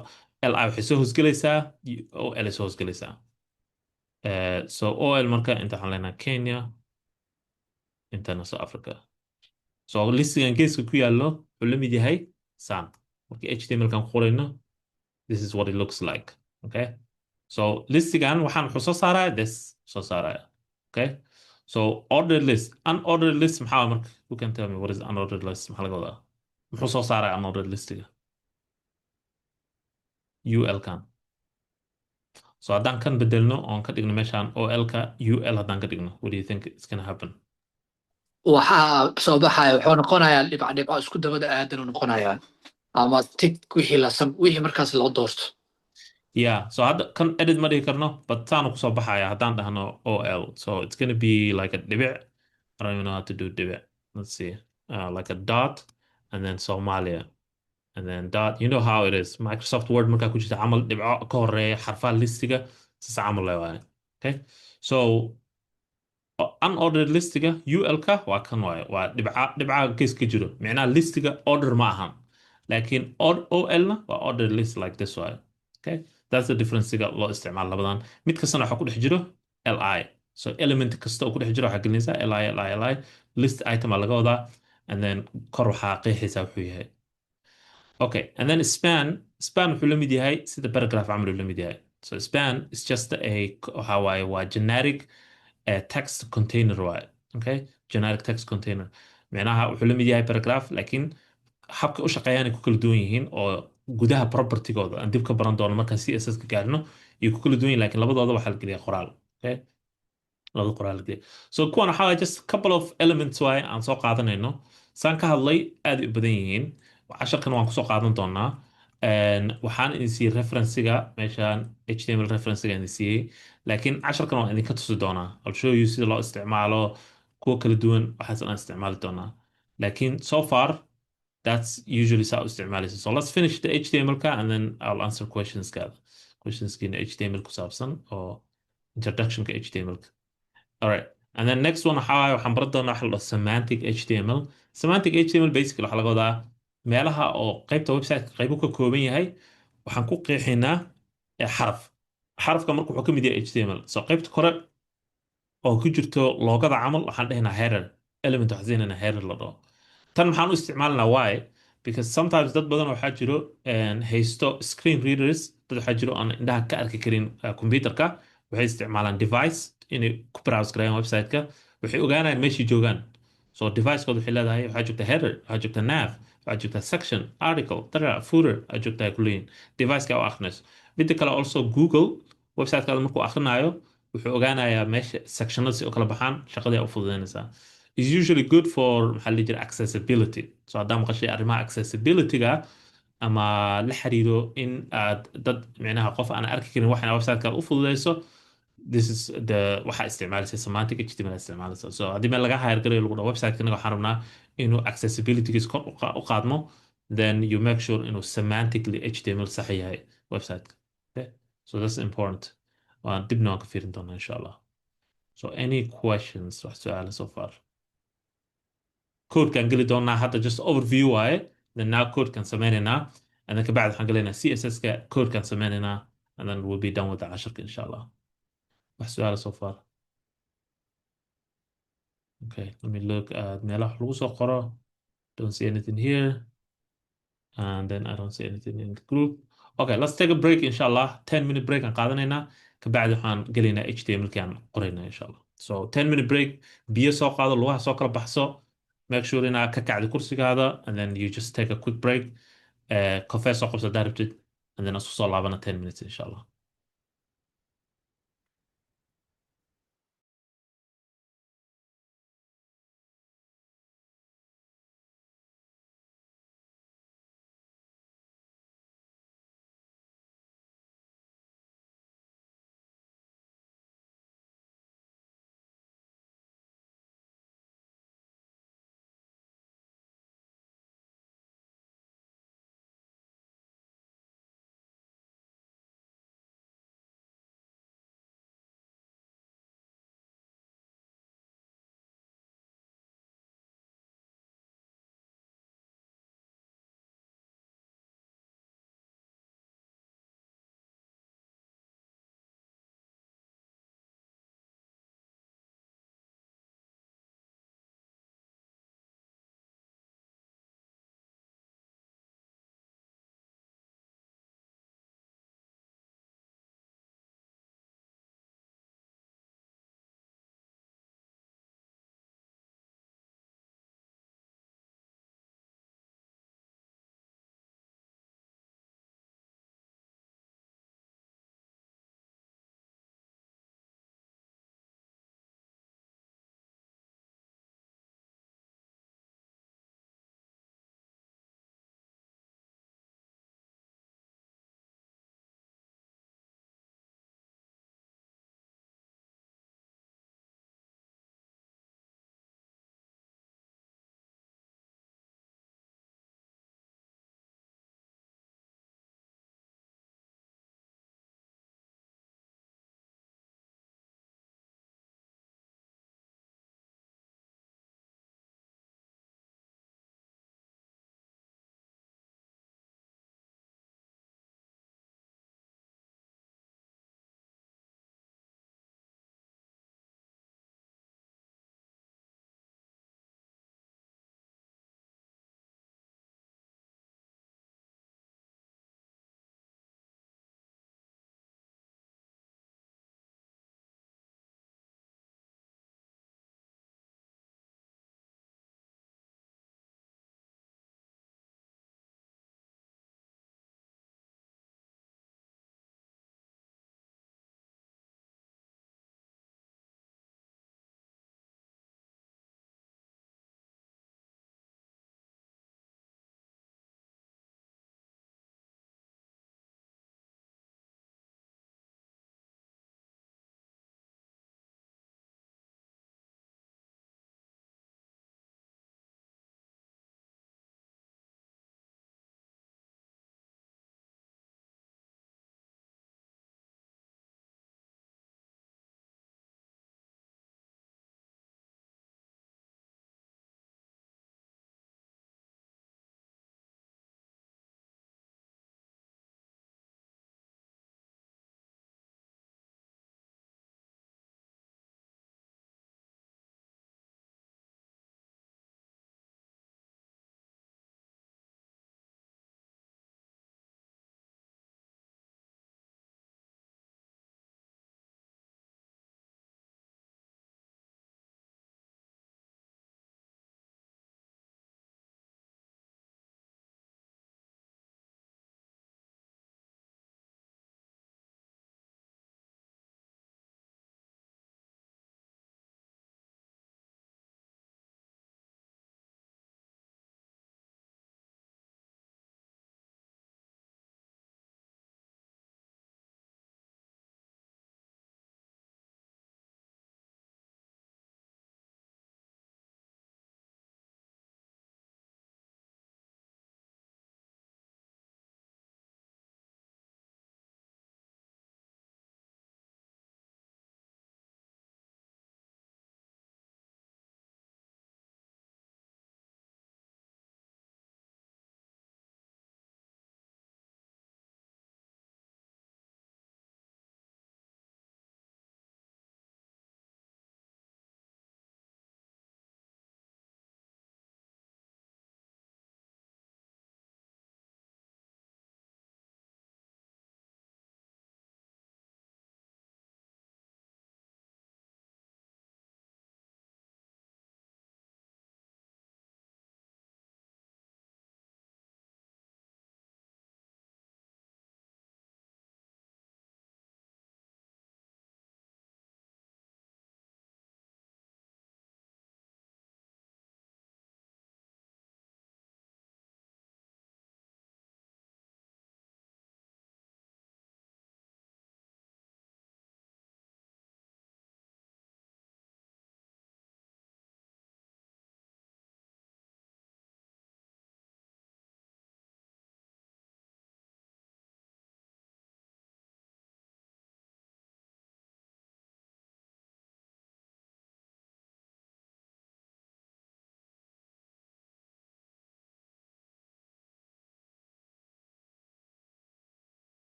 li waxay soo hoosgelaysaa ol soo hoosgelaysaa so ol marka inta waxaan leenahay Kenya intana South Africa so listigan geeska ku yaallo wuxuu la mid yahay saan markii html kan ku qorayno this is what it looks like okay so listigan waxaan wuxuu soo saaraya this soo saaraya okay So ordered list, unordered list maxaa marka? Who can tell me what is unordered list? Maxaa laga wadaa? Muxuu soo saaray unordered listiga? UL kan. So haddaan kan bedelno oon ka dhigno meeshaan OL ka UL haddaan ka dhigno, what do you think is gonna happen? waxaa soo baxaya wuxuu noqonayaa dhibco dhibco isku dabada aadan u noqonayaa ama tig wixii markaas loo doorto. Yeah, so hadda kan edit ma dhigi karno, but taanu kusoo baxaya haddaan dhahno OL. So it's gonna be like a dhibic. I don't even know how to do dhibic. Let's see. Like a dot and then Somalia. And then dot. You know how it is. Microsoft Word markaa ku jirta camal dhibco ka horeeya xarfaha listiga sasa camal le waaye. Okay. So unordered listiga UL-ka waa kan waaye. Waa dhibca case ka jiro. Micnaha listiga order ma ahan. Laakiin OL-na waa ordered list like this waaye. Okay. That's the difference-iga loo isticmaalo labadan. Mid kastana waxaa ku dhex jiro LI. So element kasta oo ku dhex jiro waxaa gelinaysaa LI. List item aa laga wadaa. And then kor waxaa qeexaysaa wuxuu yahay. Okay, and then span wuxuu la mid yahay sida paragraph camal uu la mid yahay. So span is just waxa waaye waa generic text container waaye. Okay, generic text container. Micnaha wuxuu la mid yahay paragraph laakiin habka u shaqeeyaan ay ku kala duwan yihiin oo gudaha property-gooda aan dib ka baran doono markaan CSS ka gaarno iyo ku kala duwan yihiin laakiin labadooda waxaa la geliyaa qoraal. Okay, labada qoraal la geliyaa. So kuwan waxaa waaye just couple of elements waaye aan soo qaadanayno. Saan ka hadlay aad ay u badan yihiin. casharkan waan kusoo qaadan doonaa waxaan idin siiyey referencega meeshaan HTML referencega idin siiyey laakiin casharkan waan idinka tusi doonaa I'll show you sida loo isticmaalo kuwa kala duwan waxaas aan isticmaali doonaa laakiin so far that's usually saa u isticmaalaysa so let's finish the HTML-ka and then I'll answer questionskiina HTML ku saabsan oo introductionka HTML-ka alright and then next one waxaan baran doonaa waxa la dhaho semantic HTML semantic HTML basically waxaa laga wadaa meelaha oo qaybta website-ka qaybu ka kooban yahay waxaan ku qeexinaa xaraf xarafka marka wuxuu ka mid yahay HTML so qaybta kore oo ku jirto loogada camal waxaan dhehnaa header element waxaan siinayna header la dhaho tan maxaan u isticmaalinaa why because sometimes dad badan waxaa jiro haysto screen readers dad waxaa jiro aan indhaha ka arki karin computerka waxay isticmaalaan device inay ku browse gareeyaan website-ka waxay ogaanayaan meeshii joogaan so device-kooda waxay leedahay waxaa joogta header waxaa joogta nav waxaa joogta section article footer waxaa joogta ay kuleeyihin device-ka u akrinayso midda kale also Google website-kaada markuu akrinaayo wuxuu ogaanayaa meesha sectionada si u kala baxaan shaqadii u fududeynaysaa is usually good for maxaa la jira accessibility so haddaa maqashay arrimaha accessibility-ga ama la xiriiro in aad dad micnaha qof aan arki karin waxana website-kaada u fududeyso this is the waxa isticmaalaysa semantic HTML isticmaalaysa so haddii meel laga hire garayo lagu dhaho website-kanaga waxaan rabnaa inuu accessibility-giis kor u qaadmo then you make sure inuu semantically HTML sax yahay website-ka okay so that's important waan dibna waan ka fiirin doonaa insha allah so any questions wax su-aala so far codekaan geli doonaa hadda just overview waaye then now codekaan sameynaynaa and then kabacdi waxaan gelaynaa CSS-ka codekaan sameynaynaa and then we'll be done with the casharka insha allah wax su-aala so far okay let me look at meelaha lagu soo qoro don't see anything here and then I don't see anything in the group okay let's take a break inshallah 10-minute break aan qaadanaynaa kabacdi waxaan gelaynaa HTML-ki aan qoraynaa inshallah so 10-minute break biyo soo qaado lugaha soo kala baxso make sure inaad ka kacdi kursigaada and then you just take a quick break coffee soo qabso hadaa rabtid and then isku soo laabana 10 minutes inshallah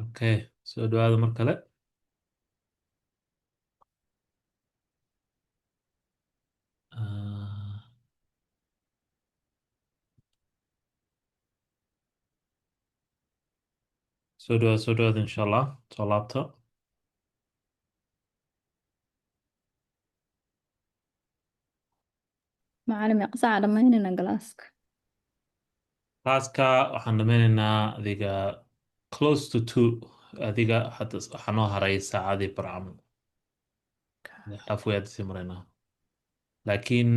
okay soo dhawaada mar kale Ah, soo dhawaada insha allah soo laabta macalin meeqa saaca dhammaynayna galaaska taaska waxaan dhameynaynaa adiga close to 2 adiga hadda waxaa noo haray saacadii barcamal halfway hadda sii maraynaa laakiin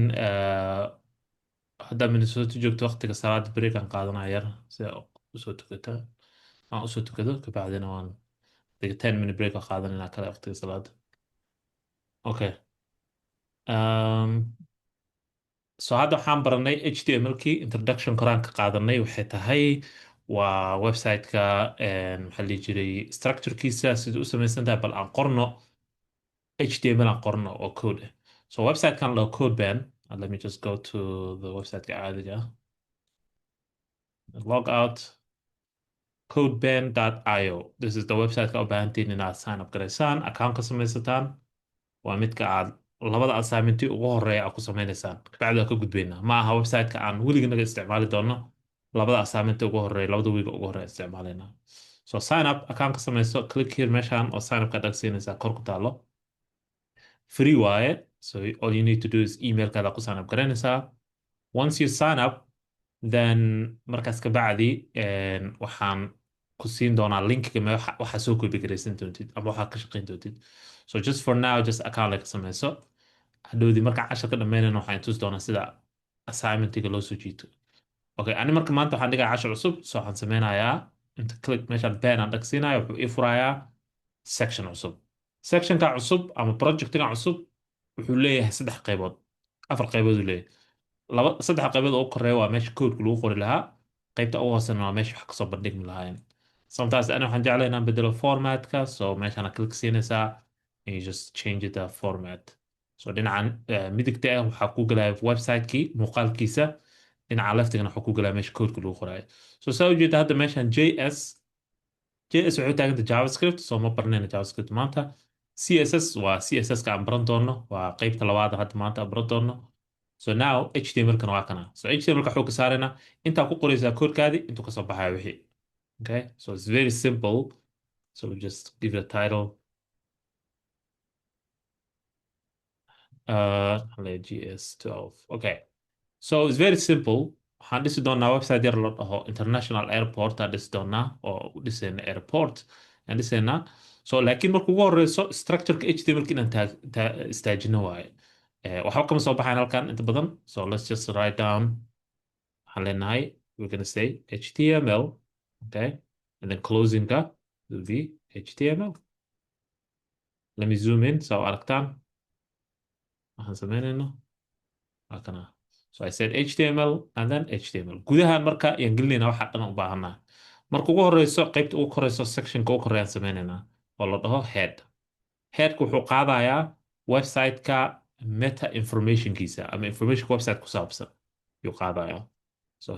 haddaa Minnesota joogto waqtiga salaada break aan qaadanaya yar si aa usoo tukata aan usoo tukado kabacdina waan adiga 10 minute break aan qaadanayna kale waqtiga salaada okay um, so hadda waxaan baranay HTML-kii introduction koraan ka qaadanay waxay tahay waa website-ka maxaa la dhihi jiray structure-kiisa sida u samaysan tahay bal aan qorno HTML aan qorno oo code ah so website-kan loo code ban let me just go to the website-ka caadiga ah log out codeban.io this is the website-ka u baahantiin inaad sign up garaysaan account ka samaysataan waa midka aad labada assignmentii ugu horeeya aad ku sameynaysaan kabacdi waa ka gudbaynaa ma aha website-ka aan weliganaga isticmaali doono labada assignmentii ugu horeeya labada wiiga ugu horeeya isticmaalaynaa so sign up account ka samayso click here meeshaan oo sign up ka dhagsiinaysaa kor ku taalo free waaye so all you need to do is emailkaada ku sign up garanaysaa once you sign up then markaas ka bacdi waxaan ku siin doonaa linkiga waxaa soo koobi garaysan doontid ama waxaa ka shaqayn doontid so just for now just account like samayso hadhowdii markaan casharka dhammeynayna waxaan tusi doonaa sida assignmentiga loo soo jiito okay ani marka maanta waxaan dhigaa cashar cusub so waxaan sameynayaa inta click meeshaan ban aan dhagsiinayo wuxuu ii furayaa section cusub sectionka cusub ama projectiga cusub wuxuu leeyahay 3 qaybood 4 qaybood uu leeyahay saddex qaybood oo koreeya waa meesha codeka lagu qori lahaa qaybta ugu hoosena waa meesha wax kasoo bandhigmi lahaayeen sometimes ani waxaan jeclahay inaan bedelo formatka so meeshaan click siinaysaa and you just change the format so dhinacan midigta ah waxaa ku galaya website-kii muuqaalkiisa dhinaca leftigana waxaa ku galaya meesha codeka lagu qoraayo so saa ujeeda hadda meeshaan JS waxay taaganta JavaScript so ma baranayna JavaScript maanta CSS waa CSS-ka aan baran doono waa qaybta labaad hadda maanta aan baran doono so now HTML-kan waa kana so HTML-ka waxuu ka saaraynaa intaa ku qoraysaa koodkaadii intuu kasoo baxaya wixii okay so it's very simple so we just give it a title GS12 okay so it's very simple waxaan dhisi doonaa website yar la dhaho international airport aan dhisi doonaa oo u dhisayna airport aan dhisaynaa so laakiin marka ugu horeyso structure-ka HTML-ka inaan istaajino waaye waxba kama soo baxayn halkan inta badan so let's just write down waxaan leenahay we're gonna say HTML okay and then closing-ka will be HTML let me zoom in so aragtaan waxaan sameynayno waa kana so I said HTML and then HTML gudahan marka yaan gelinaynaa waxa dhan u baahanaa marka ugu horeyso qaybta ugu horeyso sectionka ugu horeeyaan sameynaynaa oo la dhaho headka wuxuu qaadayaa website-ka meta informationkiisa ama informationka website ku saabsan yuu qaadayaa so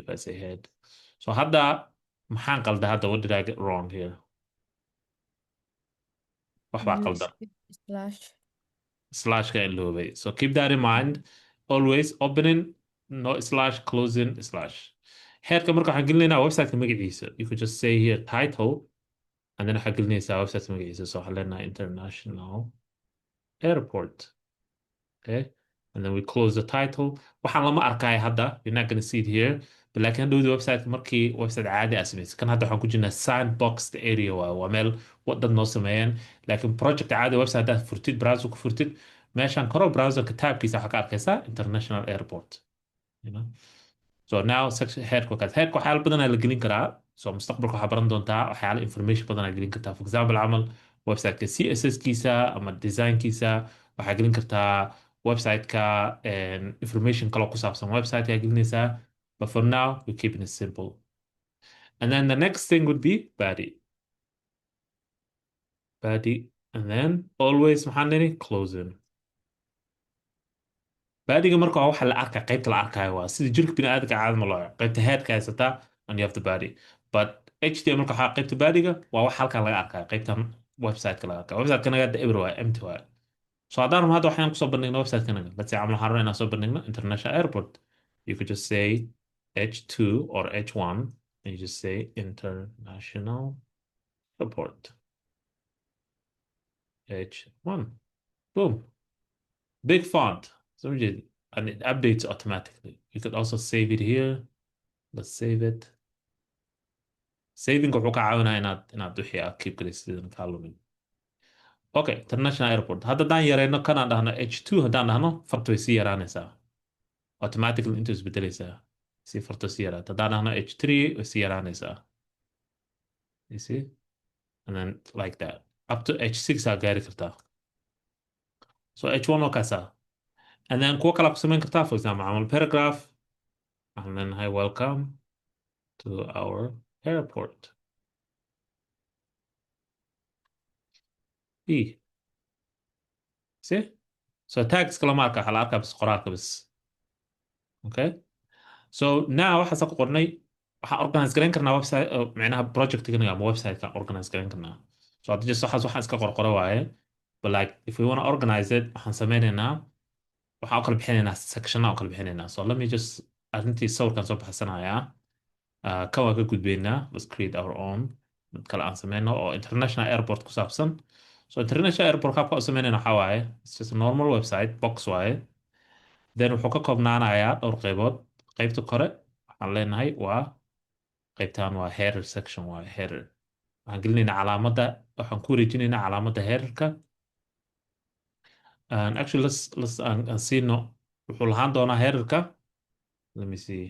if I say head so hadda maxaan qalda hadda what did I get wrong here waxbaa qaldan slashka iloobay so keep that in mind always opening no slash closing slash headka marka waxaan gelinaynaa website-ka magaciisa you could just say here title and then waxaa gelinaysaa website magaciisa so waxaan leenahay international airport okay and then we close the title waxaan lama arkaya hadda you're not gonna see it here but laakiin hadhowda website markii website caadi aa samaysa kan hadda waxaan ku jirnaa sandbox the area waa meel dad noo sameeyeen laakiin project caadi website haddaad furtid browser ku furtid meeshaan koro browserka tabkiisa waxaa ka arkaysaa international airport you know so now section headka waxyaalo badan aa la gelin karaa so mustaqbalka waxaa baran doontaa waxyaalo information badan aa gelin kartaa for example camal website-ka CSS-kiisa ama design-kiisa waxaa gelin kartaa website-ka information kaloo ku saabsan website-ka gelinaysaa but for now we're keeping it simple and then the next thing would be body and then always maxaan nini closing baadiga marka waa waxa la arkaa qaybta la arkaayo waa sida jirka bini'aadamka caadi ma loo qaybta headka haysataa and you have the body but HTML ka waxaa qaybta baadiga waa wax halkan laga arkaa qaybtan website-ka laga arkaa website-ka naga eber waa empty waa so haddaan rabno hadda waxaan kusoo bandhigno website-ka naga let's say camal waxaan rabnaa inaan soo bandhigno international airport you could just say H2 or H1 and you just say international airport H1 boom big font so we did and it updates automatically you could also save it here let's save it saving wuxuu ka caawinaa inaad wixii aad keep garaysid kaa lumin okay international airport hadda haddaan yareyno kanaan dhahno H2 haddaan dhahno farta way sii yaraanaysaa automatically intuu isbedelaysaa si farta sii yaraata haddaan dhahno H3 way sii yaraanaysaa you see and then like that up to H6 aa gaari kartaa so H1 waa kaasaa and then kuwa kala ku samayn kartaa for example camal paragraph and then hi welcome to our airport E see so tags kala ma arka waxaa la arkaa bis qoraalka bis okay so now waxaas ku qornay waxaan organize garayn karnaa website macnaha project-gana ama website-ka organize garayn karnaa so hadda just waxaan iska qorqoro waaye but like if we want to organize it waxaan sameynaynaa waxaan u kala bixinaynaa sectionna u kala bixinaynaa so let me just arrintii sawirkan soo baxsanayaa kan waan ka gudbaynaa let's create our own mid kale aan sameyno oo international airport ku saabsan so international airport qaabka u sameynayna waxaa waaye it's just a normal website box waaye then wuxuu ka koobnaanayaa dhowr qaybood qaybta kore waxaan leenahay waa qaybtan waa header section waa header waxaan gelinaynaa calaamadda waxaan ku wareejinaynaa calaamadda headerka and actually let's aan siino wuxuu lahaan doonaa headerka let me see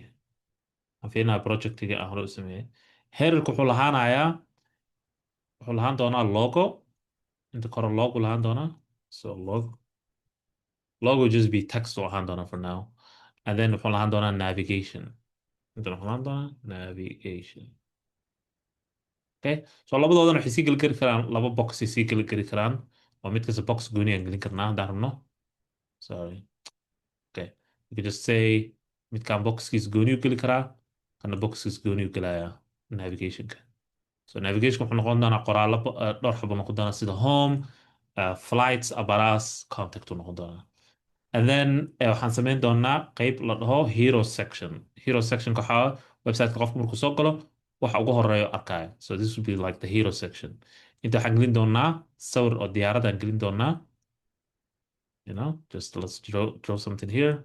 aan fiirinaa projectiga aan hore u sameeyey headerka wuxuu lahaan doonaa logo inta kore logo lahaan doonaa so logo just be text oo ahaan doonaa for now and then wuxuu lahaan doonaa navigation inta wuxuu lahaan doonaa navigation okay so labadoodan waxay sii geli karaan laba box ay sii geli karaan oo mid kasta box gooni aan gelin karnaa haddaan rabno sorry okay you can just say midkaan boxkiis gooni u geli karaa kana boxkiis gooni u gelayaa navigationka so navigation wuxuu noqon doonaa qoraallo dhowr xabo noqon doonaa sida home flights abaraas contact u noqon doonaa and then waxaan samayn doonaa qayb la dhaho hero section waxaa website-ka qofku markuu soo galo waxa ugu horeeyo arkaya so this would be like the hero section inta waxaan gelin doonaa sawir oo diyaaradaan gelin doonaa you know just let's draw something here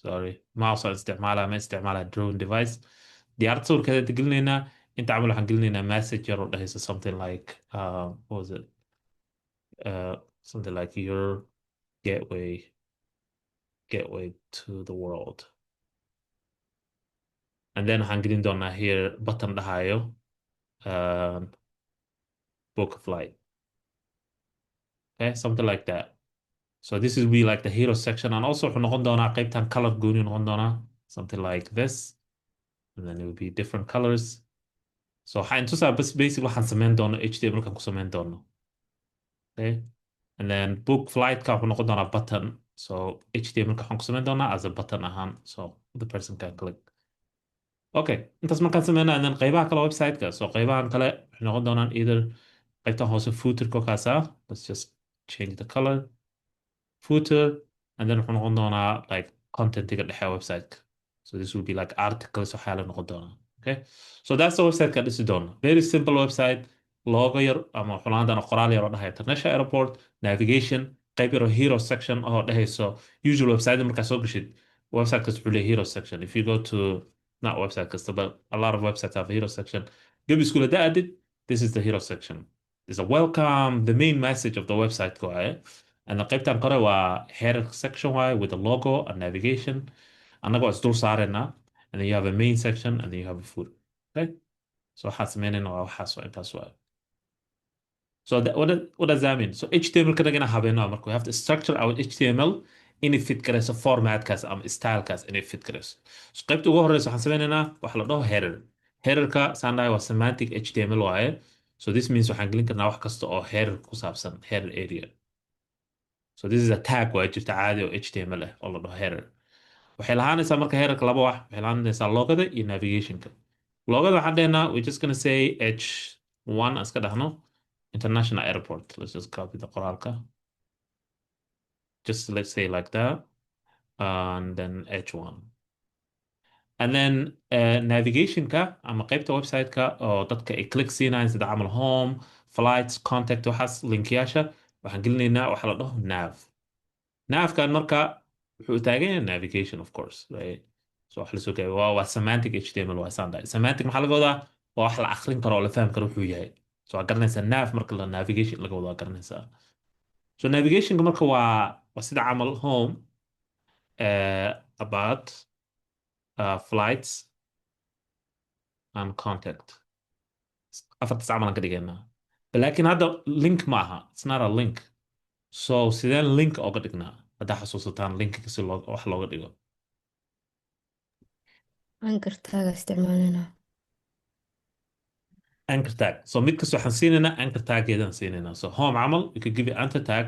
sorry mouse aan isticmaalaa ma isticmaalaa drawing device diyaarad sawirkeeda gelinaynaa inta camal waxaan gelinaynaa message yar oo dhahaysa something like what was it something like your gateway to the world and then waxaan gelin doonaa here button dhahayo book a flight okay something like that so this is be like the hero section and also wuxuu noqon doonaa qaybtan color gooni noqon doonaa something like this and then it will be different colors so waxaan tusaa bas basic waxaan samayn doono HTML kan ku samayn doono okay and then book flight ka wuxuu noqon doonaa button so HTML ka waxaan ku samayn doonaa as a button ahaan so the person can click okay intaas markaan sameynaa and then qaybaha kale website-ka so qaybahan kale waxay noqon doonaan either qaybtan hoose footer-ka kaasa let's just change the color footer and then wuxuu noqon doonaa like content-iga dhexe website-ka so this will be like articles waxaa la noqon doonaa okay so that's the website-ka dhisi doona very simple website logo yar ama wuxuu lahaan doonaa qoraal yar oo dhahaya international airport navigation qayb yar oo hero section oo dhahayso usual website markaa soo gashid website kasta wuxuu leeyahay hero section if you go to not website kasta but a lot of websites have a hero section gabi iskuula da-adid this is the hero section there's a welcome the main message of the website go ahead and the qaybtan kore waa header section waaye with the logo and navigation annagoo isdul saarayna and then you have a main section and then you have a footer okay so waxaan sameynayna waa waxaas waa intaas waa so what does that mean so HTML ka dhagana habeeno marka we have to structure our HTML in it fit garayso formatkaas ama stylekaas in it fit garayso so qaybta ugu horeysa waxaan sameynaynaa waxa la dhaho headerka saan dhahay waa semantic HTML waaye so this means waxaan gelin karnaa wax kasta oo header ku saabsan header area so this is a tag waa jirta caadi oo HTML ah oo la dhaho header waxay lahaanaysaa marka headerka laba wax waxay lahaanaysaa logada iyo navigationka loogada waxaan dhahnaa we're just gonna say H1 iska dhahno international airport. Let's just copy the qoraalka. Just let's say like that, and then H1. And then navigation-ka ama qaybta website-ka oo dadka ay click siinayaan sida camal home, flights, contact, waxaas linkiyaasha waxaan gelinaynaa waxa la dhaho nav. Navkan marka wuxuu taagan yahay navigation of course, right? So wax la soo gaabiyo waa semantic HTML waa saan dhahay. Semantic maxaa laga wadaa? Waa wax la akhrin karo oo la fahmi karo wuxuu yahay. So waa garanaysaa nav marka la navigation laga wado waa garanaysaa. So navigationka marka waa sida camal home, about, flights and contact. afartas camal aan ka dhigaynaa. Laakiin hadda link maaha. It's not a link. So sideen link oga dhignaa? Haddaa xasuusataan linkiga si wax looga dhigo. ankartaaga isticmaalina. Anchor tag. So mid kasta waxaan siinaynaa anchor taggeedaan siinaynaa. So home camal, we could give it anchor tag.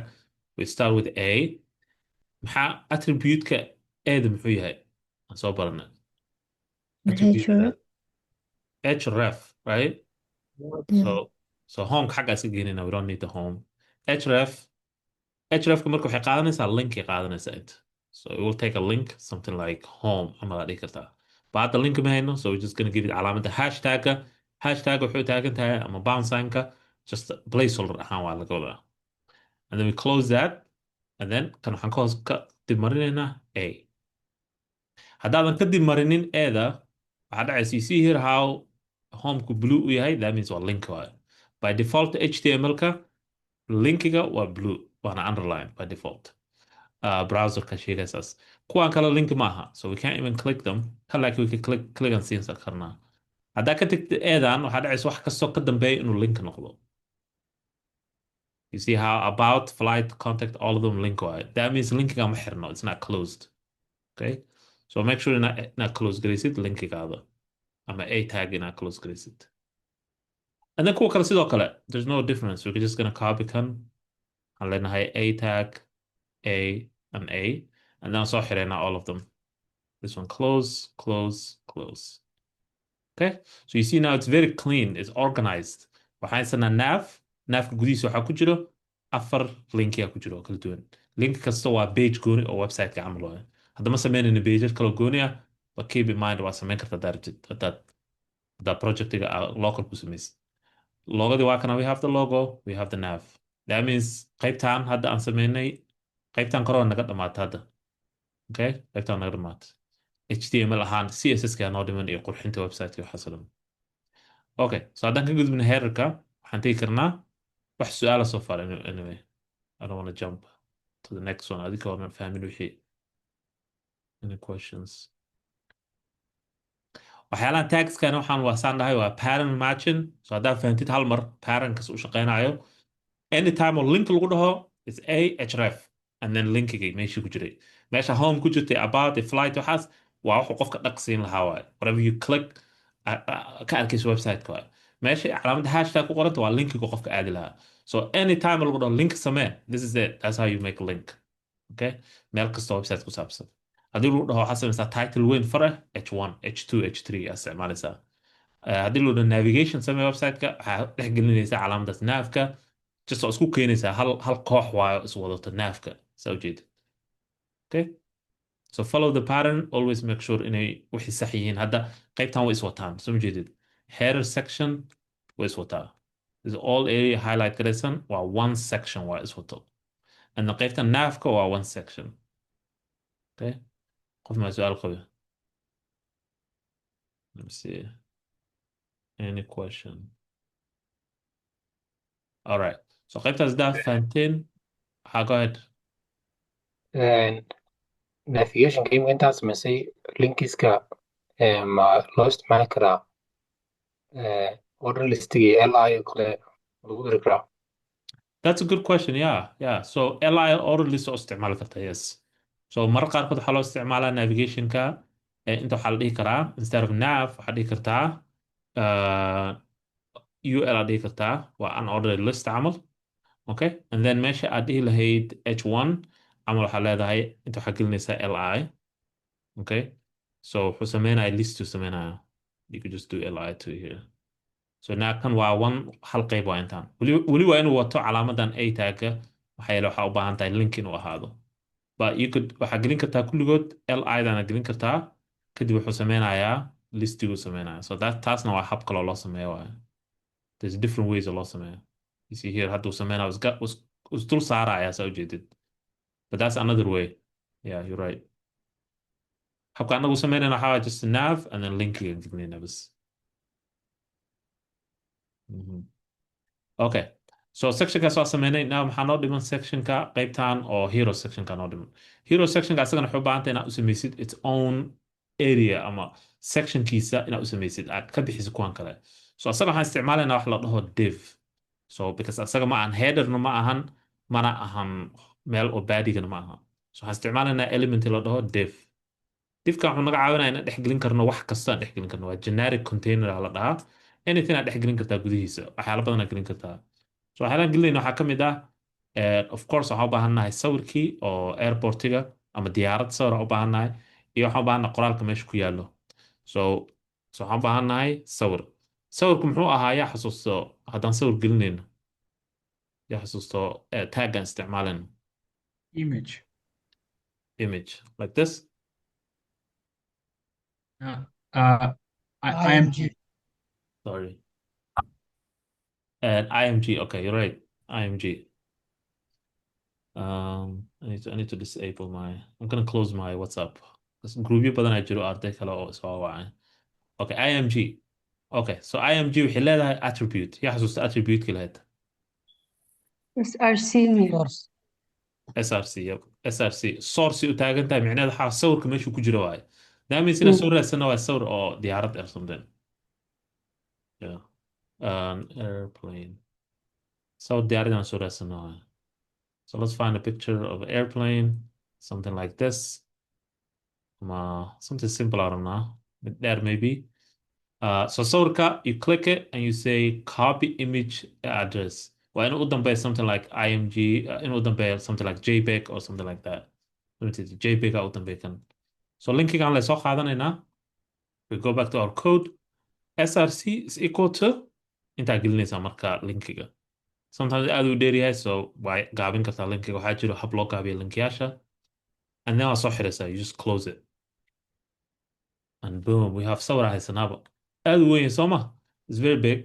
We start with A. Maxaa attribute-ka A-da muxuu yahay? Aan soo baranay. Attribute-ka href, right? So home xagga iska geenayna, we don't need the home. hrefka marka waxay qaadanaysaa linkay qaadanaysaa inta. So it will take a link, something like home ama la dhihi kartaa. But hadda link ma hayno, so we're just gonna give it calaamadda hashtagga. Hashtag wuxuu taagan tahay ama bound sign-ka, just placeholder ahaan waa laga wadaa. And then we close that, and then kan waxaan ka dib marinaynaa A. Haddaadan ka dib marinin A-da, waxaa dhacaysa, you see here how homeku blue u yahay, that means waa link waaye. By default HTML-ka linkiga waa blue, waana underline by default. Browser-ka sheegaysaas. Kuwaan kale link maaha, so we can't even click them. Kan laakiin we can click and see karnaa. Haddaa ka tagta eedan, waxaa dhacaysa wax kastoo ka dambeeya inuu link noqdo. You see how about, flight, contact, all of them link waaye. That means linkiga ma xirno, it's not closed. Okay? So make sure inaad close garaysid linkigaada. Ama A tag inaad close garaysid. And then kuwa kale sidoo kale, there's no difference. We're just gonna copy kan. Aan leenahay A tag, A, and A. And then soo xiraynaa all of them. This one close, close, close. Okay? So you see now it's very clean, it's organized. Waxaan haysanaa navka gudihiisa waxaa ku jiro 4 linkiya ku jiro oo kala duwan. Link kasta waa page gooni oo website-ka camal waaye. Haddama sameynayna pages kala gooni ah, but keep in mind waa sameyn kartaa haddaad projectiga local ku samaysid. Logadii waa kana, we have the logo, we have the nav. That means qaybtaan hadda aan sameynay, qaybtaan korona naga dhamaata hadda. Okay? Qaybtaan naga dhamaata. HTML ahaan, CSS-ka noo dhiman iyo qurxinta website-ka iyo xasalan. Okay, so haddaan ka gudbina header-ka, waxaan tegi karnaa wax su'aala soo far anyway. I don't want to jump to the next one. Adika waan fahmin wixii. Any questions? waxyaalahan tagskan waxaan waasaan dhahay waa pattern matching. So haddaad fahantid hal mar patternkas u shaqeynayo, anytime oo link lagu dhaho, it's A href, and then linkigay meeshii ku jiray. Meesha home ku jirtay, about, flight, waxaas waa wuxuu qofka dhaqsiin lahaa waaye. Whatever you click, ka arkaysa website-ka waaye. Meesha calaamadda hashtag ku qoranta waa linkiga qofka aadi lahaa. So anytime lagu dhaho link samee, this is it. That's how you make a link. Okay? Meel kasta website ku saabsan. haddii lagu dhaho waxaad samaysaa title weyn fare H1, H2, H3 aad isticmaalaysaa. haddii lagu dhaho navigation samee website-ka, waxaa dhex gelinaysaa calaamaddaas naafka, just oo isku keenaysaa hal koox waayo is wadato naafka saa ujeeda. Okay? So follow the pattern, always make sure inay wixii sax yihiin. Hadda qaybtan way iswataan, soo ma jeedid? Header section way iswataa. Is all area highlight garaysan waa one section waa iswato. And qaybtan naafka waa one section. Okay? qof ma su'aal qaba? Let me see. Any question? All right. So qaybtaas daa fahanteen. Go ahead. navigation game intaa samaysay linkiska ma loo isticmaali karaa order listigii li oo kale lagu diri karaa? That's a good question. Yeah. So li order list oo isticmaali karta, yes. So mararka qaarkood waxaa loo isticmaalaa navigation-ka inta waxaa la dhihi karaa instead of nav waxaa dhihi kartaa ul aad dhihi kartaa waa unordered list camal. Okay? And then meesha aad dhihi lahayd h1 camal waxaa leedahay inta waxaa gelinaysaa li. Okay? So wuxuu sameynaya list uu sameynaya. you could just do li2 here. So now kan waa one hal qayb waa intaan weli waa inuu wato calaamadan a tagga maxaa yeele waxaa u baahan tahay link inuu ahaado but you could waxaa gelin kartaa kulligood li-dana gelin kartaa kadib wuxuu sameynayaa listiguu sameynaya so taasna waa hab kaloo loo sameeyo waaye there's different ways oo loo sameeyo you see here hadduu sameynaya isdul saaraya saa ujeedid but that's another way yeah you're right habka anagu sameynayna waxaa just nav and then linkiga gelinayna bas okay so sectionkaas waa sameynay now maxaa noo dhiman sectionka qaybtan oo hero sectionka noo dhiman hero sectionka asagana wuxuu u baahan tahay inaad u samaysid its own area ama sectionkiisa inaad u samaysid aad ka bixisid kuwan kale so asaga waxaan isticmaalaynaa wax la dhaho div so because asaga ma ahan headerna ma ahan mana ahan meel oo badigana ma aha so waxaan isticmaalaynaa element la dhaho divkan wuxuu naga caawinaya inaan dhexgelin karno wax kasta aan dhexgelin karno waa generic container la dhahaa anything aad dhexgelin kartaa gudihiisa waxyaala badan aad gelin kartaa so waxyaalaan gelinayna waxaa ka mid ah of course waxaan u baahannahay sawirkii oo airportiga ama diyaarad sawir aan u baahannahay iyo waxaan u baahannahay qoraalka meesha ku yaallo so waxaan u baahannahay sawirku muxuu ahaa yaa xasuusto haddaan sawir gelinayno yaa xasuusto taggaan isticmaalayno image like this IMG. sorry IMG okay you're right IMG I need to disable my I'm gonna close my WhatsApp groupyo badan ay jiro arday kale oo soo wacay okay IMG okay so IMG waxay leedahay attribute yaa xasuusta attribute-ki lahayd SRC. SRC yep SRC source u taagan tahay micnaheedu waxaa sawirka meeshu ku jiro waaye that means inaan soo raadsana waa sawir oo diyaarad or something yeah an airplane sawir diyaarad aan soo raadsana waaye so let's find a picture of an airplane something like this something simple I don't know there maybe so sawirka you click it and you say copy image address waa inuu u dambeeya something like img inuu u dambeeya something like jpeg or something like that jpeg u dambeeya kan so linkigan la soo qaadanaynaa we go back to our code src is equal to intaa gelinaysaa marka linkiga sometimes aad u dheer yahay so waa gaabin kartaa linkiga waxaa jiro hab loo gaabiya linkiyaasha and then waa soo xiraysaa you just close it and boom we have sawir haysanaaba aad u weyn soo ma it's very big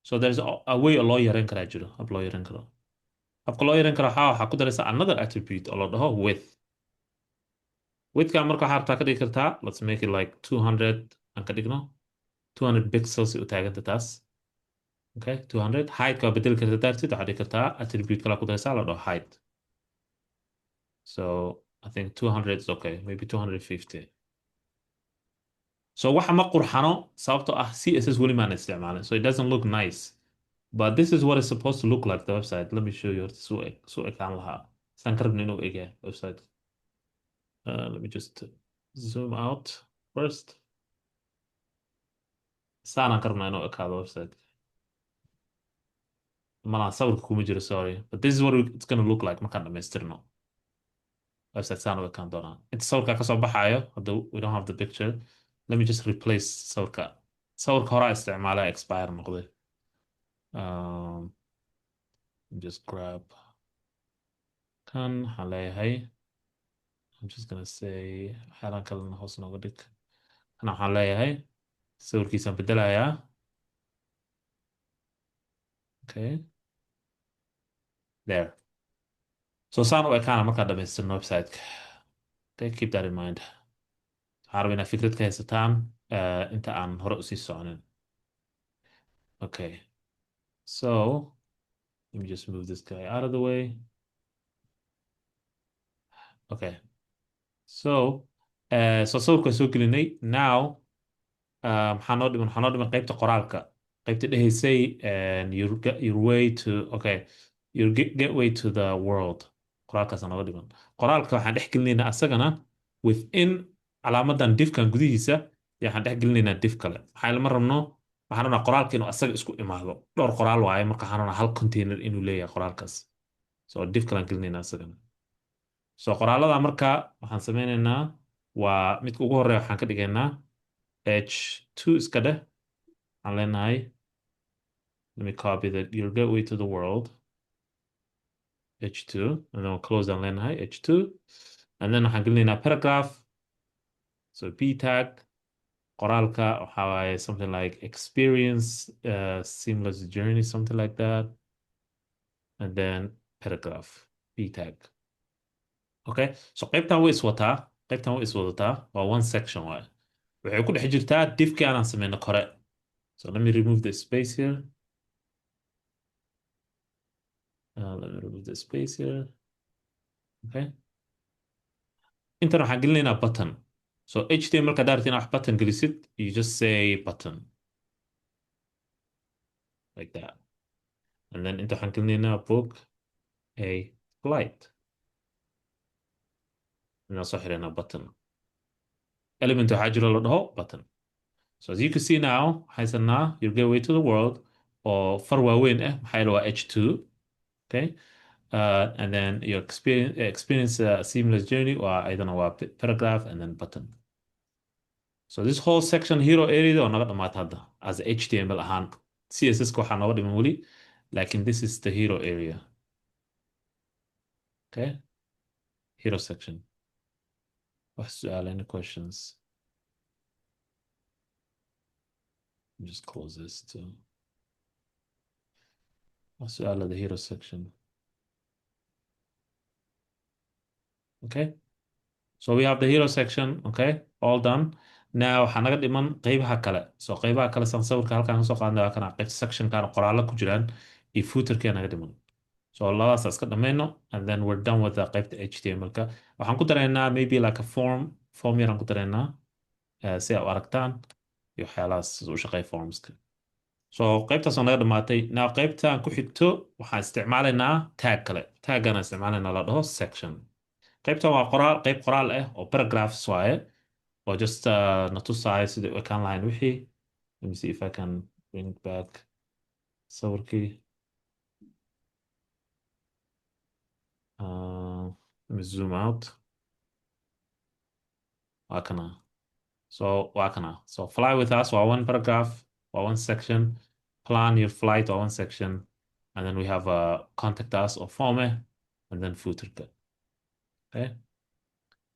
so there's a way loo yareyn karaa jiro hab loo yareyn karo habka loo yareyn karo waxaa ku daraysaa another attribute oo la dhaho widthka marka waxaa rabtaa ka dhigi kartaa let's make it like 200 aan ka dhigno 200 pixels u taaganta taas okay 200 height-ka waa bedeli karta daartid waxaa dhigi kartaa attribute kala ku daraysaa la dhaho height so I think 200 is okay maybe 250 so waxa ma qurxano sababtoo ah CSS weli maan isticmaalin so it doesn't look nice but this is what it's supposed to look like the website let me show you suu ekaan lahaa saan ka rabna inuu egyahay website let me just zoom out first saanaan ka rabnaa inuu ekaado website malaa sawirka kuma jiro sorry but this is what it's gonna look like markaan dhamaystirno website saan u ekaan doonaa inta sawirka kasoo baxaayo hadda we don't have the picture let me just replace sawirka horaa isticmaalaa expire noqday just grab kan waxaan leeyahay I'm just gonna say waxyaalaan kalena hoos nooga dhig kana waxaan leeyahay sawirkiisaan bedelayaa okay there so saan u ekaana markaan dhamaystirno websiteka okay keep that in mind waxaan rabaa inaad fikrad ka haysataan inta aan hore usii soconin okay so let me just move this guy out of the way okay so sawirka soo gelinay now maxaa noo dhiman qaybta qoraalka qaybta dhehaysay your way to okay your gateway to the world qoraalkaasa nooga dhiman qoraalka waxaan dhex gelinaynaa asagana within calaamadan divkan gudihiisa waxaan dhex gelinaynaa div kale maxaa lama rabno waxaan rabnaa qoraalka inuu asaga isku imaado dhowr qoraal waaye marka waxaan rabnaa hal container inuu leeyahay qoraalkaas so div kalaan gelinaynaa asagana so qoraalada marka waxaan sameynaynaa waa midka ugu horeeya waxaan ka dhigaynaa h2 iska dheh waxaan leenahay let me copy that your gateway to the world h2 and then we'll close aan leenahay h2 and then waxaan gelinaynaa paragraph so p tag qoraalka waxaa waaye something like experience seamless journey something like that and then paragraph p tag okay so qaybtan way iswadataa waa one section waaye waxay ku dhex jirtaa diffkii aanan sameyno kore so let me remove the space here let me remove the space here okay intan waxaan gelinaynaa button so html markaad daarti inaad wax button gelisid you just say button like that and then inta waxaan gelinaynaa book a flight inaan soo xiraynaa button element waxaa jiro la dhaho button so as you can see now haysanaa your gateway to the world oo far waaweyn ah maxaa yeele waa h2 okay and then your experience seamless journey waa ayadana waa paragraph and then button so this whole section hero area oo naga dhamaata hadda as html ahaan css ka waxaa nooga dhiman weli lakin this is the hero area okay hero section wax su'aal any questions just close this too wax su'aal the hero section okay so we have the hero section okay all done now waxaa naga dhiman qeybaha kale so qeybaha kale san sawirka halkaan kasoo qaadnay waa kana qeybta sectionkan qoraallo ku jiraan iyo footerkee naga dhiman so labadaas iska dhamayno and then we're done with the qeybta html-ka waxaan ku daraynaa maybe like a form yaraan ku daraynaa si aad u aragtaan iyo waxyaalahaas sida u shaqeeya formska so qeybtaas oo naga dhamaatay now qeybtaan ku xigto waxaan isticmaalaynaa tag kale taggaan isticmaalaynaa la dhaho section qaybtan waa qayb qoraal ah oo paragraphs waaye oo just na tusaayo sidai u ekaan lahayn wixii let me see if I can bring back sawirkii let me zoom out waa kana so fly with us waa one paragraph waa one section plan your flight waa one section and then we have contact us or form and then footerka okay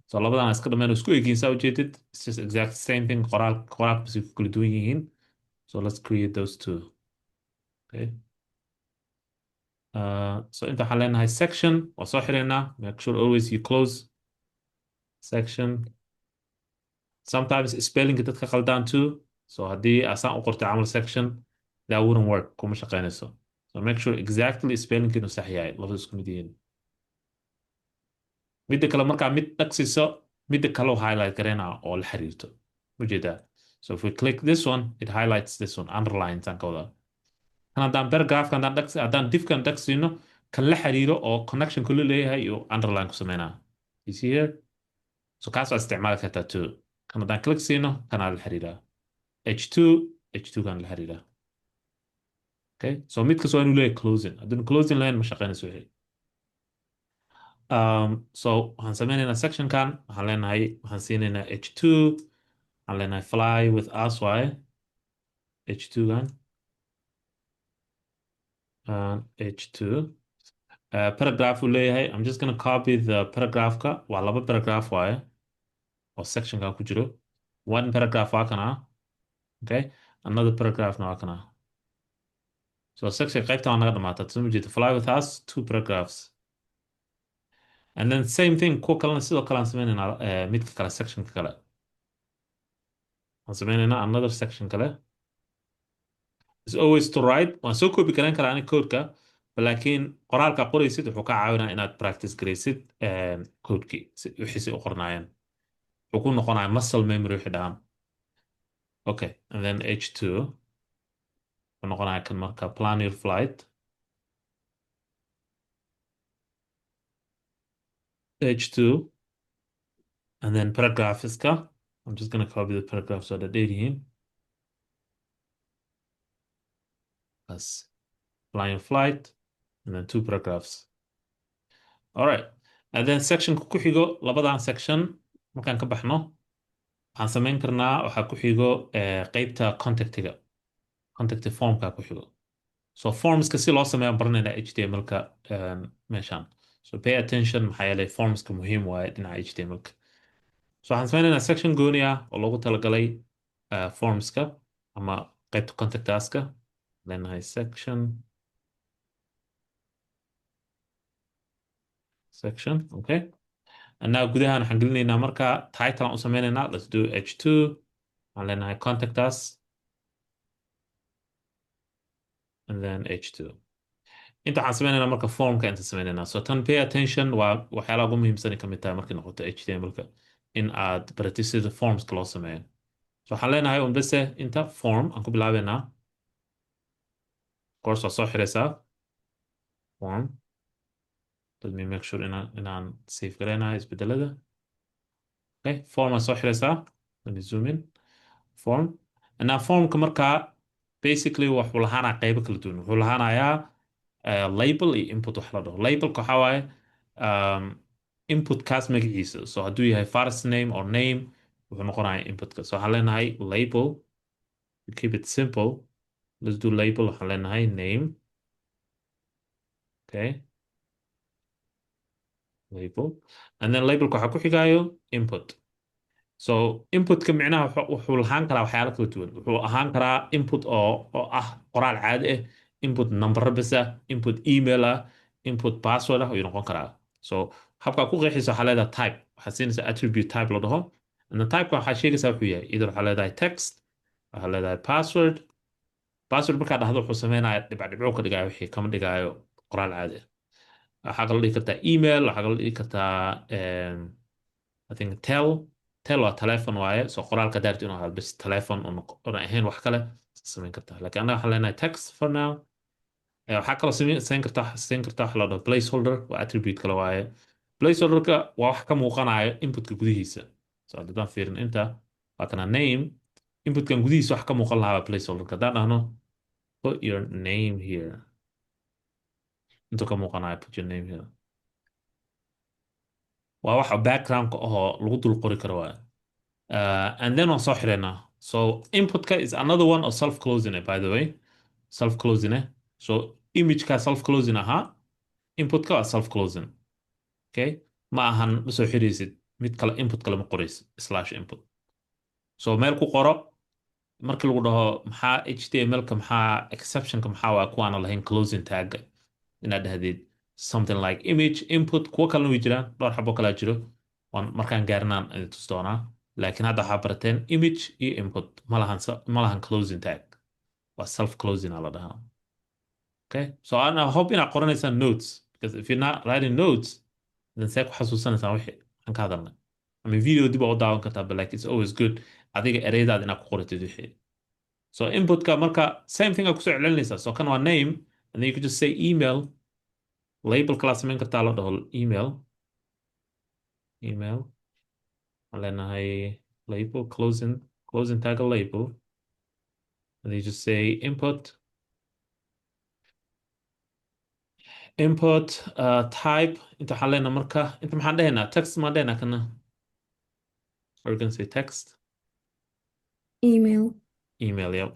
so labadan iska dhameen isku egiin saa ujeedid it's just exact same thing qoraalka basi ku kala duwan yihiin so let's create those two okay so inta waxaan leenahay section waa soo xireynaa make sure always you close section sometimes spelling dadka khaldaan too so haddii asaan u qortay camal section that wouldn't work kuma shaqeynayso so make sure exactly spelling inuu sax yahay labada isku mid yihiin midda kale markaa mid dhagsiso midda kale highlight gareynaa oo la xiriirto ujeedaa so if we click this one it highlights this one underlines aan ka wadaa kan haddaan paragraphka haddaan diffkan dhagsino kan la xiriiro oo connection kula leeyahay iyo underline ku sameynaa you see here so kaas waa isticmaali kartaa too kan haddaan click siino kanaa la xiriiraa h2 kan la xiriiraa okay so mid kasta waa inuu leeyahay closing haddaan closing lahayn ma shaqeynayso wixii so waxaan sameynaynaa sectionkan waxaan siinaynaa h2 waxaan leenahay fly with us waaye h2 gan h2 paragraph uu leeyahay I'm just gonna copy the paragraphka waa laba paragraph waaye oo sectionkan ku jiro one paragraph waa kana okay another paragraphna waa kana so section qaybtan waa naga dhamaata soo ma jeedo fly with us two paragraphs and then same thing kuwa kalena sidoo kale aan sameynaynaa midka kale sectionka kale aan sameynaynaa another section kale is always to write waan soo koobi karan karaa ani codeka laakiin qoraalka qoraysid wuxuu ka caawinaa inaad practice garaysid codekii wixii si u qornaayeen wuxuu ku noqonaya muscle memory wixii dhahan okay and then h2 wuxuu noqonaya kan marka plan your flight h2 and then paragraphiska I'm just going to copy the paragraphs so that they're in as flying flight and then two paragraphs all right and then section ku xigo labadan section markaan ka baxno waxaan samayn karnaa waxaa ku xigo qaybta contactiga contact formka ku xigo so formska si loo sameeyo baranayna html-ka meeshaan so pay attention maxaa yeelay formska muhiim waaye dhinaca html-ka so waxaan sameynaynaa section gooni ah oo loogu talagalay formska ama qaybta contact us-ka leenahay section okay annaga gudahaan waxaan gelinaynaa marka title aan u sameynaynaa let's do h2 waxaan leenahay contact us and then h2 inta waxaan sameynaynaa marka formka inta sameynaynaa so tan pay attention waa waxyaalaha ugu muhiimsan ka mid tahay markay noqoto html-ka in aad baratid sida formska loo sameeyo so waxaan leenahay un bese inta form aan ku bilaabeynaa course waa soo xiraysaa form let me make sure inaan save garaynayo isbedelada okay form waa soo xiraysaa let me zoom in form anaa formka markaa basically wuxuu lahaanaa qaybo kala duwan wuxuu lahaanayaa label iyo input wax la dhaho labelka waxaa waaye inputkaas magaciisa so hadduu yahay first name or name wuxuu noqonayaa inputka so waxaan leenahay label to keep it simple let's do label waxaan leenahay name okay label and then labelka waxaa ku xigaayo input so inputka micnaha wuxuu lahaan karaa waxyaalo kala duwan wuxuu ahaan karaa input oo ah qoraal caadi ah input number bas ah input email ah input password ah ayuu noqon karaa so habka ku qeexaysa waxaa leedahay type waxaa siinaysa attribute type la dhaho and the typeka waxaa sheegaysaa wuxuu yahay either waxaa leedahay text waxaa leedahay password markaa dhahdo wuxuu sameynaya dhibcdhibco ka dhigaayo wixii kama dhigaayo qoraal caadi ah waxaa kaloo dhigi kartaa email waxaa kaloo dhigi kartaa I think tel waa telephone waaye so qoraalka daarti inuu ahaado bas telephone una ahayn wax kale samayn kartaa laakiin annaga waxaan leenahay text for now waxaa kaloo samayn kartaa waxa la dhaho placeholder waa attribute kale waaye placeholderka waa wax ka muuqanayo inputka gudihiisa so haddaan fiirin inta waa kana name inputkan gudihiisa wax ka muuqan lahaa placeholderka haddaan dhahno put your name here intuu ka muuqanayo put your name here waa waxa backgroundka ahoo lagu dul qori karo waaye and then waan soo xireynaa so inputka is another one of self-closing by the way self-closing so imageka self-closing ahaa inputka waa self-closing okay ma ahan ma soo xiraysid mid kale input kale ma qoraysid slash input so meel ku qoro markii lagu dhaho maxaa html-ka maxaa exceptionka maxaa waa kuwaana lahayn closing tagga inaad dhahdid something like image input kuwo kalena way jiraan dhowr xabo kalaa jiro waan markaan gaarinaan idin tus doonaa laakiin hadda waxaa barateen image iyo input ma lahan closing tag waa self closing aa la dhahaa okay so I hope inaad qoranaysaan notes because if you're not writing notes then see ku xasuusanaysaan wixii aan ka hadalnay I mean video dib u daawan kartaa but like it's always good adiga ereydaad inaad ku qoratid wixii so inputka marka same thing aad kusoo celinaysaa so kan waa name and then you could just say email label kala samayn kartaa la dhaho email waxaan leenahay label closing tag a label and then you just say input type inta waxaan leenahay marka inta maxaan dhehaynaa text maan dhehaynaa kana we're going to say text email yep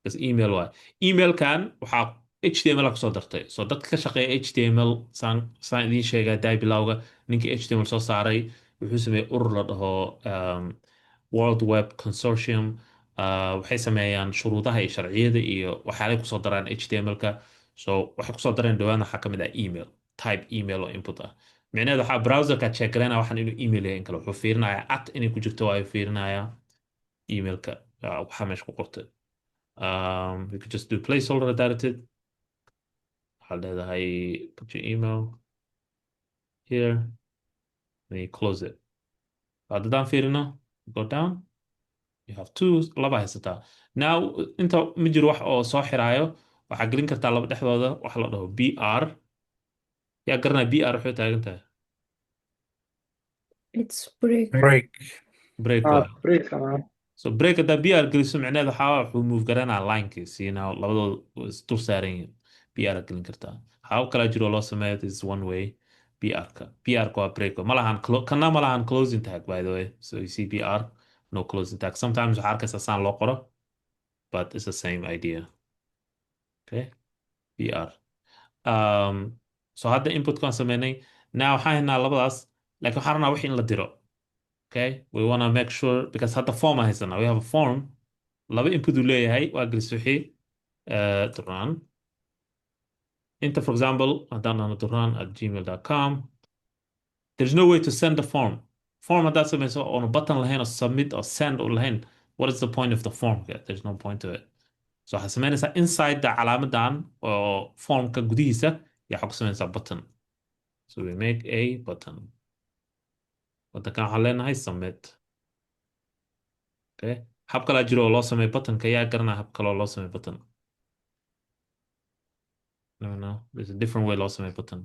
because email waay emailkan waxaa html kusoo dartay so dadka ka shaqeeya html saan idiin sheegaa daay bilowga ninkii html soo saaray wuxuu sameeyey urur la dhaho world web consortium waxay sameeyaan shuruudaha iyo sharciyada iyo waxyaalay kusoo daraan html-ka so waxay kusoo dareen dhowaan waxaa ka mid ah email type email oo input ah micnaheed waxaa browserka check garaynaya waxaan inuu email yahay in kale wuxuu fiirinayaa at inay ku jirto waayo fiirinayaa emailka waxaa meesha ku qortay we could just do placeholder directed waxaa leedahay put your email here then you close it haddaan fiirino go down you have two laba haysataa now inta ma jiro wax oo soo xiraayo waxaa gelin kartaa laba dhexdooda waxa la dhaho br yaa garanaya br waxay taagan tahay break waa break so break haddaa br geliso micneheed waxaa wuxuu move garanaa linekii siina labadooda isdul saaran yihiin br gelin kartaa waxaa kala jiro loo sameeyo this one way br-ka waa break kana ma lahan closing tag by the way so you see br no closing tag sometimes waxaa arkaysaa saan loo qoro but it's the same idea. Okay, PR. So hadda input kan sameynay. Now waxaan haynaa labadaas, laakiin waxaan rabnaa wixii in la diro. Okay, we want to make sure because hadda form aan haysanaa. We have a form. Laba input uu leeyahay. Waa gelis wixii to run. Inta, for example, haddaan rano to run at gmail.com. There's no way to send the form. Form haddaad samayso oona button lahayn oo submit or send oo lahayn. What is the point of the form? Okay, there's no point to it. So waxaad samaynaysaa inside the calaamadan oo formka gudihiisa yaa waxaad ku samaynaysaa button. So we make a button. Buttonkan waxaan leenahay submit. Okay. Hab kalaa jiro oo loo sameeyo buttonka yaa garanaa hab kaloo loo sameeyo button. No. There's a different way loo sameeyo button.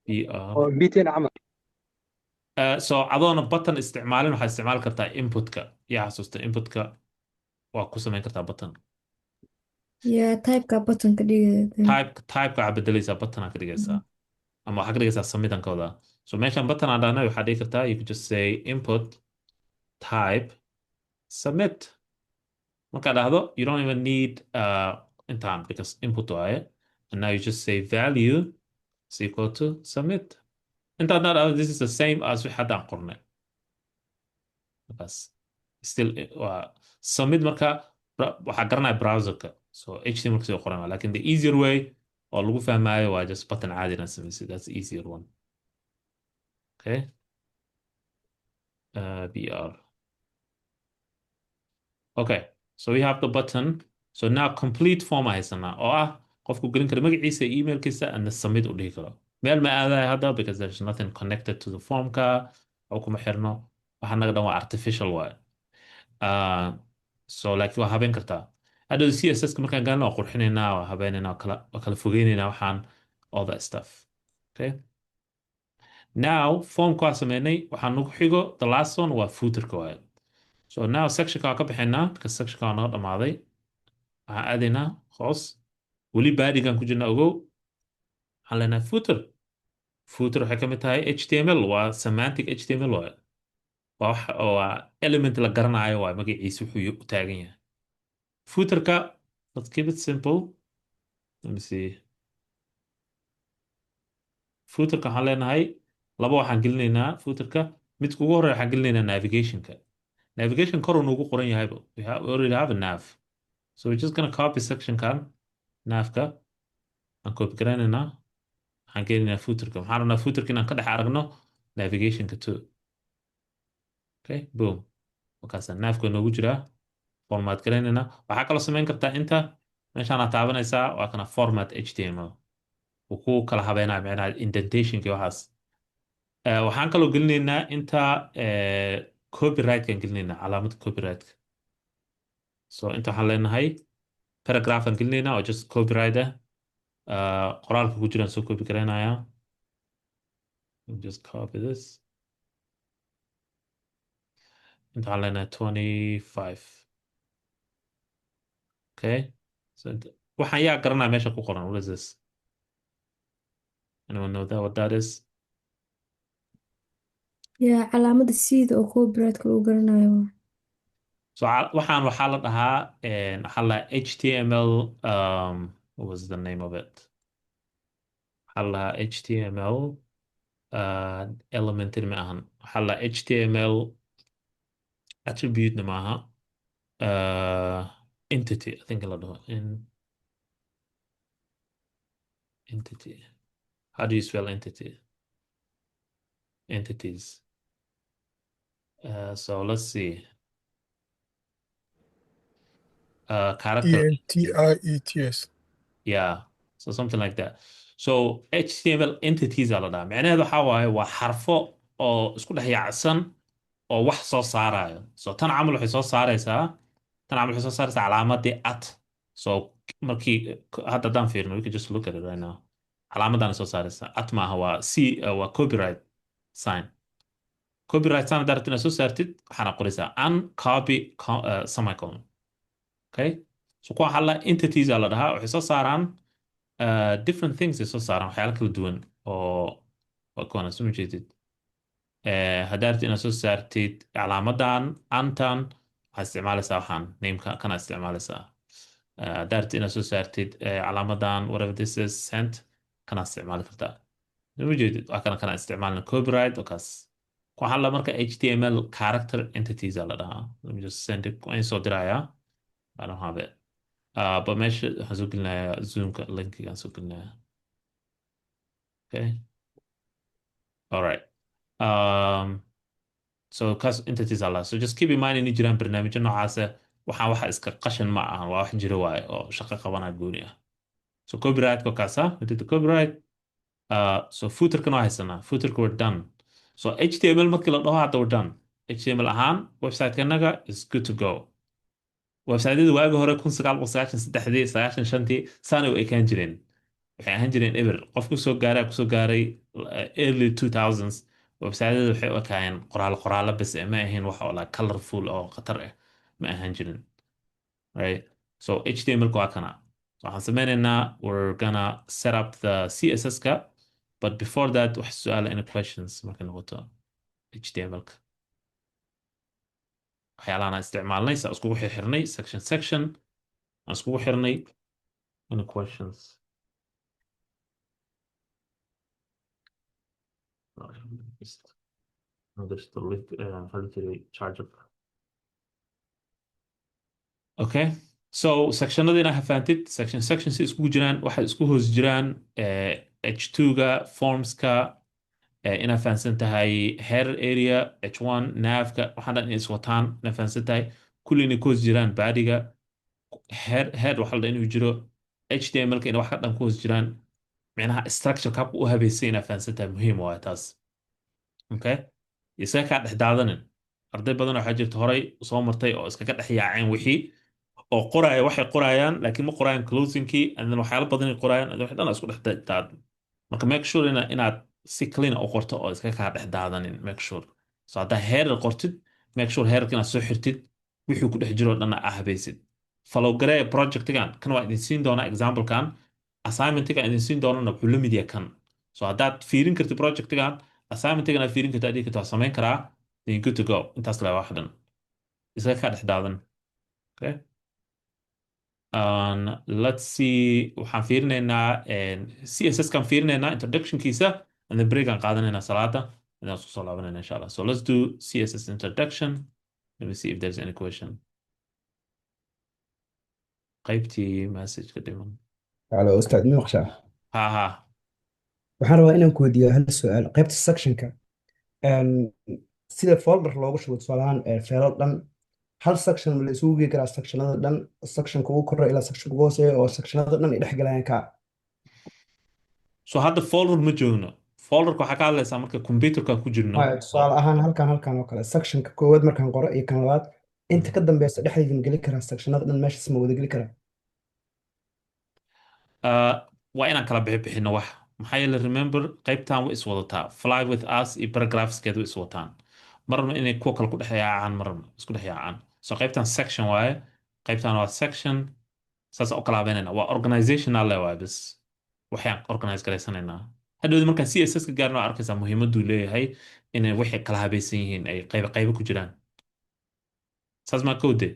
PR. oo BTN camal. So adoona button isticmaalin waxaad isticmaali kartaa inputka. Yaa xasuusta inputka waa ku samayn kartaa button. Yeah, type-ka button-ka dhigaya. Typeka waxaad bedelaysaa button aad ka dhigaysaa. Ama waxaad ka dhigaysaa submit-an ka wadaa. So meeshaan button aan dhahnay waxaad dhigi kartaa, you could just say input type submit. Markaad dhahdo, you don't even need intaan because input waaye. And now you just say value is equal to submit. Intaan dhahdo, this is the same as wixii haddaan qornay. Bas. Still, submit marka waxaa garanaya browserka. So HTML kasii qoran. Laakiin the easier way oo lagu fahmaayo waa just button caadi inaad samaysid. That's the easier one. Okay. BR. Okay. So we have the button. So now complete form haysanaa oo ah qofku gelin kara magaciisa, emailkiisa, and the submit u dhihi karo. Meel ma aadayo hadda because there's nothing connected to the formka oo kuma xirno. Waxa naga dhan waa artificial waaye. So like waa habeen kartaa. Hadhow CSS markaan galno waa qurxinaynaa, waa habeenaynaa, waa kala fogeynaynaa waxaan all that stuff. Okay. Now formka waa sameynay, waxaan nagu xigo the last one waa footerka waaye. So now sectionka waa ka bixinaa because sectionka waa naga dhamaaday. Waxaan aadaynaa hoos. Weli baadigan ku jirna ogow. Waxaan leenahay footer. Footer waxay ka mid tahay HTML, waa semantic HTML waaye. Waa element la garanayo waaye magaciisa wuxuu u taagan yahay. Footerka, let's keep it simple. Let me see. Footerka waxaan leenahay laba waxaan gelinaynaa footerka. Midka ugu horreeya waxaan gelinaynaa navigationka. Navigation kor uu noogu qoran yahay. We already have a nav. So we're just gonna copy section kan navka. Aan copy garanaynaa. Waxaan gelinaynaa footerka. Waxaan rabnaa footerka inaan ka dhex aragno navigationka too. Okay, boom. Markaasa navka noogu jiraa. Format garanaynaa. Waxaa kaloo samayn kartaa inta meeshaan aad taabanaysaa waa kana format HTML. Wuu ku kala habeenaa macnaha indentationka iyo waxaas. Waxaan kaloo gelinaynaa inta copyright-kan gelinaynaa calaamada copyright-ka. So inta waxaan leenahay paragraph-an gelinaynaa oo just copyright ah. Qoraalka ku jiraan soo copy garanayaa. Just copy this. Inta waxaan leenahay 25. Okay. So waxaan yaa garanaa meesha ku qoran. What is this? Anyone know what that is? Yeah, calaamada sida oo copyright-ka lagu garanayo. So waxaa la dhahaa waxaa la HTML what was the name of it? Waxaa la HTML element ma ahan. Waxaa la HTML attribute ma aha. Entity, I think la dhaho. Entity. How do you spell entity? Entities. So let's see. Character. ENTIETS. Yeah, so something like that. So HTML entities ala dhaha. Macnaheedu waxaa waaye waa xarfo oo isku dhex yaacsan oo wax soo saarayo. So tan camal waxay soo saaraysaa calaamadii at. So markii hadda haddaan fiirno, we can just look at it right now. Calaamadan soo saaraysaa at maaha waa copyright sign. Copyright sign haddaad rabtid inaad soo saartid waxaana qoraysaa uncopy semicolon. Okay, so kuwa waxaa la entities la dhahaa waxay soo saaraan different things ay soo saaraan waxyaalo kala duwan oo kuwana soo jeedid. Haddaad rabtid inaad soo saartid calaamadan antan waxaad isticmaalaysaa waxaan nameka kana isticmaalaysaa daarti inaad soo saartid calaamadan whatever this is sent kana isticmaali kartaa ma jeedid waa kana isticmaalna copyright oo kaas waxaan la marka html character entities aa la dhahaa let me just send it waan soo dirayaa I don't have it but meesha waxaan soo gelinayaa zoomka linkigaan soo gelinayaa okay all right um, so cus entities alla so just keep in mind inay jiraan barnaamijyo noocaasa waxaan waxa iska qashan ma ahan waa wax jiro waaye oo shaqo qabanaa gooni ah so copyright ko kaasa we did the copyright so footerkan waa haysanaa footerka we're done so html markii la dhaho hadda we're done html ahaan website-kanaga is good to go website-yada waagi hore 1993 95 saana u ekaan jireen waxay ahaan jireen eber qof kusoo gaaray early 2000s website-yada waxay u ekaayeen qoraalo bas ma ahayn wax oo like colorful oo khatar ah ma ahaan jirin right so html waa kana so waxaan sameynaynaa we're gonna set up the css-ka but before that wax su'aala any questions markay noqoto html-ka waxyaalahan aan isticmaalnay saa iskugu xirnay section aan iskugu xirnay any questions just the link charger okay so sectionada inaa hafaantid section si iskugu jiraan waxay isku hoos jiraan h2ga formska inaa fahansan tahay header area h1 navka waxaan dhan inay iswataan inaa fahansan tahay kulli inay ku hoos jiraan badiga head waxa la dhan inuu jiro html-ka inay wax ka dhan ku hoos jiraan micnaha structure kabka u habaysay inaa fahansan tahay muhiim waa taas okay isaga kaa dhex daadanin arday badan waxaa jirta horay soo martay oo iskaga dhex yaaceen wixii oo qoraya waxay qorayaan laakiin ma qorayaan closingkii and then waxyaalo badan ay qorayaan and then wax dhan isku dhex daadan marka make sure inaad si clean u qorto oo iska kaa dhex daadanin make sure so haddaa header qortid make sure headerka inaad soo xirtid wixii ku dhex jiro dhanna aa habaysid follow garee projectigan kan waa idin siin doonaa examplekan assignmentigan idin siin doonana wuxuu la mid yahay kan so haddaad fiirin kartid projectigan assignmentigan aad fiirin kartid adhigi kartid waa samayn karaa then you good to go intaas le wax dhan iska kaa dhex daadan okay let's see waxaan fiirinaynaa css kan fiirinaynaa introductionkiisa and then break aan qaadanaynaa salaada and then isku soo laabanayna insha allah so let's do css introduction let me see if there's any question qaybtii message ka dhiman على أستاذ نقشة ha waxaan rabaa inaan ku weydiiyo hal su'aal qaybta sectionka sida folder loogu shubo tusaalahaan feelal dhan hal section ma la isugu geyi karaa sectionada dhan sectionka ugu korreeya ilaa sectionka ugu hooseeya oo sectionada dhan ay dhex galayaan ka so hadda folder ma joogno folderka waxaa ka hadlaysaa marka computerka ku jirno tusaale ahaan halkan oo kale sectionka koowaad markaan qoro iyo kan labaad inta ka dambeysa dhexdeeda ma geli karaa sectionada dhan meeshaas ma wada geli karaa waa inaan kala bixino wax maxaa yeele remember qaybtan way iswadataa fly with us iyo paragraphskeed way iswataan marna inay kuwa kale ku dhex yaacaan marna isku dhex yaacaan so qaybtan section waaye qaybtan waa section saas u kala habeynayna waa organizational le waaye bas waxaan organize garaysanaynaa hadhowda markaan css ka gaarno arkaysaa muhiimaduu leeyahay inay waxay kala habaysan yihiin ay qaybo ku jiraan saas maa kowde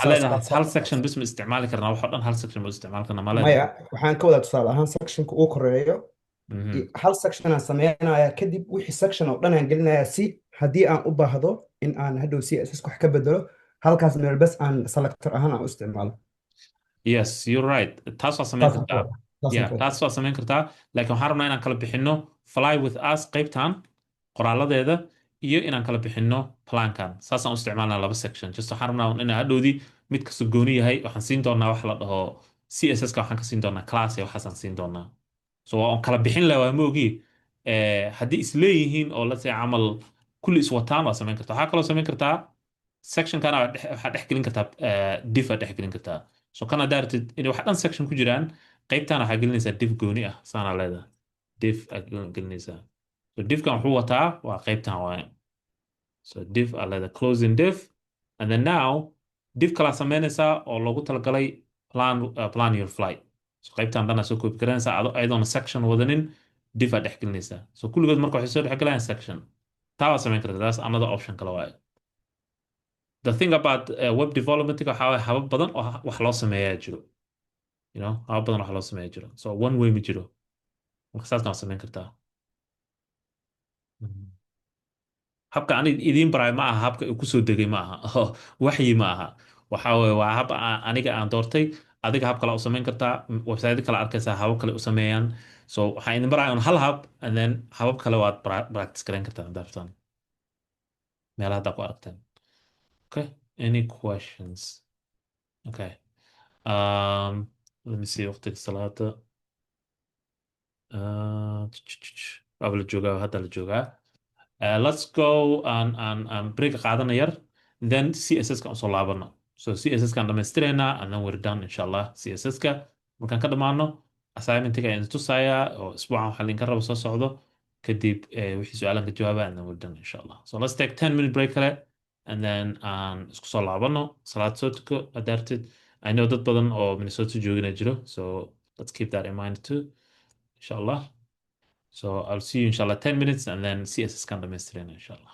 leedahay hal section bis ma isticmaali karnaa wax oo dhan hal section ma isticmaali karnaa ma leedahay maya waxaan ka wadaa tusaale ahaan sectionka ugu koreeyo hal section aan sameynaya kadib wixii section oo dhan aan gelinayaa si haddii aan u baahdo in aan hadhow css wax ka bedelo halkaas meel bas aan selector ahaan aan u isticmaalo yes you're right taas waa samayn kartaa taas waa samayn kartaa laakiin waxaan rabnaa inaan kala bixino fly with us qaybtan qoraaladeeda iyo inaan kala bixino plankan saasaan u isticmaalnaa laba section just waxaan rabnaa inaan hadhowdii mid kasta gooni yahay waxaan siin doonaa wax la dhaho css-ka waxaan ka siin doonaa class iyo waxaasaan siin doonaa so waan kala bixin lahaa waa moogi haddii isleeyihiin oo let's say camal kulli iswataan waa samayn kartaa waxaa kaloo samayn kartaa sectionkana waxaa dhex gelin kartaa div aa dhex gelin kartaa so kana daartid inay wax dhan section ku jiraan qaybtan waxaa gelinaysaa div gooni ah saanaa leedahay div aa gelinaysaa so divkan wuxuu wataa waa qaybtan waaye so div aa leedahay closing div and then now div kalaa samaynaysaa oo loogu talagalay plan your flight so qaybtan dhanaa soo koobi karanaysaa ayadoona section wadanin div aa dhex gelinaysaa so kulligood marka waxay soo dhex galayaan section taa waa samayn kartaa. That's another option kale waaye. The thing about web development waxaa waaye habab badan oo wax loo sameeyaa jiro. Habab badan oo wax loo sameeyaa jiro. So one way ma jiro. Marka saasna waa samayn kartaa. Mhm. habka ani idiin baray ma aha habka uu kusoo degay ma aha. Waxyi ma aha. Waxa waaye waa hab aniga aan doortay. Adiga hab kale u samayn kartaa. Website kale arkaysaa habab kale u sameeyaan. So waxaan idin baraya un hal hab, and then habab kale waad practice gareyn kartaa haddaad rabtaan. Meelaha haddaa ku aragtaan. Okay. Any questions? Okay. Let me see waqtiga salaada. Waaba la joogaa, hadda la joogaa. Let's go and break qaadana yar, then CSS ka usoo laabano. So CSS kan dhamaystiraynaa, and then we're done inshallah. CSS ka markaan ka dhamaano, assignmentiga ayaan tusayaa oo isbuucan waxaa linka raba soo socdo, kadib wixii su-aalan ka jawaaba, and then we're done inshallah. So let's take 10-minute break kale, and then aan isku soo laabano. Salaad soo tuko adaartid. I know dad badan oo Minnesota joogina jiro, so let's keep that in mind too inshallah. So I'll see you inshallah 10 minutes, and then CSS kan dhamaystirayna inshallah.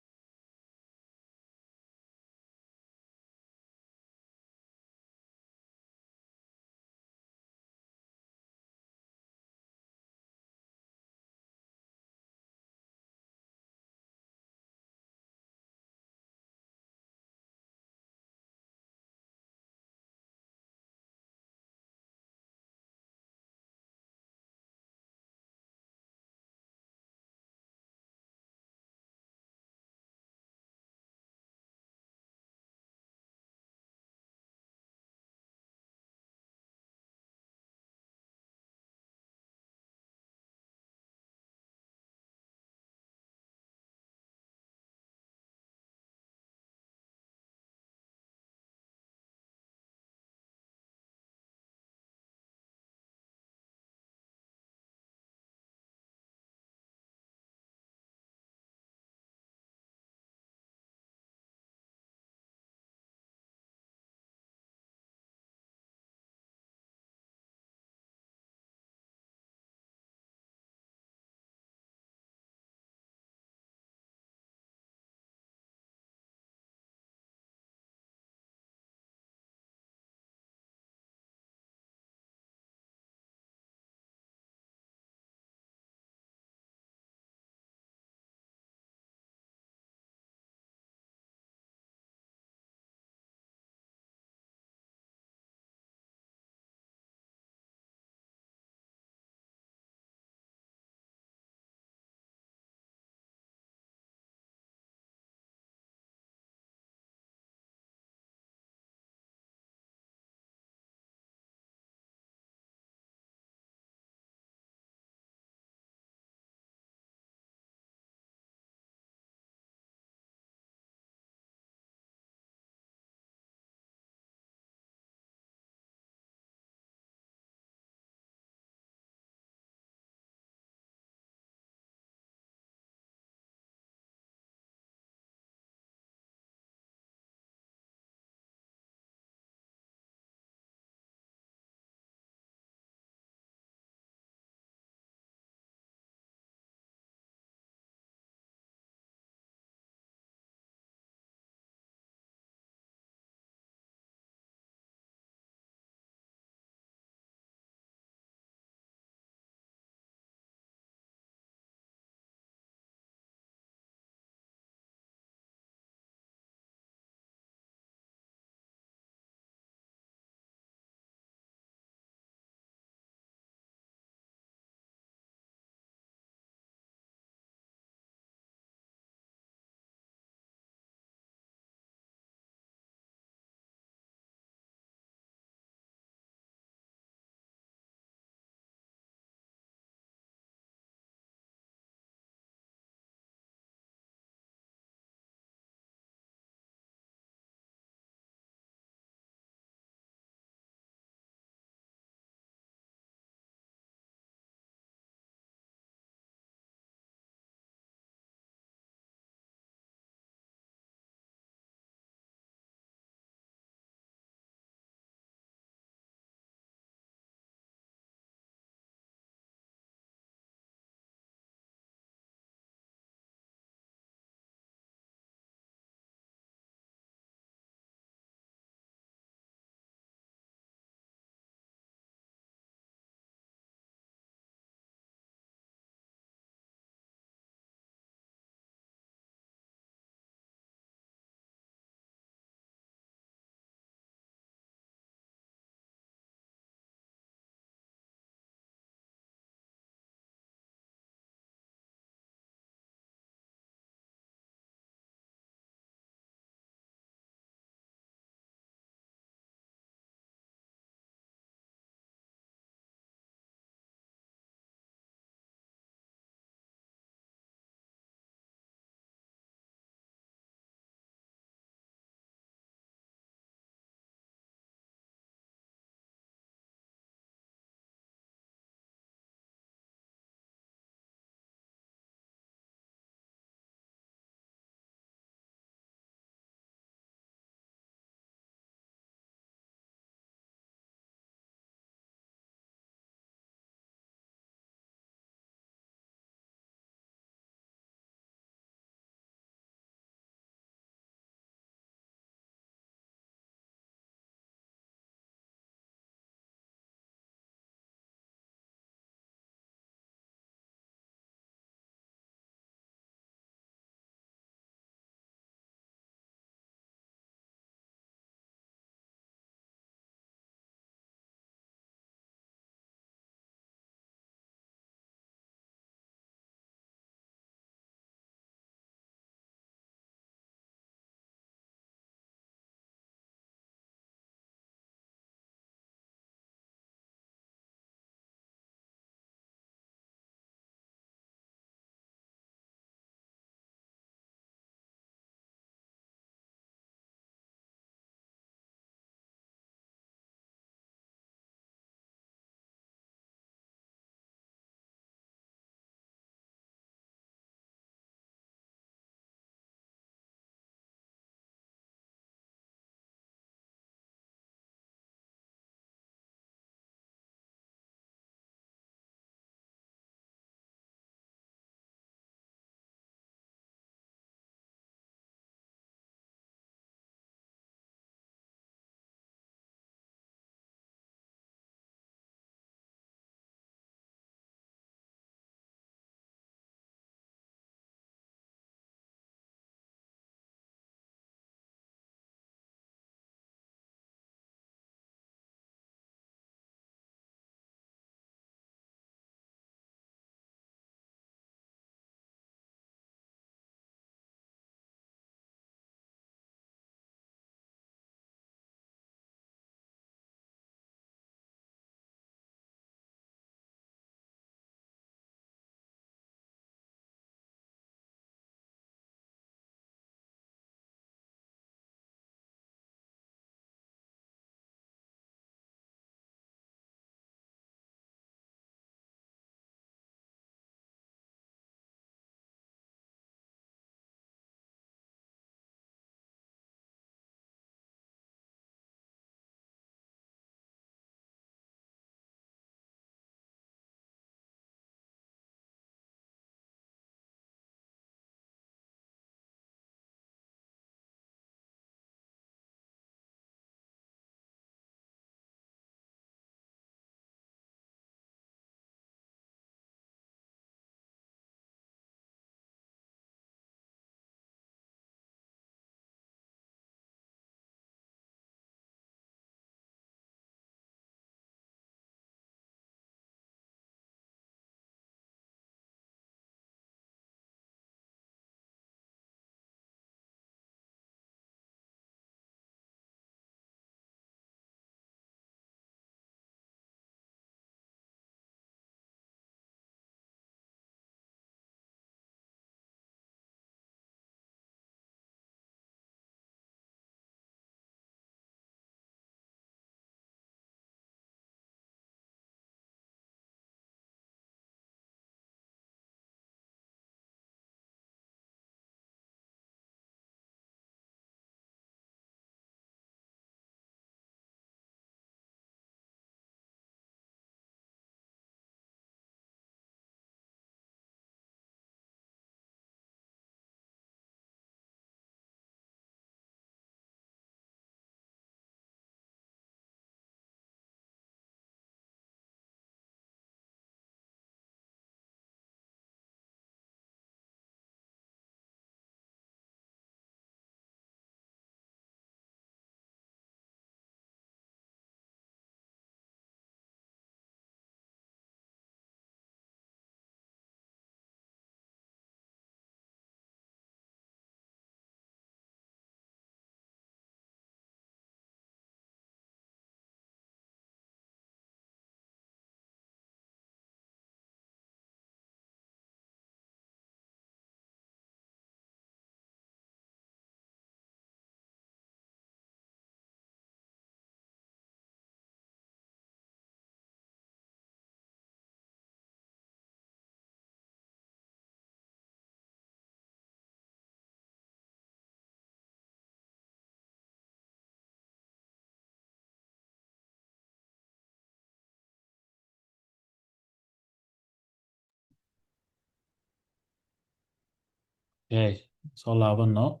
Okay, soo laabano.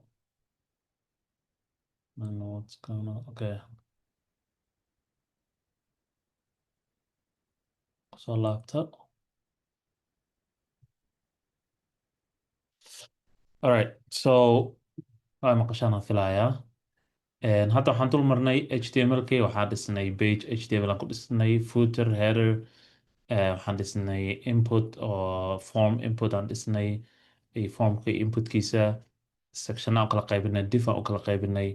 I don't know what's going on. Okay, soo laabta. All right, so waa maqashaan aan filayaa. Hadda waxaan dul marnay HTML-kii, waxaan dhisnay page HTML aan ku dhisnay, footer, header, waxaan dhisnay input oo form input aan dhisnay, iyo formka inputkiisa, section aan u kala qaybinay, div aan u kala qaybinay,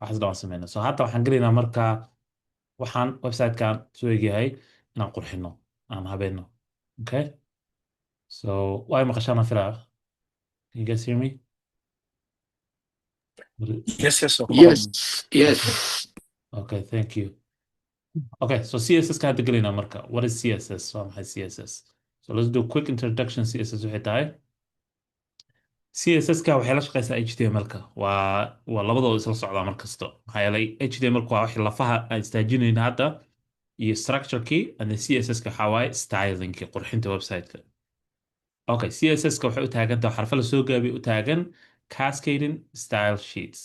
waxaas dhan waan sameynay. So hadda waxaan gelaynaa markaa waxaan website-kan soo egyahay inaan qurxino, aan habeeno. Okay? So waa maqashaan aan filaa. Can you guys hear me? Yes, yes. Yes, yes. Okay, thank you. Okay, so CSS ka hadda gelinaa marka. What is CSS? Waa maxay CSS? So let's do a quick introduction CSS waxay tahay. CSS-ka waxay la shaqeysaa HTML-ka. Waa labadooda isla socdaa mar kasto. Maxaa yeelay HTML-ku waa wixii lafaha aan istaajinayna hadda iyo structure-kii, and then CSS-ka waxaa waaye styling-kii, qurxinta website-ka. Okay, CSS-ka waxay u taagan tahay xarfo la soo gaabay u taagan cascading style sheets.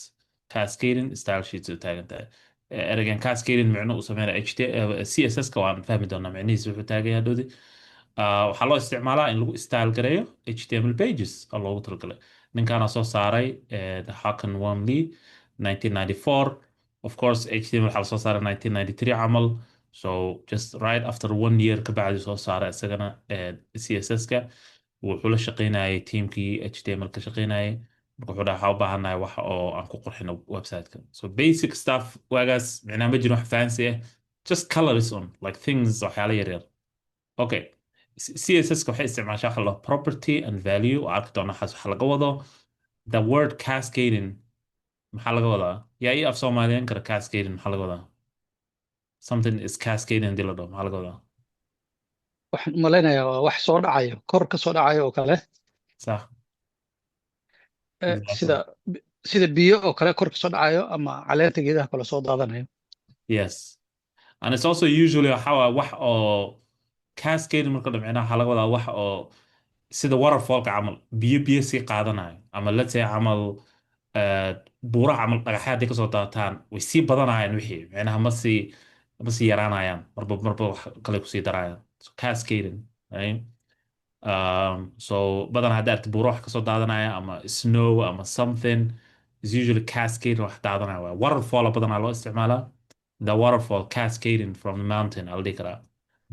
Cascading style sheets u taagan tahay. Ereygan cascading micno uu sameynaya CSS-ka waan fahmi doonaa micnihiisa wuxuu taagan yahay dhowdi. Waxaa loo isticmaalaa in lagu style gareeyo HTML pages oo loogu talagalay. Ninkaana soo saaray Hakan Wormley 1994. Of course, HTML waxaa la soo saaray 1993 camal. So just right after 1 year ka bacdi soo saaray isagana CSS-ka. wuxuu la shaqeynayay teamkii HTML ka shaqeynayay marka wuxuu dhaha waxaa u baahanahay wax oo aan ku qurxino website-ka. So basic stuff waagaas micnaa ma jiro wax fancy ah, just colors on like things waxyaala yaryar. Okay, CSS-ka waxay isticmaashaa waxa la dhaho property and value oo arki doona waxaas waxa laga wado. The word cascading maxaa laga wadaa? Yaa ii af Soomaaliyan kara cascading maxaa laga wadaa? Something is cascading hadii la dhaho maxaa laga wadaa? waxaan u malaynayaa waa wax soo dhacayo kor ka soo dhacayo oo kale Sax. Exactly. sida biyo oo kale kor ka soo dhacayo ama caleenta geedaha kale soo daadanayo. Yes. And it's also usually how wax oo cascade marka dhamcina waxa laga wadaa wax oo sida waterfallka camal biyo sii qaadanayo ama let's say camal buuraha camal dhagaxaad ay kasoo daataan way sii badanayaan wixii micnaha ma sii yaraanayaan marba wax kale kusii darayaan. So cascading, right? So badanaa hadda aragti buuro wax kasoo daadanaya ama snow ama something is usually cascade wax daadanaya waa waterfall badanaa loo isticmaalaa. The waterfall cascading from the mountain I'll dhihi karaa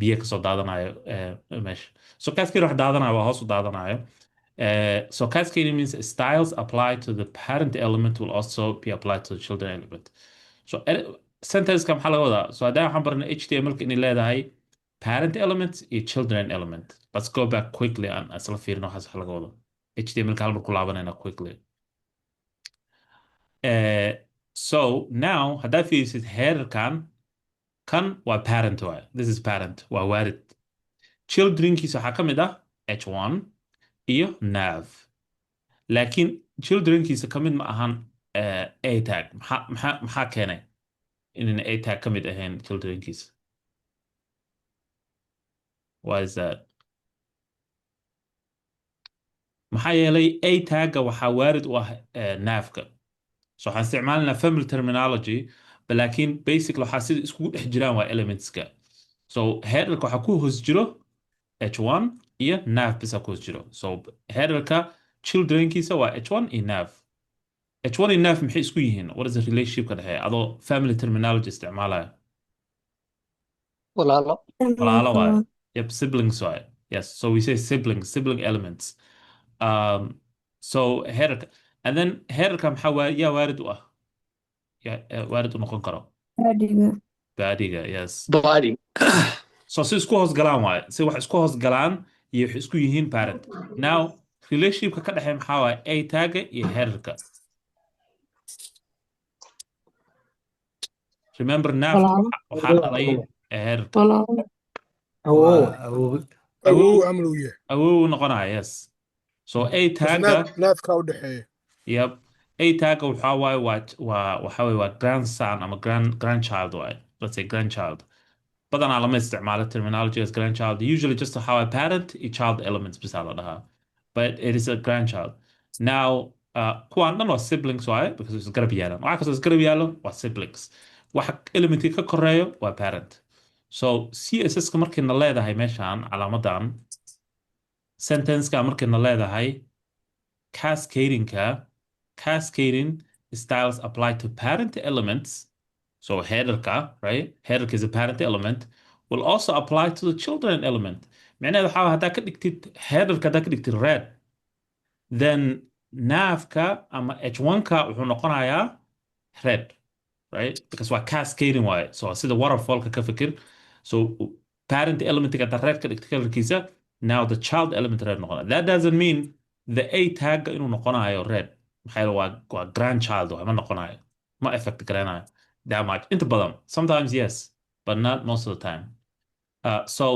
biyo kasoo daadanayo meesha. So cascade wax daadanayo waa hoos u daadanayo. So cascading means styles applied to the parent element will also be applied to the children element. So sentence-ka maxaa laga wadaa? So haddana waxaan baranay HTML-ka inay leedahay parent element iyo children element. Let's go back quickly and asla fiirino waxaas wax laga wado. HTML-ka hal mar ku laabanayna quickly. So now haddaad fiirisid header-kan kan waa parent waay. This is parent waa waalid. Childrenkiisa waxaa ka mid ah h1 iyo nav. laakiin childrenkiisa ka mid ma ahan a tag. maxaa keenay inayna a tag ka mid ahayn childrenkiisa? Why is that? maxaa yeelay a tagga waxaa waalid u ah naafka. So waxaan isticmaalinaa family terminology laakiin basic waxaa sida iskugu dhex jiraan waa elementska. So headerka waxaa ku hoos jiro h1 iyo nav bisa ku hoos jiro. So headerka childrenkiisa waa h1 iyo nav. h1 iyo nav maxay isku yihiin? What is the relationship ka dhexeeya adoo family terminology isticmaalaya? walaalo walaalo waaye. Yep, siblings waaye. Yes, so we say sibling elements. So headerka and then headerka maxaa yaa waalid u ah? waalid u noqon karo baadiga. Yes. Body. So si isku hoos galaan waaye. Si wax isku hoos galaan iyo wax isku yihiin parent. Now relationship ka dhexeeya maxaa waaye? A tagga iyo headerka. Remember nav waxaa dhalay headerka. awow amal u yahay awow noqonaya. Yes. So A tagga naafka u dhexeeya. Yep. A tagga waxaa waaye waxaa waaye waa grandson ama grandchild waaye. Let's say grandchild. badanaa lama isticmaalo terminology as grandchild. Usually just how a parent iyo child elements bisa la dhahaa. But it is a grandchild. now kuwaan dhan waa siblings waaye because isgarab yaalan waxa kastoo isgarab yaalo waa siblings waxa elementka ka koreeyo waa parent so css-ka markayna leedahay meeshaan calaamadan sentence-ka markayna leedahay cascading styles apply to parent elements. So right? Header is a parent element. Will also apply to the children element. معناها waxaa haddaa ka dhigtid headerka haddaa ka dhigtid red then navka ama h1ka wuxuu noqonayaa red right because waa cascading waaye so sida waterfallka ka fikir so parent elementga haddaa red ka dhigtid colorkiisa now the child element red noqonaya that doesn't mean the a tagga inuu noqonayo red maxaa yeele waa grandchild waay ma noqonayo ma effect garanayo that much inta badan sometimes yes but not most of the time so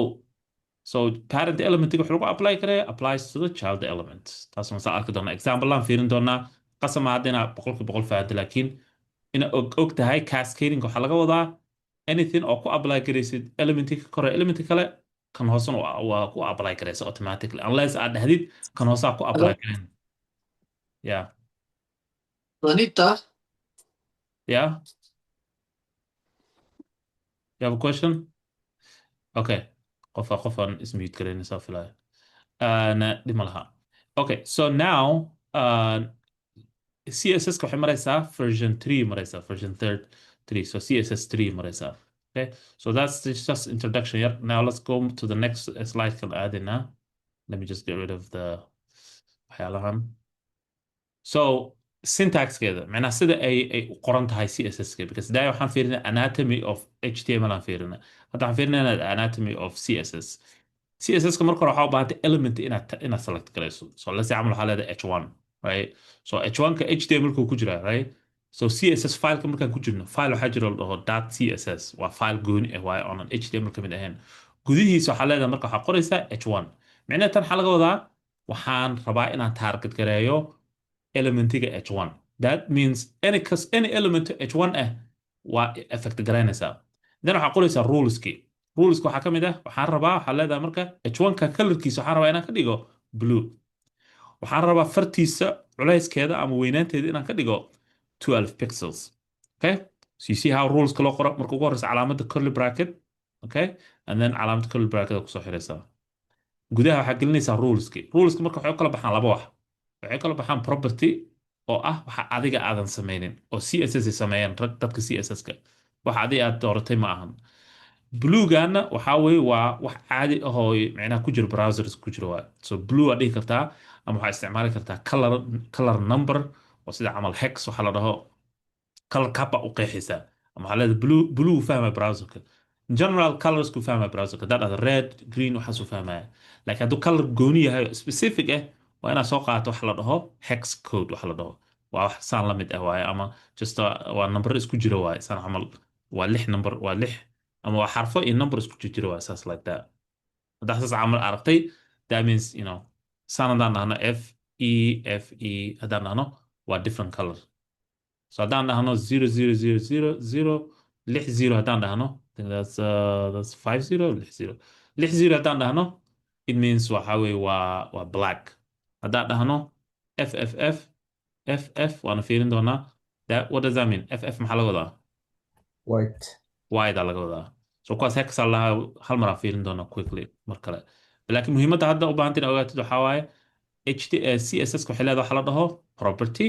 parent element wuxuu lagu apply karaya applies to the child element taas waan saa arki doonaa example aan fiirin doonaa qasama hadda inaa boqolkiiba boqol fahanto laakiin ina og tahay cascading waxaa laga wadaa anything oo ku apply garaysid elementka ka kore elementka kale kan hoosena waa ku apply garaysa automatically unless aad dhahdid kan hoosaa ku apply garayn yeah Anita, yeah you have a question okay qofaan ismute garaynaysaa filaya dhib ma laha okay so now CSS waxay maraysaa version 3 maraysaa version 3 so CSS 3 maraysaa okay so that's just introduction here now let's go to the next slide kan aadina let me just get rid of the waxyaalahan so syntaxkeeda macnaha sida ay u qoran tahay CSS-ka because daay waxaan fiirinaa anatomy of HTML aan fiirinaa hadda waxaan fiirinaa anatomy of CSS CSS-ka marka hore waxaa u baahantay element inaad select garayso so let's say camal waxaa leedahay h1 right so h1ka HTML-ka ku jiraa right so CSS fileka markaan ku jirno file waxaa jira la dhaho .css waa file gooni ah waaye oonan HTML ka mid ahayn gudihiisa waxaa leedahay marka waxaa qoraysaa h1 micnaheed tan waxaa laga wadaa waxaan rabaa inaan target gareeyo elementiga h1 that means any element h1 ah waa effect garaynaysaa then waxaa qoraysaa ruleska waxaa ka mid ah waxaan rabaa waxaa leedahay marka h1ka colorkiisa waxaan rabaa inaan ka dhigo blue waxaan rabaa fartiisa culayskeeda ama weynaanteeda inaan ka dhigo 12 pixels okay so you see how ruleska loo qoro marka ugu horeysa calaamada curly bracket okay and then calaamada curly bracket kusoo xiraysaa gudaha waxaa gelinaysaa ruleska marka waxay u kala baxaan laba wax waxay kala baxaan property oo ah waxa adiga aadan sameynin oo CSS ay sameeyeen dadka CSS-ka waxa adiga aad dooratay ma ahan bluegana waxaa weeye waa wax caadi ah oo macnaha ku jira browsers ku jira waa so blue aad dhihi kartaa ama waxaa isticmaali kartaa color number oo sida camal hex waxaa la dhaho color kappa u qeexaysaa ama waxaa leedahay blue fahma browserka general colors ku fahma browserka that are red green waxaas u fahmaya laakiin hadduu color gooni yahay oo specific ah waa inaad soo qaadato waxa la dhaho hex code waxa la dhaho waa wax saan la mid ah waaye ama just waa number isku jira waaye saan camal waa 6 number waa 6 ama waa xarfo iyo number isku jira waaye saas like that haddaa saas camal aragtay that means you know saan haddaan dhahno f e haddaan dhahno waa different color so haddaan dhahno 0000 60 haddaan dhahno I think that's 50 60 haddaan dhahno it means waxa weeye waa black haddaan dhahno ff waana fiirin doonaa what does that mean ff maxaa laga wadaa white wide laga wadaa so kuwaas hexaa lahaa hal mar aan fiirin doonaa quickly mar kale laakiin muhiimadda hadda u baahantay inaad ogaatid waxaa waaye CSS waxay leedahay waxa la dhaho property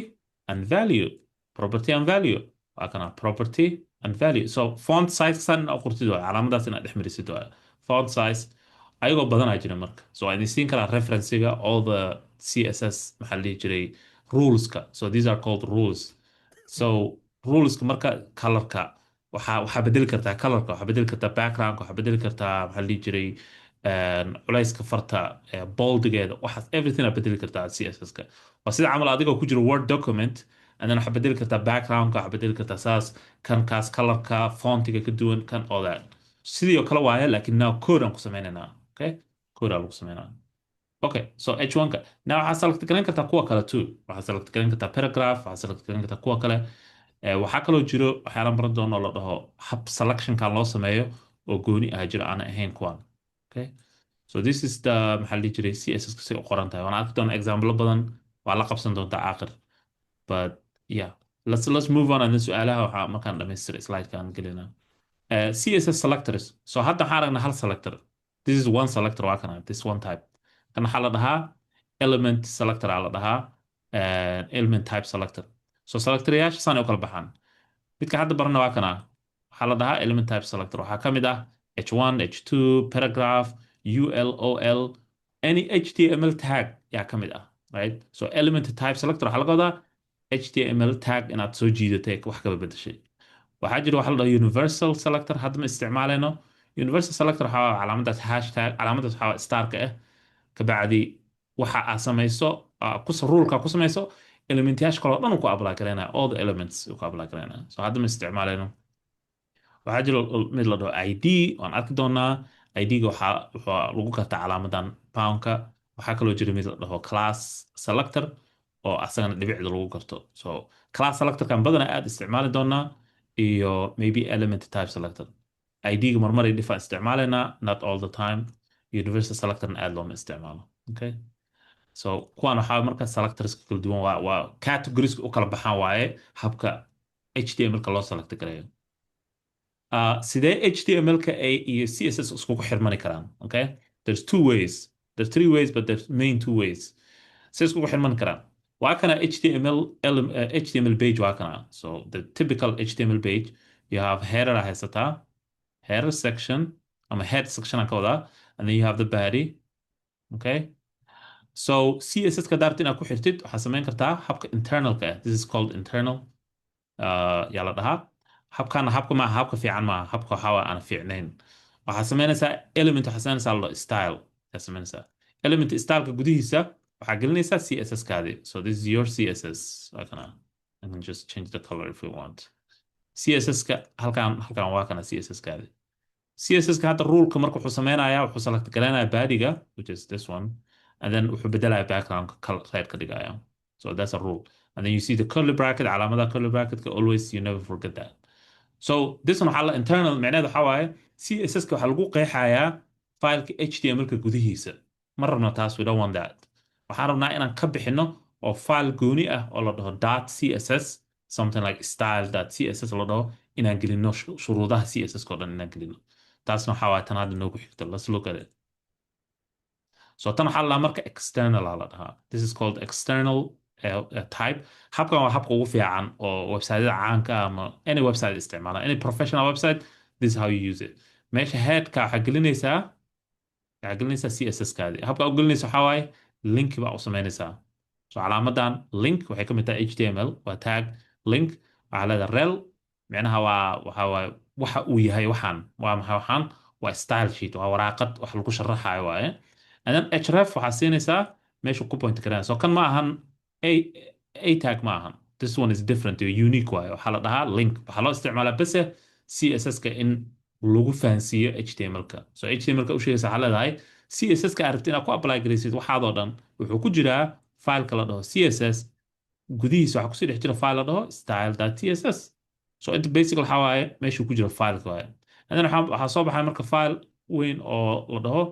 and value waa kana property and value so font size san inaad qortid waa calaamadaas inaad dhex marisid waa font size ayagoo badanaa jira marka so waa idin siin karaa referencega all the CSS maxaa la dhihi jiray ruleska so these are called rules so ruleska marka colorka waxaa bedeli kartaa colorka waxaa bedeli kartaa backgroundka waxaa bedeli kartaa maxaa la dhihi jiray culayska farta boldigeeda waxaas everything aad bedeli kartaa CSS-ka waa sida camal adigoo ku jira word document and then waxaa bedeli kartaa backgroundka waxaa bedeli kartaa saas kan kaas colorka fontiga ka duwan kan all that sidii oo kale waaye laakiin now code aan ku sameynaynaa okay code aan lagu sameynaa okay so h1ka now waxaa select garan kartaa kuwa kale too waxaa select garan kartaa paragraph waxaa select garan kartaa kuwa kale waxaa kaloo jiro waxyaala baran doona oo la dhaho hab selectionkan loo sameeyo oo gooni ah jiro aan ahayn kuwan okay so this is the maxaa la dhihi jiray CSS say u qoran tahay waan arki doonaa example badan waa la qabsan doontaa aakhir. But yeah, let's move on, and then su'aalaha waxaa markaan dhamaystiro slide-kaan gelinaa. CSS selectors. So hadda waxaan aragnaa hal selector. This is one selector waa kana, this one type. Kan waxaa la dhahaa element selector aa la dhahaa element type selector. So selectoryaasha saan ay u kala baxaan. midka hadda barana waa kana waxaa la dhahaa element type selector. Waxaa ka mid ah h1, h2, paragraph, ULOL, any HTML tag yaa ka mid ah, right? So element type selector waxaa laga wadaa HTML tag inaad soo jiidatay wax kaba bedeshay. waxaa jira waxa la dhaho universal selector. hadda ma isticmaalayno universal selector. waxaa calaamadaas hashtag, calaamadaas waxaa starka ah. kabacdi waxa aad samayso ruleka ku samayso elementyaasha kale oo dhan uu ku apply garaynaya, all the elements uu ku apply garaynaya. So hadda ma isticmaalayno. waxaa jira mid la dhaho ID, waan arki doonaa. ID-ga waxaa lagu gartaa calaamadan poundka. waxaa kaloo jira mid la dhaho class selector oo asagana dhibicda lagu garto. So class selectorkan badanaa aad isticmaali doonaa, iyo maybe element type selector. ID-ga marmaray dhifaan isticmaalaynaa, not all the time. Universal selectorna aad looma isticmaalo. Okay, so kuwan waxaa marka selectors kala duwan waa categories u kala baxaan waaye habka HTML-ka loo select gareeyo. sidee HTML-ka iyo CSS iskugu xirmani karaan? Okay, there's two ways, there's three ways, but there's main two ways. say iskugu xirmani karaan. waa kana HTML page waa kana. So the typical HTML page, you have header haysataa, header section ama head section aan ka wadaa, and then you have the body. Okay, so CSS ka daarta inaad ku xirtid waxaa samayn kartaa habka internalka ah. This is called internal. yaa la dhahaa. habkana habka maaha, habka fiican maaha, habka waxaa aan fiicnayn. waxaa samaynaysaa element, waxaa samaynaysaa lo style. yaa samaynaysaa element styleka gudihiisa waxaa gelinaysaa CSS kaadi. So this is your CSS. waa kana. I can just change the color if we want. CSS ka halkan waa kana CSS kaadi. CSS ka hadda ruleka marka wuxuu samaynayaa, wuxuu select garanayaa badiga, which is this one, and then wuxuu bedelaya background red ka dhigaya. So that's a rule. And then you see the curly bracket, calaamada curly bracket always, you never forget that. So this one waxaa la internal, macnaheedu waxaa waaye CSS ka waxaa lagu qeexayaa fileka HTML-ka gudihiisa. ma rabno taas, we don't want that. waxaan rabnaa inaan ka bixino oo file gooni ah oo la dhaho .css, something like style.css la dhaho, inaan gelino shuruudaha CSS ka oo dhan inaan gelino. taasna waxaa waaye tan hadda noogu xigto. Let's look at it. So tan waxaa la marka external la dhahaa. This is called external type. habkan waa habka ugu fiican oo website-yada caanka ama any website isticmaala, any professional website, this is how you use it. meesha headka waxaa gelinaysaa CSS kaadi. habka u gelinaysa waxaa waaye link baa u samaynaysaa. so calaamadan link waxay ka mid tahay HTML, waa tag link. waxaa leedahay rel, micnaha waxaa waaye waxa uu yahay waxaan. waa maxay waxaan? waa style sheet, waa waraaqad wax lagu sharaxayo waaye. and then href waxaa siinaysaa meeshu ku point karaan. so kan ma ahan a tag ma ahan. this one is different, unique waaye. waxaa la dhahaa link. waxaa loo isticmaalaa bese CSS-ka in lagu fahansiiyo HTML-ka. so HTML-ka u sheegaysa waxaa leedahay CSS-ka aragti inaad ku apply garaysid waxaadoo dhan wuxuu ku jiraa fileka la dhaho CSS. gudihiisa waxaa kusii dhex jira file la dhaho style.css. so inta basic waxaa waaye meeshuu ku jira fileka waaye. and then waxaa soo baxay marka file weyn oo la dhaho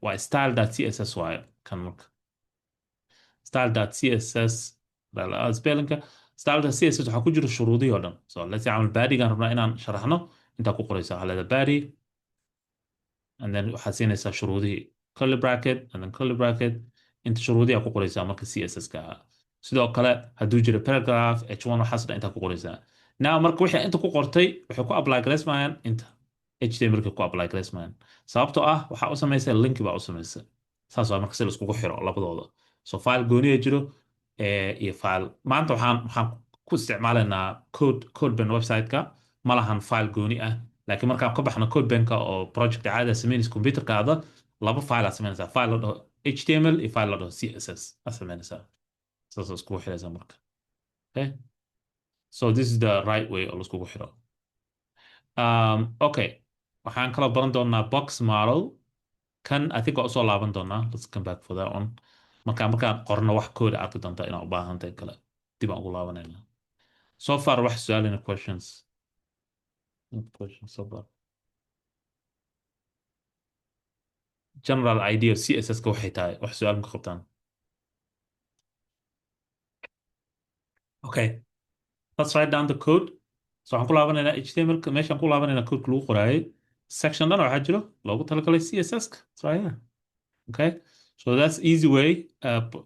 waa style.css waaye kan marka. style.css spellinka style.css waxaa ku jira shuruudihii oo dhan. so let's say camal badigaan rabnaa inaan sharaxno, intaa ku qoraysa waxaa leedahay body, and then waxaad siinaysaa shuruudihii curly bracket, and then curly bracket. inta shuruudihi ku qoraysaa marka CSS-ka ahaa. sidoo kale hadduu jiro paragraph h1 waxaas dhan intaa ku qoraysaa. now marka wixii inta ku qortay waxay ku apply garaysmayaan inta HTML-ka ku apply garaysmayaan, sababtoo ah waxaa u samaysay link baa u samaysay. saas waa marka si la iskugu xiro labadooda. so file gooniya jiro iyo file. maanta waxaan ku isticmaalaynaa code ben website-ka. ma lahan file gooni ah, laakiin markaan ka baxno code benka oo project caadi samaynaysa computerkaada, laba file aad samaynaysaa. file la dhaho HTML iyo file la dhaho CSS aad samaynaysaa. saas iskugu xiraysaa marka. okay, so this is the right way oo la iskugu xiro. okay, waxaan kaloo baran doonaa box model. kan I think waa usoo laaban doonaa. let's come back for that one. markaan qorno wax code arki doontaa inaan u baahantahay kale dib aan ugu laabanayna. so far wax su'aalina questions so far. general idea of CSS ka waxay tahay wax su'aal ma qabtaan? Okay, let's write down the code. So waxaan ku laabanaynaa HTML ka meeshaan ku laabanaynaa code lagu qoraayay section dhan waxaa jiro loogu talagalay CSS ka. That's right here. Okay, so that's easy way.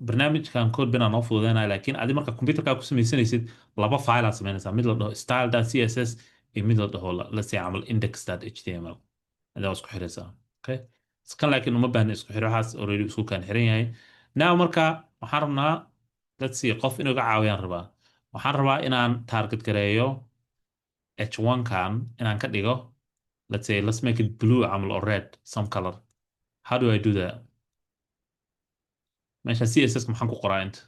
Barnaamijkan code binaan noo fududeynaya laakiin adi marka computerkaa ku samaysanaysid laba file aad samaynaysaa mid la dhaho style.css iyo mid la dhaho let's say camal index.html adaa isku xiraysaa. Okay, kan laakiin uma baahna isku xir waxaas already isku kaan xiran yahay. Now marka waxaan rabnaa let's see qof inuu iga caawiyaan rabaa. Waxaan rabaa inaan target gareeyo h1 kan inaan ka dhigo let's say let's make it blue camal or red some color. How do I do that? meesha CSS maxaan ku qoraa inta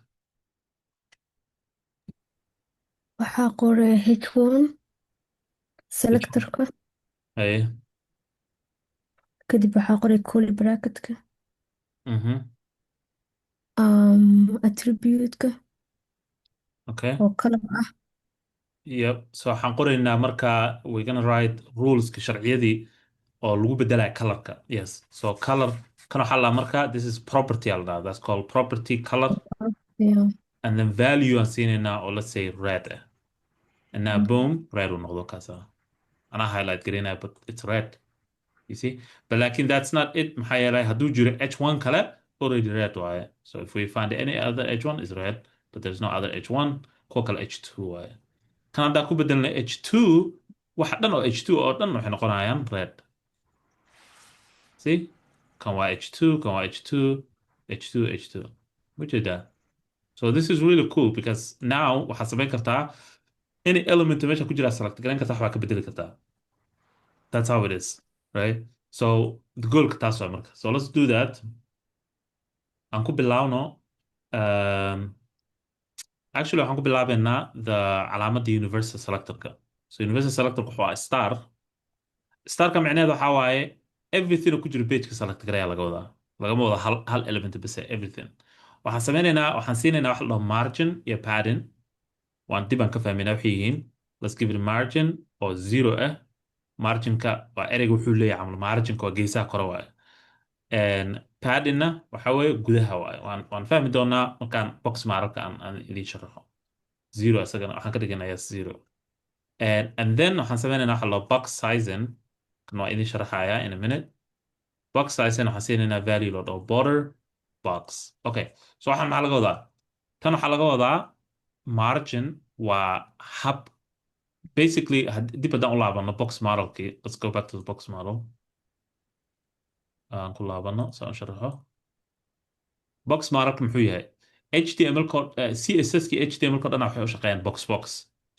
waxaa qoray h1 h1 selectorka aye kadib waxaa qoray curly bracketka mhm attribute-ka okay oo color ah yep so waxaan qoraynaa marka we're gonna write ruleska sharciyadii oo lagu bedelaya colorka yes so color kan waxaa la marka this is property ala dhahaa that's called property color Yeah. and then value aan siinaynaa oo let's say red ah and now boom red uu noqdo kaasa anaa highlight gareynaya but it's red you see but laakiin that's not it maxaa yeelay hadduu jiro h1 kale already red waaye so if we find any other h1 is red but there's no other h1 kuwa kale h2 waaye kan haddaa ku bedelna h2 waxa dhan oo h2 oo dhan waxay noqonayaan red see kan waa h2 kan waa h2 h2 h2 ujeedaa so this is really cool because now waxaad samayn kartaa any element meesha ku jira select garan kartaa waxbaa ka bedeli kartaa that's how it is right so the goal taas waa marka so let's do that aan ku bilaawno um, actually waxaan ku bilaabeynaa the calaamadda universal selectorka so universal selectorka wuxuu ah starka micneheed waxaa waaye everything oo ku jiro pageka select garaya laga wadaa lagama wada hal element base everything waxaan sameynaynaa waxaan siinaynaa wax la dhaho margin iyo padding waan dib aan ka fahmaynaa waxay yihiin let's give it margin oo zero ah marginka waa ereyga wuxuu leeyahay camal marginka waa geesaha kore waaye paddingna waxa weeye gudaha waaye waan fahmi doonaa markaan box maralka aan idiin sharaxo zero isagana waxaan ka dhiganayaa zero and then waxaan sameynaynaa waxa loo box sizing kan waa idiin sharaxayaa in a minute box sizing waxaan siinaynaa value loo dhaho border box okay so waxaan maxaa laga wadaa tan waxaa laga wadaa margin waa hab basically dib haddaan u laabano box modelkii let's go back to the box model aan ku laabano saan u sharaxo box modelka muxuu yahay html code css ki html code dhan waxay u shaqeeyaan box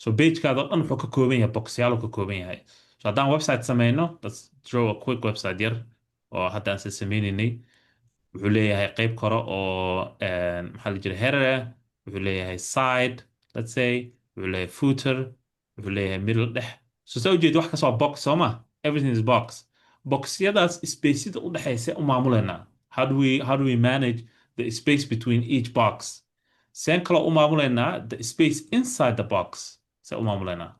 so pagekaada oo dhan wuxuu ka kooban yahay boxyaal ka kooban yahay so haddaan website sameyno let's draw a quick website yar oo hadda aan sameynaynay wuxuu leeyahay qayb kore oo maxaa la jira header ah wuxuu leeyahay side let's say wuxuu leeyahay footer wuxuu leeyahay middle dhex so saa ujeed wax kasoo box soo ma everything is box boxyadaas spaceda u dhexaysa u maamuleynaa how do we manage the space between each box seen kaloo u maamuleynaa the space inside the box see u maamuleynaa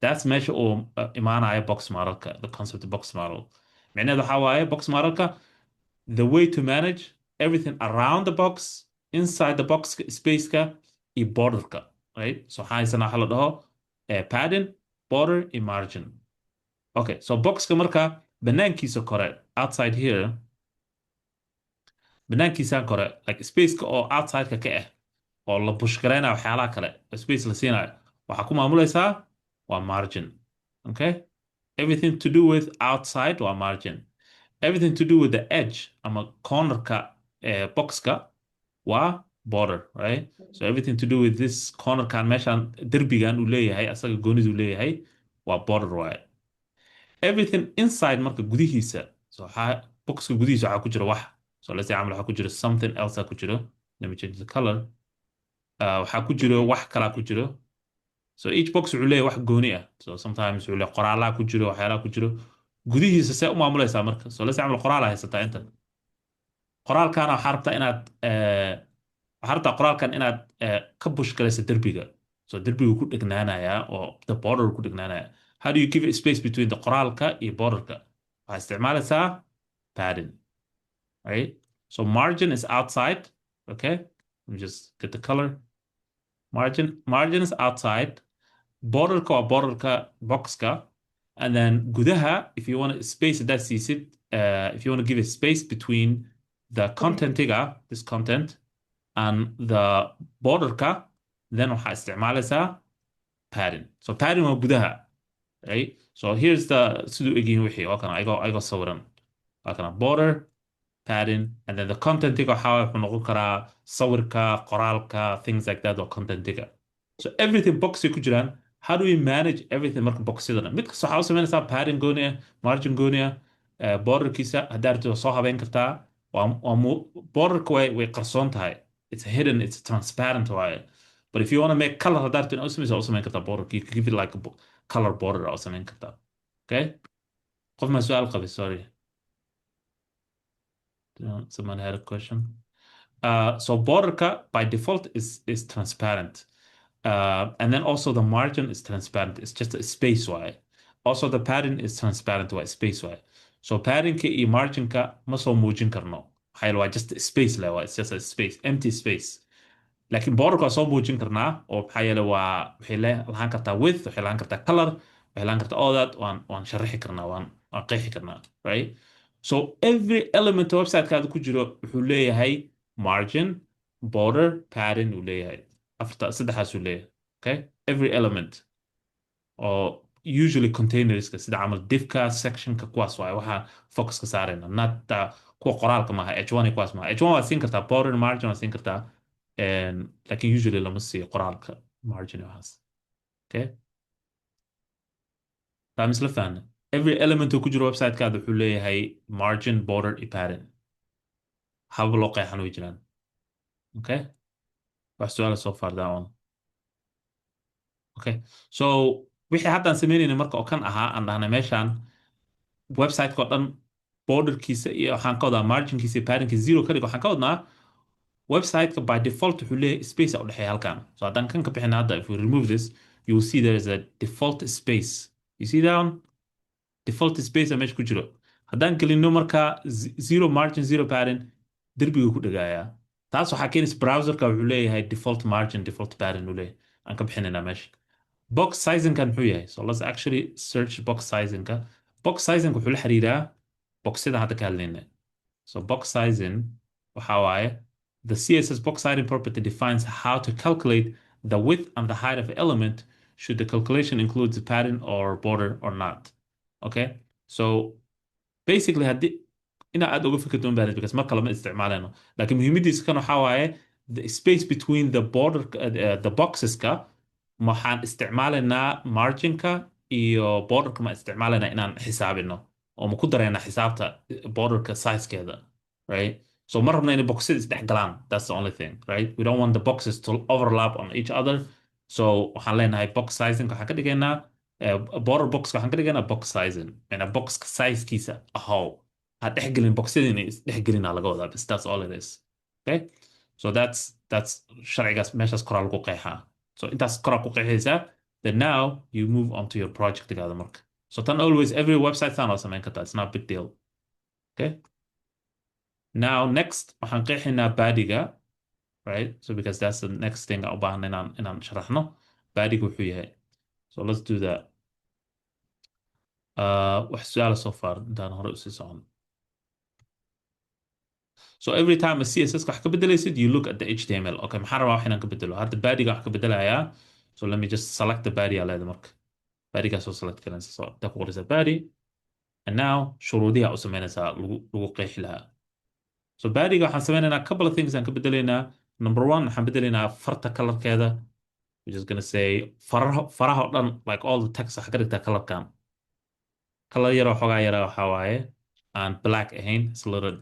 that's meesha uu imaanaya box modelka the concept of box model micnaheed waxaa waaye box modelka the way to manage everything around the box inside the box spaceka iyo borderka right so waxaa haysanaa waxa la dhaho padding border iyo margin okay so boxka marka banaankiisa kore outside here banaankiisaan kore like spaceka oo outsideka ka ah oo la bushgareynayo waxyaalaha kale space la siinayo waxaa ku maamulaysaa waa margin okay everything to do with outside waa margin everything to do with the edge ama cornerka boxka waa border right so everything to do with this cornerkan meeshan derbigan uu leeyahay asaga goonidu leeyahay waa border waaye everything inside marka gudihiisa so boxka gudihiisa waxaa ku jira wax so let's say camal waxaa ku jira something else ku jiro let me change the color waxaa ku jiro wax kalaa ku jiro so each box wuxuu leeyahay wax gooni ah so sometimes wuxuu leeyahay qoraalaa ku jiro waxyaalaha ku jiro gudihiisa see u maamulaysaa marka so let's say camal qoraal haysataa inta qoraalkaana waxaa rabtaa inaad waxaa rabtaa qoraalkan inaad ka bush galaysa derbiga so derbigu ku dhegnaanayaa oo the border ku dhegnaanaya how do you give a space between the qoraalka iyo borderka waxaa isticmaalaysaa padding right so margin is outside okay let me just get the color margin is outside. Borderka waa borderka boxka. And then gudaha, if you want to space that sees it, if you want to give a space between the contentiga, this content, and the borderka, then waxaa isticmaalaysaa padding. So padding waa gudaha, right? So here's the siduu egyihin wixii waa kana ayagoo sawiran. Waa kana border, padding, and then the contentiga waxaa wuxuu noqon karaa sawirka, qoraalka, things like that waa contentiga. So everything boxay ku jiraan. How do we manage everything marka boxyada dhan? Mid kasta waxaa u samaynaysaa padding gooni ah, margin gooni ah, borderkiisa haddaa rabtid waa soo habeyn kartaa. Borderka way qarsoon tahay. It's hidden, it's transparent waaye. But if you want to make color haddaa rabtid inaad u samayn kartaa borderka. You can give it like a color border aa u samayn kartaa. Okay? Qof ma su'aal qabay, sorry. Someone had a question. So borderka by default is transparent. And then also the margin is transparent. It's just a space wide. Also the padding is transparent wide, space wide. So padding ka iyo margin ka ma soo muujin karno. Maxaa yeele waa just a space le waa. It's just a space, empty space. Laakiin borderka waa soo muujin karnaa oo maxaa yeele waa waxay lahaan kartaa width, waxay lahaan kartaa color, waxay lahaan kartaa all that waan sharaxi karnaa, waan qeexi karnaa, right? So every element website-kaada ku jiro wuxuu leeyahay margin, border, padding uu leeyahay. Saddexaas uu leeyahay. Okay? Every element. Or usually containerska sida camal divka, sectionka kuwaas waaye waxaa focuska saarayna. Not kuwa qoraalka maaha, H1 iyo kuwaas maaha. H1 waad siin kartaa, border, margin waad siin kartaa. Laakiin usually lama siiyo qoraalka margin iyo waxaas. Okay? Taa misla fahna. Every element oo ku jiro website-kaada wuxuu leeyahay margin, border, iyo padding. Habab loo qeexan way jiraan. Okay? Wax su'aala so far that one. Okay. So wixii haddaan samaynayna marka oo kan ahaa aan dhahnay meeshaan website-ka oo dhan borderkiisa iyo waxaan ka wadaa marginkiisa iyo paddingkiisa zero ka dhig waxaan ka wadnaa website-ka by default wuxuu leeyahay space u dhexeeya halkan. So haddaan kan ka bixina hadda, if we remove this, you will see there is a default space. You see that one? Default space meesha ku jiro. Haddaan gelino marka zero margin, zero padding, derbiga ku dhagaaya. Taas waxaa keenaysa browserka wuxuu leeyahay default margin, default padding uu leeyahay. Aan ka bixinayna meesha. Box sizing kan muxuu yahay? So let's actually search box sizing ka. Box sizing wuxuu la xiriiraa boxyada hadda ka hadlayna. So box sizing waxa waaye the CSS box sizing property defines how to calculate the width and the height of an element should the calculation include the padding or border or not. Okay? So basically haddii ina aad uga fikirto un baahnid because mar kale ma isticmaalayno. Laakiin muhiimadiisa kan waxa waaye the space between the border, the boxeska waxaan isticmaalaynaa marginka iyo borderka ma isticmaalaynaa inaan xisaabino oo ma ku daraynaa xisaabta borderka sizekeeda, right? So ma rabna inay boxyada isdhex galaan. That's the only thing, right? We don't want the boxes to overlap on each other. So waxaan leenahay box sizing waxaan ka dhigaynaa border boxka waxaan ka dhigaynaa box sizing. Macnaa boxka sizekiisa ahow ha dhexgelin boxyada inay isdhexgelinaa laga wadaa bis that's all it is. Okay? So that's sharcigaas meeshaas koraa lagu qeexaa. So intaas koraa ku qeexaysaa, then now you move on to your project together marka. So tan always every website taan oo samayn kartaa. It's not a big deal. Okay? Now next waxaan qeexaynaa badiga, right? So because that's the next thing aan u baahan inaan sharaxno. Badiga wuxuu yahay. So let's do that. Wax su'aala so far intaan hore usii socon. So every time a CSS wax ka bedelaysid, you look at the HTML. Okay, maxaa rabaa wax inaan ka bedelo? Hadda badiga wax ka bedelayaa. So let me just select the body على هذا مرك. body so select كلام so تقول is a body. And now شروطها أسمينا لو قيح لها. So body حنسمينا a couple of things هنكبدلنا. Number one حنبدلنا فرطة color كذا. We're just gonna say فرها like all the text حقرتها color كان. Color يرى حاجة يرى حواي and black أهين it's a little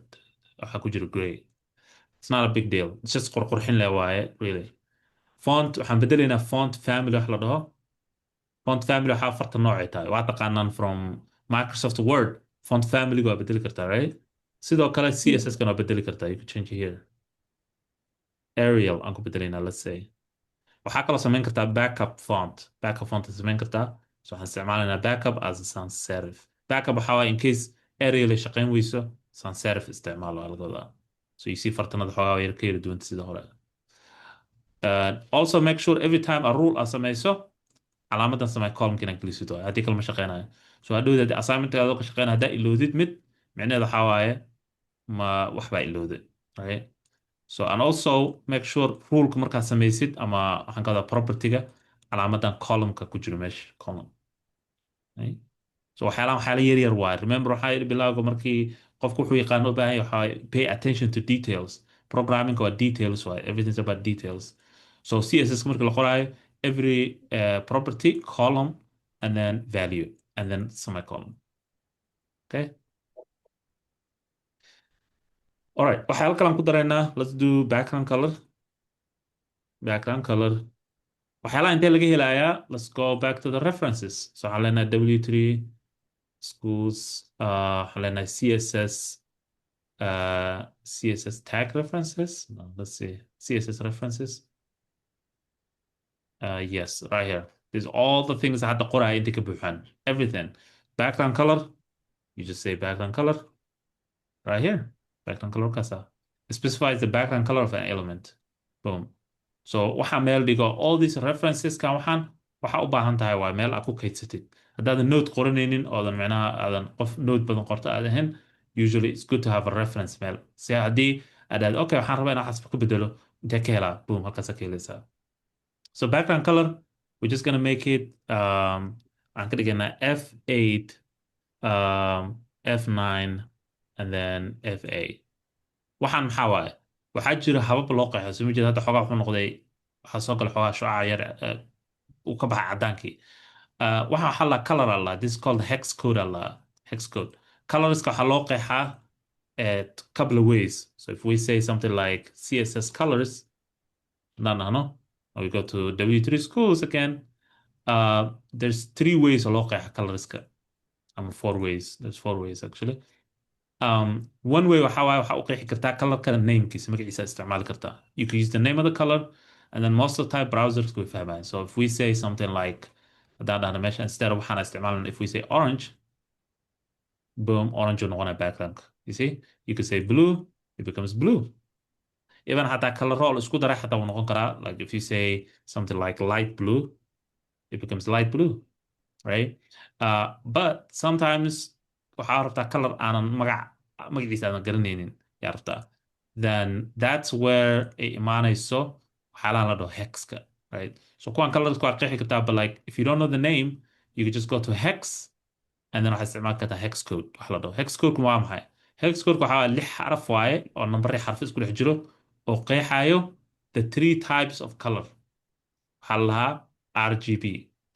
حكوجر gray. It's not a big deal. It's just قرحين لواي really. Font حنبدلنا font family وحلقها. font family waxaa afarta noocay tahay waa taqaanaan from Microsoft Word font family waa bedeli kartaa, right? Sidoo kale CSS kan waa bedeli kartaa. You can change it here. Arial aan ku bedelaynaa, let's say. waxaa kaloo samayn kartaa backup font samayn kartaa. So waxaan isticmaalaynaa backup as a sans serif. Backup waxaa waaye in case Arial ay shaqayn weyso sans serif isticmaal waa laga wadaa. So you see fartanada xoogaa yar ka yara duwanta sida hore. Also make sure every time a rule aad samayso calaamadan samee column inaad gelisid waaye haddii kale ma shaqeynayo so hadhowda haddii assignment-gaada ka shaqeynaya haddaa iloodid mid micnaheeda waxaa waaye ma waxbaa ilowday right so and also make sure ruleka markaad samaysid ama waxaan ka wadaa property-ga calaamadan column-ka ku jiro meesha column right? So waxyaala yar yar waaye remember waxaa yidhi bilowga markii qofku wuxuu yaqaan u baahan yahay waxaa waaye pay attention to details programming waa details waaye everything's about details so CSS markii la qoraayo every property column and then value and then semicolon okay all right waxyaala kale aan ku daraynaa let's do background color waxyaalaha intee laga helayaa let's go back to the references so waxaan leenahay w3 schools waxaan leenahay CSS tag references no, let's see CSS references yes right here there's all the things that had the qoraya inta ka buuxaan everything background color you just say background color right here background color kasa it specifies the background color of an element boom so waxaa meel dhigo all these references kan waxaa u baahan tahay waa meel aad ku kaydsatid haddaadan note qoranaynin oodan micnaha aadan qof note badan qorto aad ahayn usually it's good to have a reference meel si haddii aad aad okay waxaan rabaa inaan xasba ku bedelo intee ka helaa boom halkaasa ka helaysaa so background color we're just gonna make it aan ka dhigaynaa F8 F9 and then FA waxaan maxaa waaye waxaa jira habab loo qeexo soo ma jeeda hadda xoogaa wuxuu noqday waxaa soo gala xoogaa shucaa yar uu ka baxay cadaankii waxaa la color alla this is called hex code alla hex code colorska waxaa loo qeexaa at couple of ways so if we say something like CSS colors no we go to W3 schools again there's 3 ways oo loo qeexa colorska ama 4 ways there's 4 ways actually one way waxaa u qeexi kartaa colorka namekiisa magaciisa isticmaali kartaa you can use the name of the color and then most of the time browsers way fahmayaan so if we say something like haddaan dhahno meesha instead of waxaan isticmaalna if we say orange boom orange will noqonaya background you see you could say blue it becomes blue even hataa color roll isku daray hataa wuu noqon karaa like if you say something like light blue it becomes light blue right but sometimes waxaa rabtaa color aanan magaciisa aadan garanaynin yaa rabtaa then that's where ay imaanayso waxyaalahan la dhaho hexka right so kuwan colorska waa qeexi kartaa but like if you don't know the name you can just go to hex and then waxaad isticmaali kartaa hex code wax la dhaho hex code waa maxay hex code waxaa 6 xaraf waaye oo nambarri xarf isku dhex jiro oo qeexayo the 3 types of color waxaa la lahaa RGB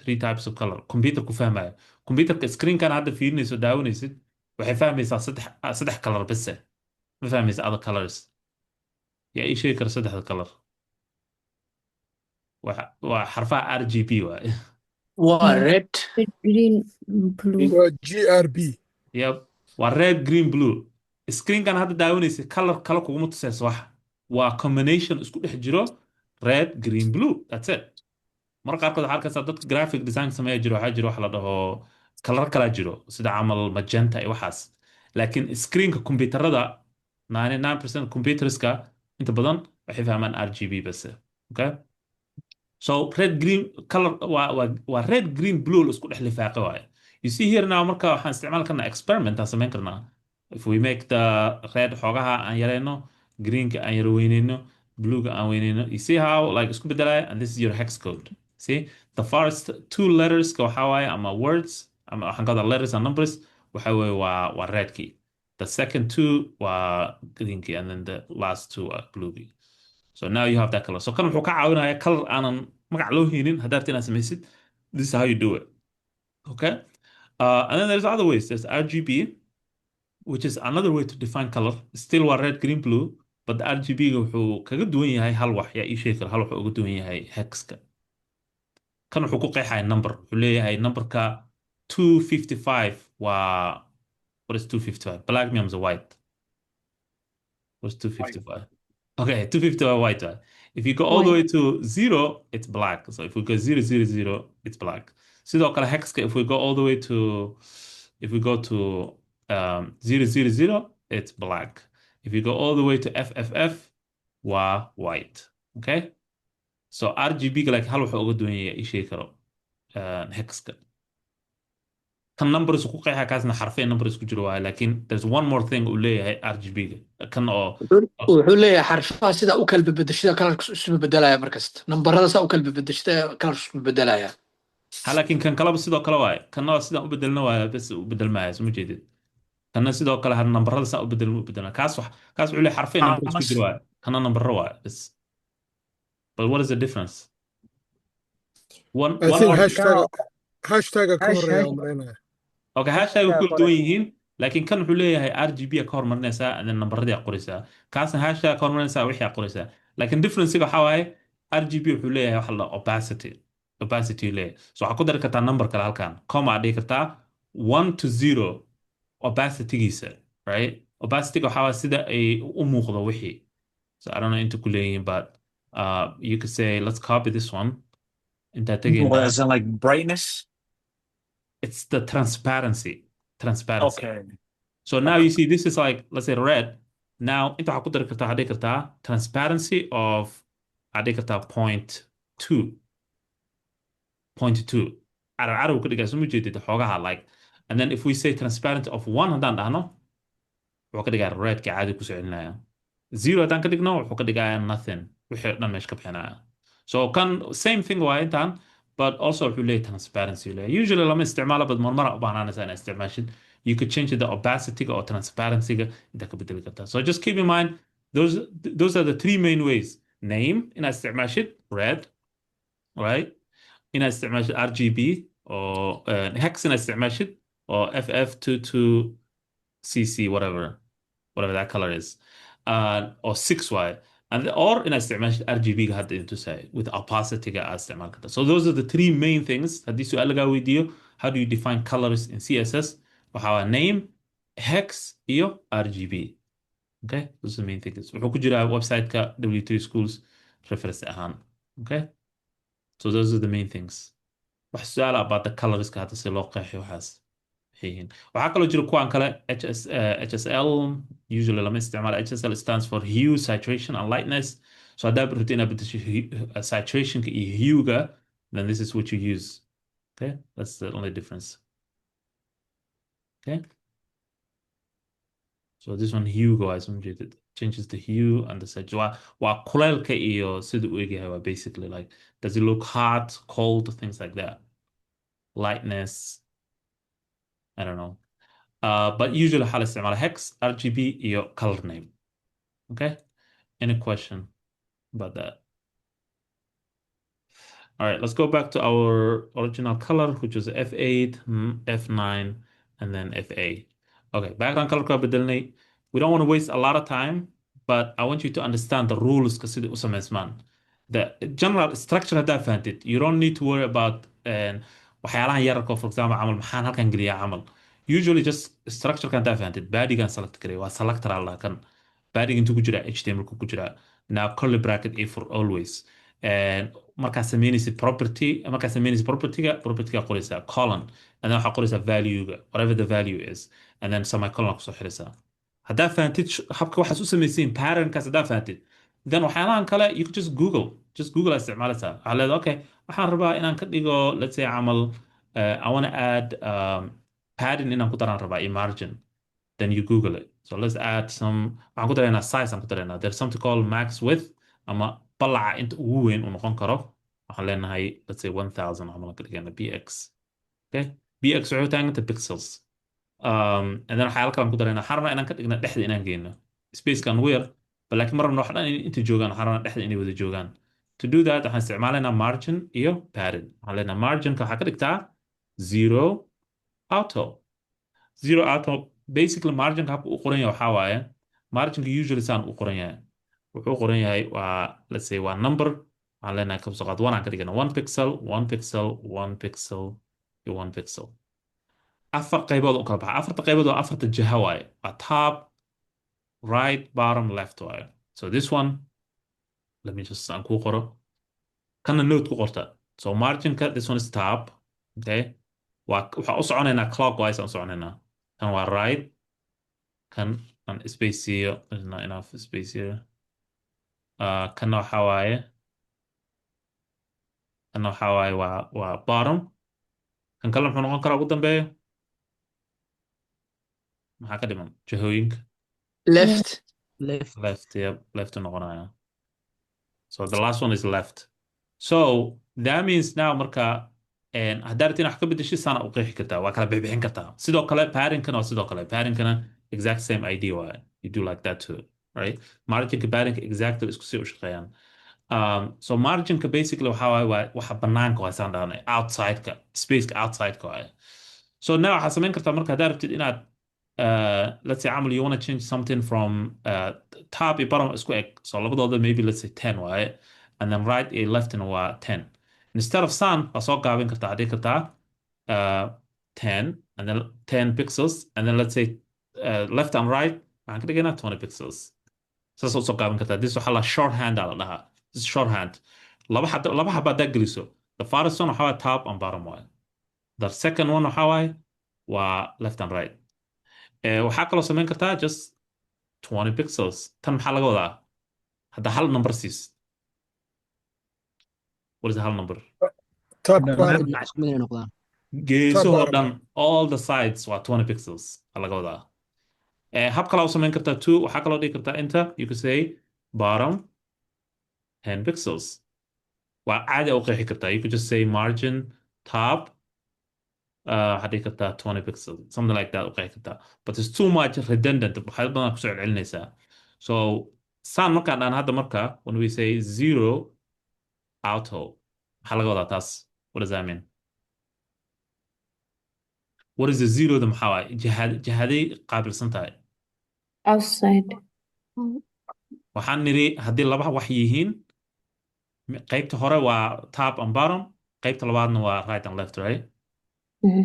3 types of color computer ku fahmayo computerka screenkan hadda fiirinayso daawanaysid waxay fahmaysaa saddex color bese ma fahmaysa other colors yaa ii sheegi kara saddexda color waa xarfaha RGB waaye waa red green blue waa GRB yep waa red green blue screenkan hadda daawanaysid color kale kuguma tusayso wax waa combination isku dhex jiro red green blue that's it marka qaarkood waxaa arkaysaa dadka graphic design sameeya jiro waxaa jiro wax la dhaho kalar kala jiro sida camal magenta iyo waxaas laakiin screenka kombyuutarada 99% computerska inta badan waxay fahmaan RGB base okay so red green color waa red green blue isku dhex lifaaqo waaye you see here now marka waxaan isticmaal karnaa experiment aan samayn karnaa if we make the red xoogaha aan yareyno greenka aan yara weyneyno bluega aan weyneyno you see how like isku bedelaya and this is your hex code see the first 2 letters ka waxaa waaye ama words ama waxaan ka letters and numbers waxaa waaye waa red key the second 2 waa green key and then the last 2 are blue key so now you have that color so kan wuxuu ka caawinayaa color aanan magac loo heynin haddaad inaad samaysid this is how you do it okay and then there's other ways there's RGB which is another way to define color still waa red green blue but the RGB wuxuu kaga duwan yahay hal wax yaa ii sheegi kara hal wuxuu uga duwan yahay hexka kan wuxuu ku qeexaya number wuxuu leeyahay numberka 255 waa what is 255 black means white what's 255 okay 255 white right? If you go all the way to 0 it's black so if we go 000 it's black sidoo kale hexka if we go all the way to if we go to 000 it's black if you go all the way to FFF waa white okay so RGB ga like hal waxa uga duwan yahay ii sheegi karo hexka kan numbers ku qeexa kaasna xarfeen numbers ku jiro waaye laakiin there's one more thing uu leeyahay RGB ga kan oo wuxuu leeyahay xarfaha sida u kala bedeshada kalarka isma bedelaya markasta nambarada saa u kala bedeshada kalarka isma bedelaya laakiin kan kaleba sidoo kale waaye kanna sidaan u bedelna waaye bas u bedelmaya soo ma jeedid kanna sidoo kale har nambarada saa u bedelma u bedelna kaas wuxuu leeyahay xarfeen numbers ku jiro waaye kanna nambaro waaye bas but what is the difference one I one think word hashtag ka hash horeeya hash u malaynaya okay hashtag ku kala duwan yihiin laakiin kan wuxuu leeyahay RGB ka hormarinaysaa and nambaradii aad qoraysaa kaasna hashtag ka hormarinaysaa wixii aad qoraysaa laakiin difference-ga waxaa waaye RGB wuxuu leeyahay waxa la opacity leeyahay so waxaad ku dari kartaa number kale halkan comma aad dhihi kartaa 1 to 0 opacity-giisa right opacity-ga waxaa waaye sida ay u muuqdo wixii so I don't know inta ku leeyihiin but you could say let's copy this one intaa tegaynaa As in like brightness? it's the transparency. Okay. So now you see this is like let's say red. Now inta waxaa ku dari kartaa waxaad dhihi kartaa transparency of waxaad dhihi kartaa point two caraw ka dhigaa soo ma jeedid xoogaha like and then if we say transparent of one haddaan dhahno wuxuu ka dhigaa redka caadi ku soo celinaya zero haddaan ka dhigno wuxuu ka dhigaa nothing wixii o dhan meesha ka bixinaya so kan same thing waa intaan but also wuxuu leeyahay transparency leeyahay usually lama isticmaalo but marmara u baahnanaysa inaad isticmaashid you could change the opacity or transparency-ga intaa ka bedeli kartaa so just keep in mind those are the three main ways name inaad isticmaashid red right inaad isticmaashid RGB or hex inaad isticmaashid or FF22CC whatever that color is or 6Y and or inaad isticmaashid RGB-ga hadda idin tusay with opacity-ga aad isticmaal kartaa so those are the three main things haddii su-aal lagaa weydiiyo how do you define colors in CSS waxaa waa name hex iyo RGB okay those are the main things wuxuu ku jiraa website-ka W3 schools reference ahaan okay so those are the main things wax su-aal about the colorska hadda si loo qeexi waxaas yihiin waxaa kaloo jira kuwan kale HSL usually lama isticmaalo HSL stands for hue saturation and lightness so haddaad rabto inaad bedesho saturationka iyo hue-ga then this is what you use okay that's the only difference okay so this one hue-ga waa isma jeedid changes the hue and the saturation waa kuleelka iyo sida uu egyahay waa basically like does it look hot cold things like that lightness I don't know. But usually waxaa la isticmaala hex, RGB iyo color name. Okay? Any question about that? All right, let's go back to our original color, which was F8, F9, and then FA. Okay, background color ka bedelnay. We don't want to waste a lot of time, but I want you to understand the rules ka sida u samaysmaan. The general structure haddaa fahantid, you don't need to worry about waxyaalahan yararka for example camal maxaan halkan geliyaa camal usually just structure-kan haddaa fahantid badigan select gareey waa selector alla kan badiga intuu ku jiraa HTML ku jiraa now curly bracket a for always markaa sameynaysid property-ga qoraysaa colon and then waxaa qoraysaa value-ga whatever the value is and then semicolon kusoo xiraysaa haddaa fahantid habka waxaas u samaysiin patternkaas haddaa fahantid then waxyaalahan kale you could just google isticmaalaysaa waxaa leedahay okay waxaan rabaa inaan ka dhigo let's say camal I want to add padding inaan ku daraan rabaa margin then you google it so let's add some waxaan ku daraynaa size aan ku daraynaa there's something called max width ama balaca inta ugu weyn uu noqon karo waxaan leenahay let's say 1000 camal ka dhigana bx okay bx wuxuu taaganta pixels and then waxyaala kale aan ku daraynaa waxaan rabaa inaan ka dhigna dhexda inaan geyno spacekan ugu yar laakiin mar rabna wax dhan inta joogaan waxaan rabnaa dhexda inay wada joogaan to do that waxaan isticmaalaynaa margin iyo padding waxaan leenahay marginka waxaa ka dhigtaa zero auto basically marginka habka u qoran yahay waxaa waaye marginka usually saan u qoran yahay wuxuu qoran yahay waa let's say waa number waxaan leenahay kabso qaad one aan ka dhigana 1 pixel 1 pixel 1 pixel iyo 1 pixel afar qaybood u kala baxa afarta qaybood waa afarta jiha waaye waa top right bottom left waaye so this one let me just aan kuu qoro kana note ku qorta so marginka this one is top okay waxaa u soconaynaa clockwise aan u soconaynaa kan waa right kan aan space siiyo there's not enough space here kana waxaa waaye kana waxaa waaye waa bottom. kan kale muxuu noqon karaa ugu dambeeya maxaa ka dhiman jihooyinka left left. left. Yep, left noqonaya. So the last one is left. So that means now marka haddaad rabtiin wax ka beddeshi sana u qeexi kartaa waa kala bixbixin kartaa sidoo kale paddingkana waa sidoo kale paddingkana exact same idea waaye you do like that too, right? Marginka paddingka exactly isku sii u shaqeeyaan. So marginka basically waxaa waaye waa waxa banaanka waa saan dhahnay outsideka spaceka outsideka waaye. So now waxaad samayn kartaa marka haddaad rabtid inaad let's say عمل you want to change something from top iyo bottom isku eg so labadooda maybe let's say 10 waaye and then right iyo leftna waa 10 instead of sun waa soo gaabin kartaa hadii kartaa 10 and then 10 pixels and then let's say left and right waxaan ka dhigaynaa 20 pixels saas soo gaabin kartaa this waxaa la shorthand aa la dhahaa this is shorthand laba xaba haddaa geliso the first one waxaa waaye top and bottom waaye the second one waxaa waaye waa left and right. waxaa kaloo samayn kartaa just 20 pixels tan maxaa laga wadaa hadda hal number siis what is hal number top Dhinac bottom dhinac isku mid inay noqdaan. geesahoo bottom. dhan all the sides waa 20 pixels aa laga wadaa. hab kalaa u samayn kartaa two waxaa kaloo dhigi kartaa inta you could say bottom 10 pixels waa caadi a u qeexi kartaa you could just say margin top waxaad dhigi kartaa 20 pixels something like that u qeexi kartaa but it's too much redundant waxyaalo badan kusoo celcelinaysaa so saan markaan dhaan hadda marka when we say zero auto maxaa laga wadaa taas what does that mean what is the zero da maxaa waaye jihaday qaabilsan tahay outside. waxaan niri haddii laba wax yihiin qaybta hore waa top and bottom qaybta labaadna waa right and left right Mhm.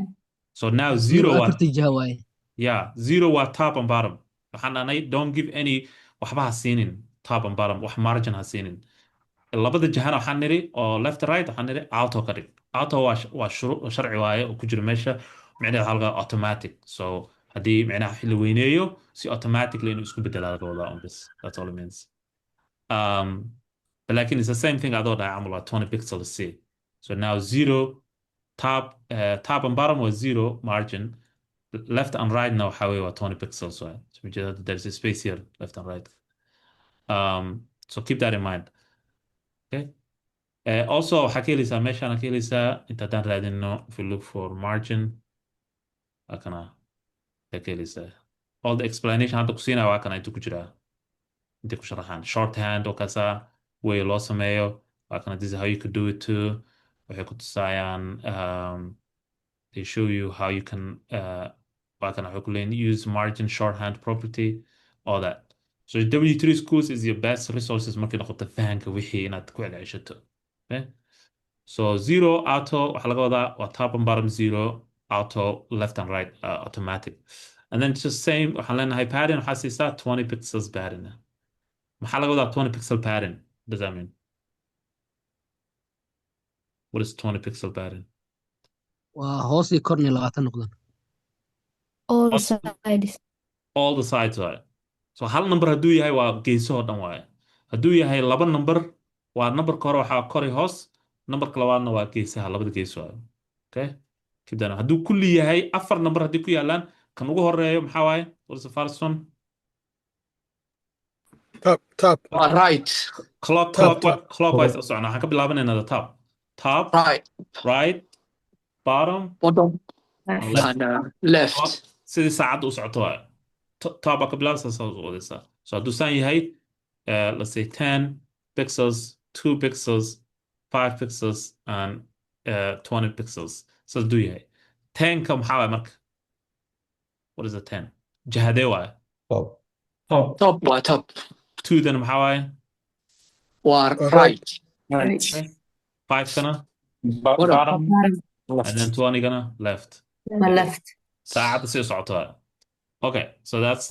so now Zero zero waa afartii jiha waaye. yeah zero waa top and bottom waxaan dhahnay don't give any waxba ha siinin top and bottom wax margin ha siinin labada jahana waxaan niri oo left right waxaan niri auto ka dhig auto waa sharci waaye oo ku jira meesha micnaheed waxaa laga automatic so haddii micnaha xilli weyneeyo si automatically inuu isku bedelaa laga wadaa on this that's all it means but لكن it's the same thing adoo dhahay camal waa 20 pixels c so now zero top and bottom was zero margin left and right now waxaa weeye waa 20 pixels waaye so there's a space here left and right so keep that in mind okay. Also waxaa ka heleysaa meeshaan ka heleysaa inta haddaan raadino if you look for margin waa kana ka heleysaa all the explanation hadda ku siinaya waa kana inta ku jiraa intay ku sharaxaan shorthand oo kaasa way loo sameeyo waa kana this is how you could do it too waxay ku tusaayaan they show you how you can waa kana waxay ku leeyihin use margin shorthand property all that so W3 schools is your best resources markay noqoto fahanka wixii inaad ku celceshato okay so zero auto waxaa laga wadaa waa top and bottom zero auto left and right automatic and then just same waxaan leenahay pattern waxaa siisaa 20 pixels pattern maxaa laga wadaa 20 pixel pattern what does that mean what is 20 pixel pattern Waa hoos iyo korna 20 noqdaan. All What's- sides. all the sides waaye so hal number hadduu yahay waa geesahoo dhan waaye hadduu yahay laba number waa numberka hore waxaa kor iyo hoos numberka labaadna waa geesaha labada gees waaye okay keep that hadduu kulli yahay afar number haddii ku yaalaan kan ugu horeeyo maxaa waaye what is the first one top waa right clockwise u socona waxaan ka bilaabanaynaa the top right right bottom bottom and left and left sidii saacadda u socoto waaye top baa ka bilaabasa saa u wadaysaa so hadduu saan yahay let's say 10 pixels 2 pixels 5 pixels and 20 pixels saas hadduu yahay 10ka maxaa waaye marka what is a 10 jahadee waaye top waa top 2dana maxaa waaye waa right Right. okay 5kana bottom and then 20gana left My left. saacadda si u socoto waaye okay so that's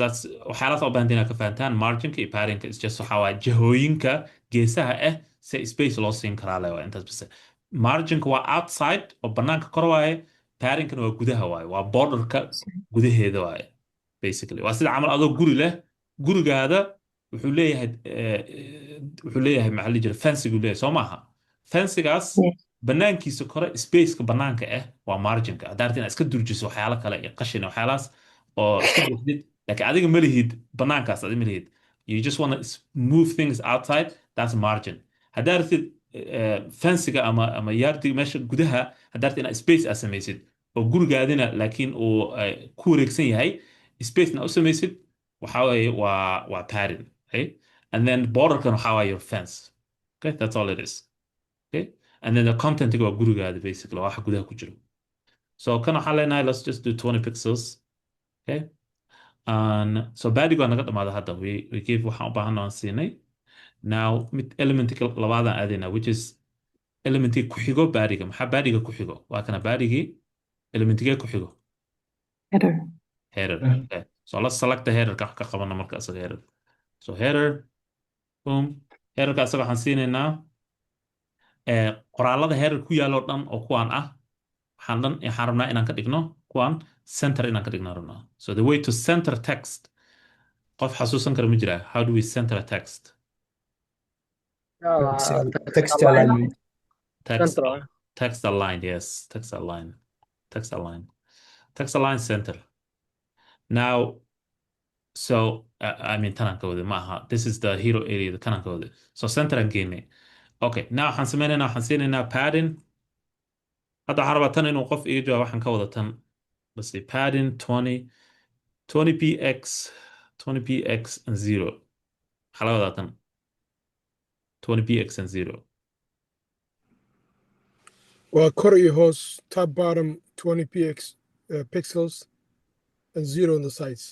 waxyaalaas oo baahantiin inaad ka fahantaan marginka iyo paddingka is just waxaa waaye jihooyinka geesaha ah si space loo siin karaa le waa intaas bise marginka waa outside oo banaanka kor waaye paddingkana waa gudaha waaye waa borderka gudaheeda waaye basically waa sida camal adoo guri leh gurigaada wuxuu leeyahay maxaa la jira fensigu leeyahay soo maaha fensigaas Yes. banaankiisa kore spaceka banaanka ah waa marginka haddaa rabtid inaad iska durjiso waxyaalo kale iyo qashin iyo waxyaalahaas oo iska buuxdid laakiin adiga ma lihid banaankaas adiga ma lihid you just want to move things outside that's margin haddaa rabtid fensiga ama yaardiga meesha gudaha haddaa rabtid inaad space aad samaysid oo gurigaadina laakiin uu ku wareegsan yahay spacena u samaysid waxaa weeye waa padding right and then borderkan waxaa waaye your fence okay that's all it is okay and then the content waa gurigaada basically waa waxa gudaha ku jiro so kan waxaan leenahay let's just do 20 pixels okay so badigo waa naga dhamaada hadda we gave waxaan u baahan aan siinay now mid elementka labaadaan aadayna which is elementkii ku xigo badiga maxaa badiga ku xigo waa kana badigii elementkee ku xigo header header okay so let's select the header ka qabana marka asaga header so header boom headerka asaga waxaan siinaynaa qoraalada header ku yaalo dhan oo kuwaan ah waxaan rabnaa inaan ka dhigno kuwaan center inaan ka dhigno rabnaa so the way to center text qof xasuusan kara ma jiraa how do we center a text text alignment text Center. text aligned yes text aligned text aligned text aligned center now so I mean tanaan ka wada ma aha this is the hero area the kanaan ka wada so center aan geynay okay now waxaan sameynaynaa waxaan siinaynaa padding hadda waxaan rabaa tan inuu qof iga jawaabo waxaan ka wada tan let's see padding 20px 20px and 0 waxaa laga wadaa tan 20px and 0 waa kor iyo hoos top bottom 20 pixels and 0 on the sides.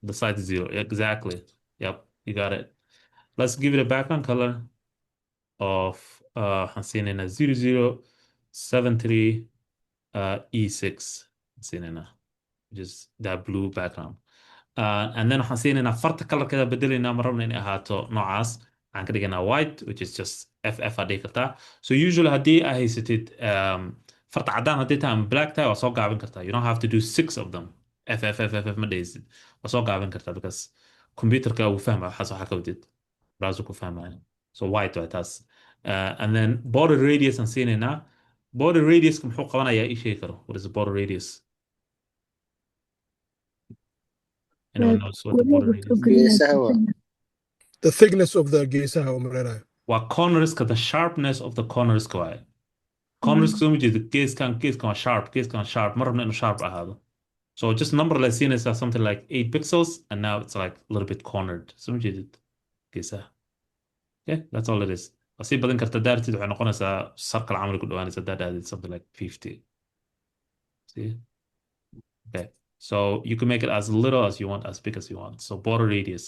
The side is 0 exactly yep you got it let's give it a background color of waxaan siinaynaa 0073 E6 siinaynaa which is that blue background and then waxaan siinaynaa farta colorkeeda bedelaynaa ma rabna inay ahaato noocaas waxaan ka dhigaynaa white which is just ff aa dhihi kartaa so usually haddii aa haysatid farta caddaan haddii tahay ama black tahay waa soo gaabin kartaa you don't have to do 6 of them ff ma dhehaysid waa soo gaabin kartaa because computerka uu fahma waxaas waxaa ka wadid browser ku fahmaya so white waa taas and then border radius aan siinaynaa border radiuska muxuu qabanayaa ii sheegi karo what is the border radius anyone knows what the border radius The thickness of the geesaha oo maleynayo waa cornerska the sharpness of the cornerska waaye cornerska soo ma jeeda geeskan waa sharp ma rabna inuu sharp ahaado so just number la siinaysaa something like 8 pixels and now it's like a little bit cornered soo ma jeedid geesaha okay that's all it is waa sii badin karta daartid waxay noqonaysaa circle camali ku dhawaanaysa haddaad aadid something like 50 see okay so you can make it as little as you want as big as you want so border radius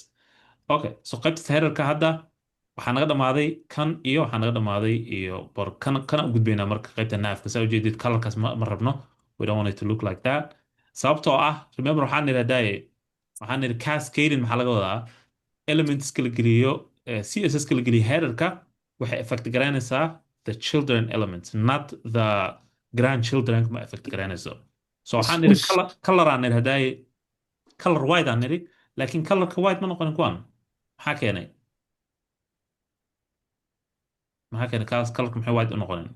okay so qaybta headerka hadda waxaa naga dhamaaday kan iyo waxaa naga dhamaaday iyo kana u gudbaynaa marka qaybta naafka saa ujeedid colorkaas ma rabno we don't want it to look like that sababtoo ah remember waxaan idhahdaye waxaan idhi cascading maxaa laga wadaa elements kala geliyo css kala geliyo headerka waxay effect garaynaysaa the children elements not the grandchildren ma effect garaynayso so waxaan idhi color aan idhahdaye color white aan idhi laakiin colorka white ma noqonin kuwan maxaa keenay kaas colorka maxay white u noqonin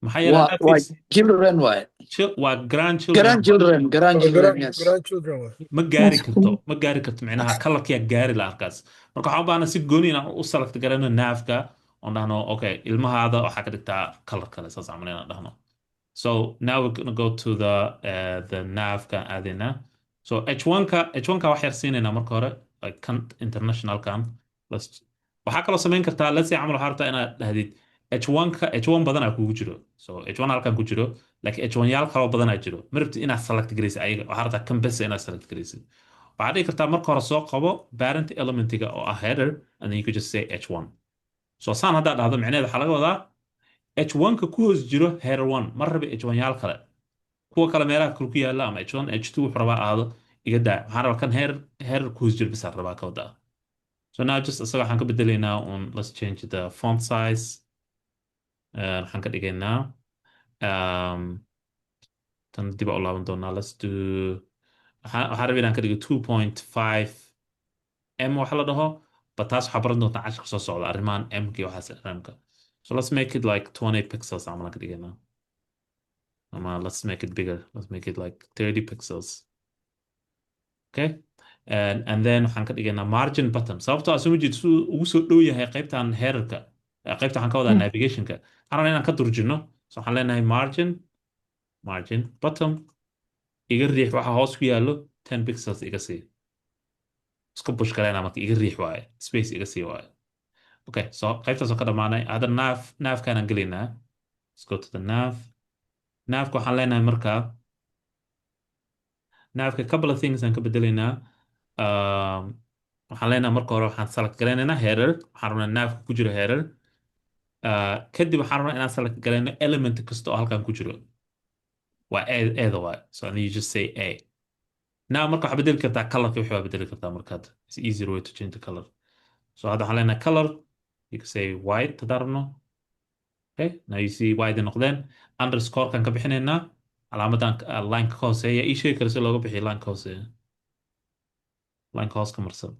maxaa yeelay children waay waa grandchildren yes grandchildren waa ma gaari karto micnaha colorkiyaa gaari la arkaas marka waxaan u baahnaa si gooni inaan u select garayno naafka oon dhahno okay ilmahaada waxaa ka dhigtaa color kale saas camal inaan dhahno so now we're gonna go to the naafka aadayna so h1ka wax yar siinaynaa marka hore like kan internationalkan waxaa kaloo samayn kartaa let's say camal waxaa rabtaa inaad dhahdid h1 badanaa kugu jiro so h1 halkan ku jiro laakiin h1 yaal kaloo badanaa jiro ma rabtid inaad select garaysid ayaga waxaa rabtaa kan besa inaad select garaysid waxaad dhihi kartaa marka hore soo qabo parent elementiga oo ah header and then you could just say h1 so saan haddaa dhahdo micnaheed waxaa laga wadaa h1ka ku hoos jiro header 1 mar rabi h1 yaal kale kuwa kale meelaha kale ku yaala ama h1 h2 wuxuu rabaa ahaado iga daa waxaan rabaa kan header ku hoos jiro bisaa rabaa ka wadaa so now just isaga waxaan ka bedelaynaa let's change the font size waxaan ka dhigaynaa tan dib u laaban doonaa let's do waxaan rabaa inaan ka dhigo 2.5 m waxa la dhaho but taas waxaa baran doontaa cashirka soo socda arrimahan mk waxaas ramka So let's make it like 20 pixels. I'm like again now. Let's make it bigger. Let's make it like 30 pixels. Okay. And then waxaan ka dhigaynaa margin button. Sababtoo ah soo jeed suu ugu soo dhow yahay qaybtan headerka. Qaybta waxaan ka wadaa navigationka. Waxaan rabnaa inaan ka durjino. So waxaan leenahay margin bottom iga riix waxa hoos ku yaallo 10 pixels iga sii. Isku push gareynaa marka iga riix waaye. Space iga sii waaye. Okay, so qaybtaas oo ka dhamaanay. Hadda navkaanaan gelaynaa. Let's go to the nav. Navka waxaan leenahay marka navka couple of things aan ka bedelaynaa. Waxaan leenahay marka hore waxaan select garaynaynaa header. Waxaan rabnaa navka ku jiro header. Kadib waxaan rabnaa inaan select garayno element kasta oo halkan ku jiro. Waa eeda waay. So and then you just say A. Now marka waxaa bedeli kartaa colorka wixii waa bedeli kartaa markaad. It's easier way to change the color. So hadda waxaan leenahay color. You can say white haddaan rabno. Okay, now you see why they noqdeen. Underscore kan ka bixinaynaa. Calaamadan line ka hooseeya. Ii sheegi kara si looga bixiyo line ka hooseeya. Line ka hoos ka marsan.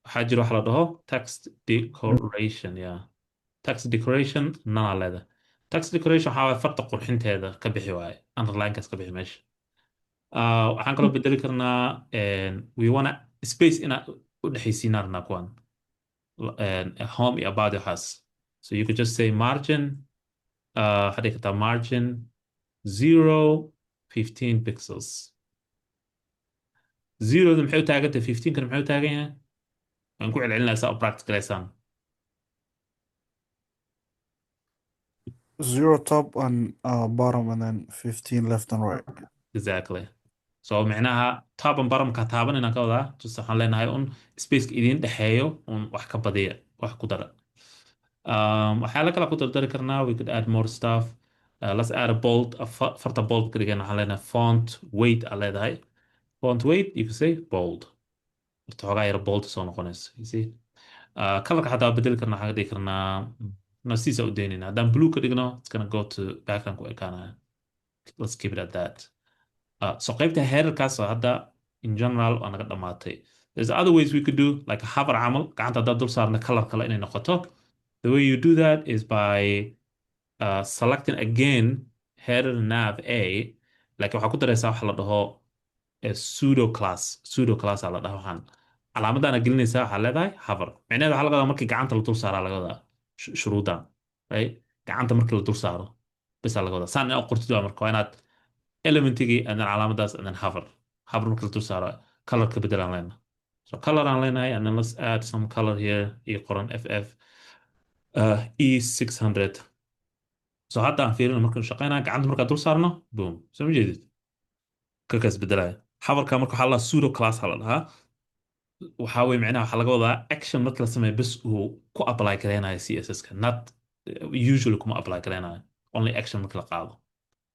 Waxaa jiro waxa la dhaho text decoration, yeah. Text decoration nana leeda. Text decoration waxaa waay farta qurxinteeda ka bixi waaye. Underline-kaas ka bixi meesha. Waxaan kaloo bedeli karnaa we wanna space inaan u dhexaysiinaa rabnaa kuwan. Home iyo about waxaas. So you could just say margin waxaa dhigi kartaa margin 15 pixels. 0 maxay u taagan tahay 15 kan maxay u taagan yahay waan ku celcelinaysaa oo practice garaysaan. 0 top and bottom and then 15 left and right. Exactly. So micnaha top and bottom ka taaban inaan ka wadaa just waxaan leenahay un spaceka idiin dhexeeyo un wax ka badiya wax ku dara. waxyaala kale ku dardari karnaa we could add more stuff. Let's add a bold farta bold ka dhigan waxaan leenahay font weight aa leedahay. Font weight you can say bold. Horta xoogaa yara bold soo noqonaysa. You see. Colorka xataa bedeli karnaa waxaan ka dhigi karnaa nasiisa u daynayna. Haddaan blue ka dhigno it's gonna go to background ku ekaanaya. Let's keep it at that. So qaybta headerkaas oo hadda in general waa naga dhamaatay. There's other ways we could do like a hover camal gacanta haddaad dul saarna color kale inay noqoto. The way you do that is by selecting again header nav A. Like waxaa ku daraysaa waxa la dhaho pseudo class aa la dhaho waxaan. Calaamadaana gelinaysaa waxaa leedahay hover. Micnaheeda waxaa laga wadaa markii gacanta la dul saaraa laga wadaa shuruudan. Right? Gacanta markii la dul saaro bisaa laga wadaa. Saan inaad qortid waa marka waa inaad elementigii and then calaamadaas and then hover marka la dul saaro color ka bedelaan leenahay. So color aan leenahay and then let's add some color here iyo qoran FF E600. So hadda aan fiirino markaan shaqeynaa gacanta markaa dul saarno boom soo ma jeedid kalkaas bedelaya. Hoverka marka waxaa la pseudo class la dhahaa. waxaa wey micnaha waxaa laga wadaa action marka la sameeyo bes uu ku apply gareynayo CSS-ka not usually kuma apply gareynayo only action marka la qaado.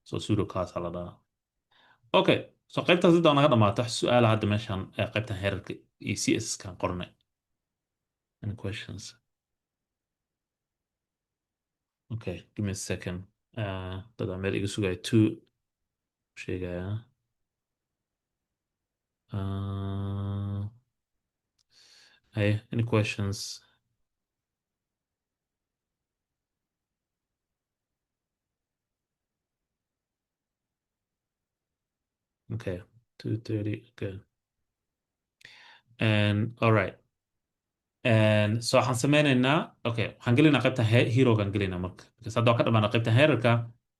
So pseudo class la dhahaa. Okay, so qaybtaas hadda naga dhamaato wax su'aala hadda meeshan qaybtan heerarka iyo CSS-kan qornay. Any questions? Okay, give me a second. Dad aan meel iga sugaya 2 sheegaya. Hey, any questions? Okay, 2:30. Okay. And all right. And so waxaan sameynaynaa okay waxaan gelinaynaa qaybtan hero-gan gelinaynaa marka because hadda waa ka dhamaana qaybtan headerka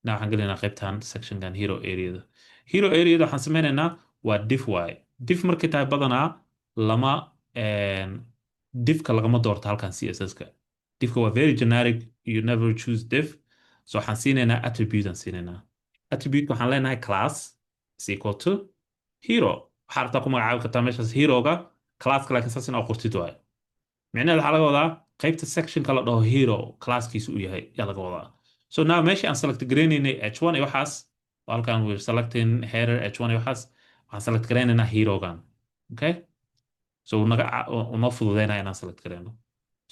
na waxaan gelinaynaa qaybtan section-gan hero area-da. Hero area-da waxaan sameynaynaa waa div waaye. Div markay tahay badanaa lama divka lagama doorto halkan CSS-ka. Divka waa very generic, you never choose div. So waxaan siinaynaa attribute aan siinaynaa. Attribute waxaan leenahay class is equal to hero. Waxaa rabtaa ku magacaabi kartaa meeshaas hero-ga classka laakiin saas inaa qortid waaye. micnaheeda waxaa laga wadaa qaybta sectionka la dhaho hero classkiisu uu yahay yaa laga wadaa. So now meesha aan select gareynaynay h1 iyo waxaas halkan we're selecting header h1 iyo waxaas waxaan select gareynaynaa hero-gan. Okay? So unoo fududeynaya inaan select gareyno.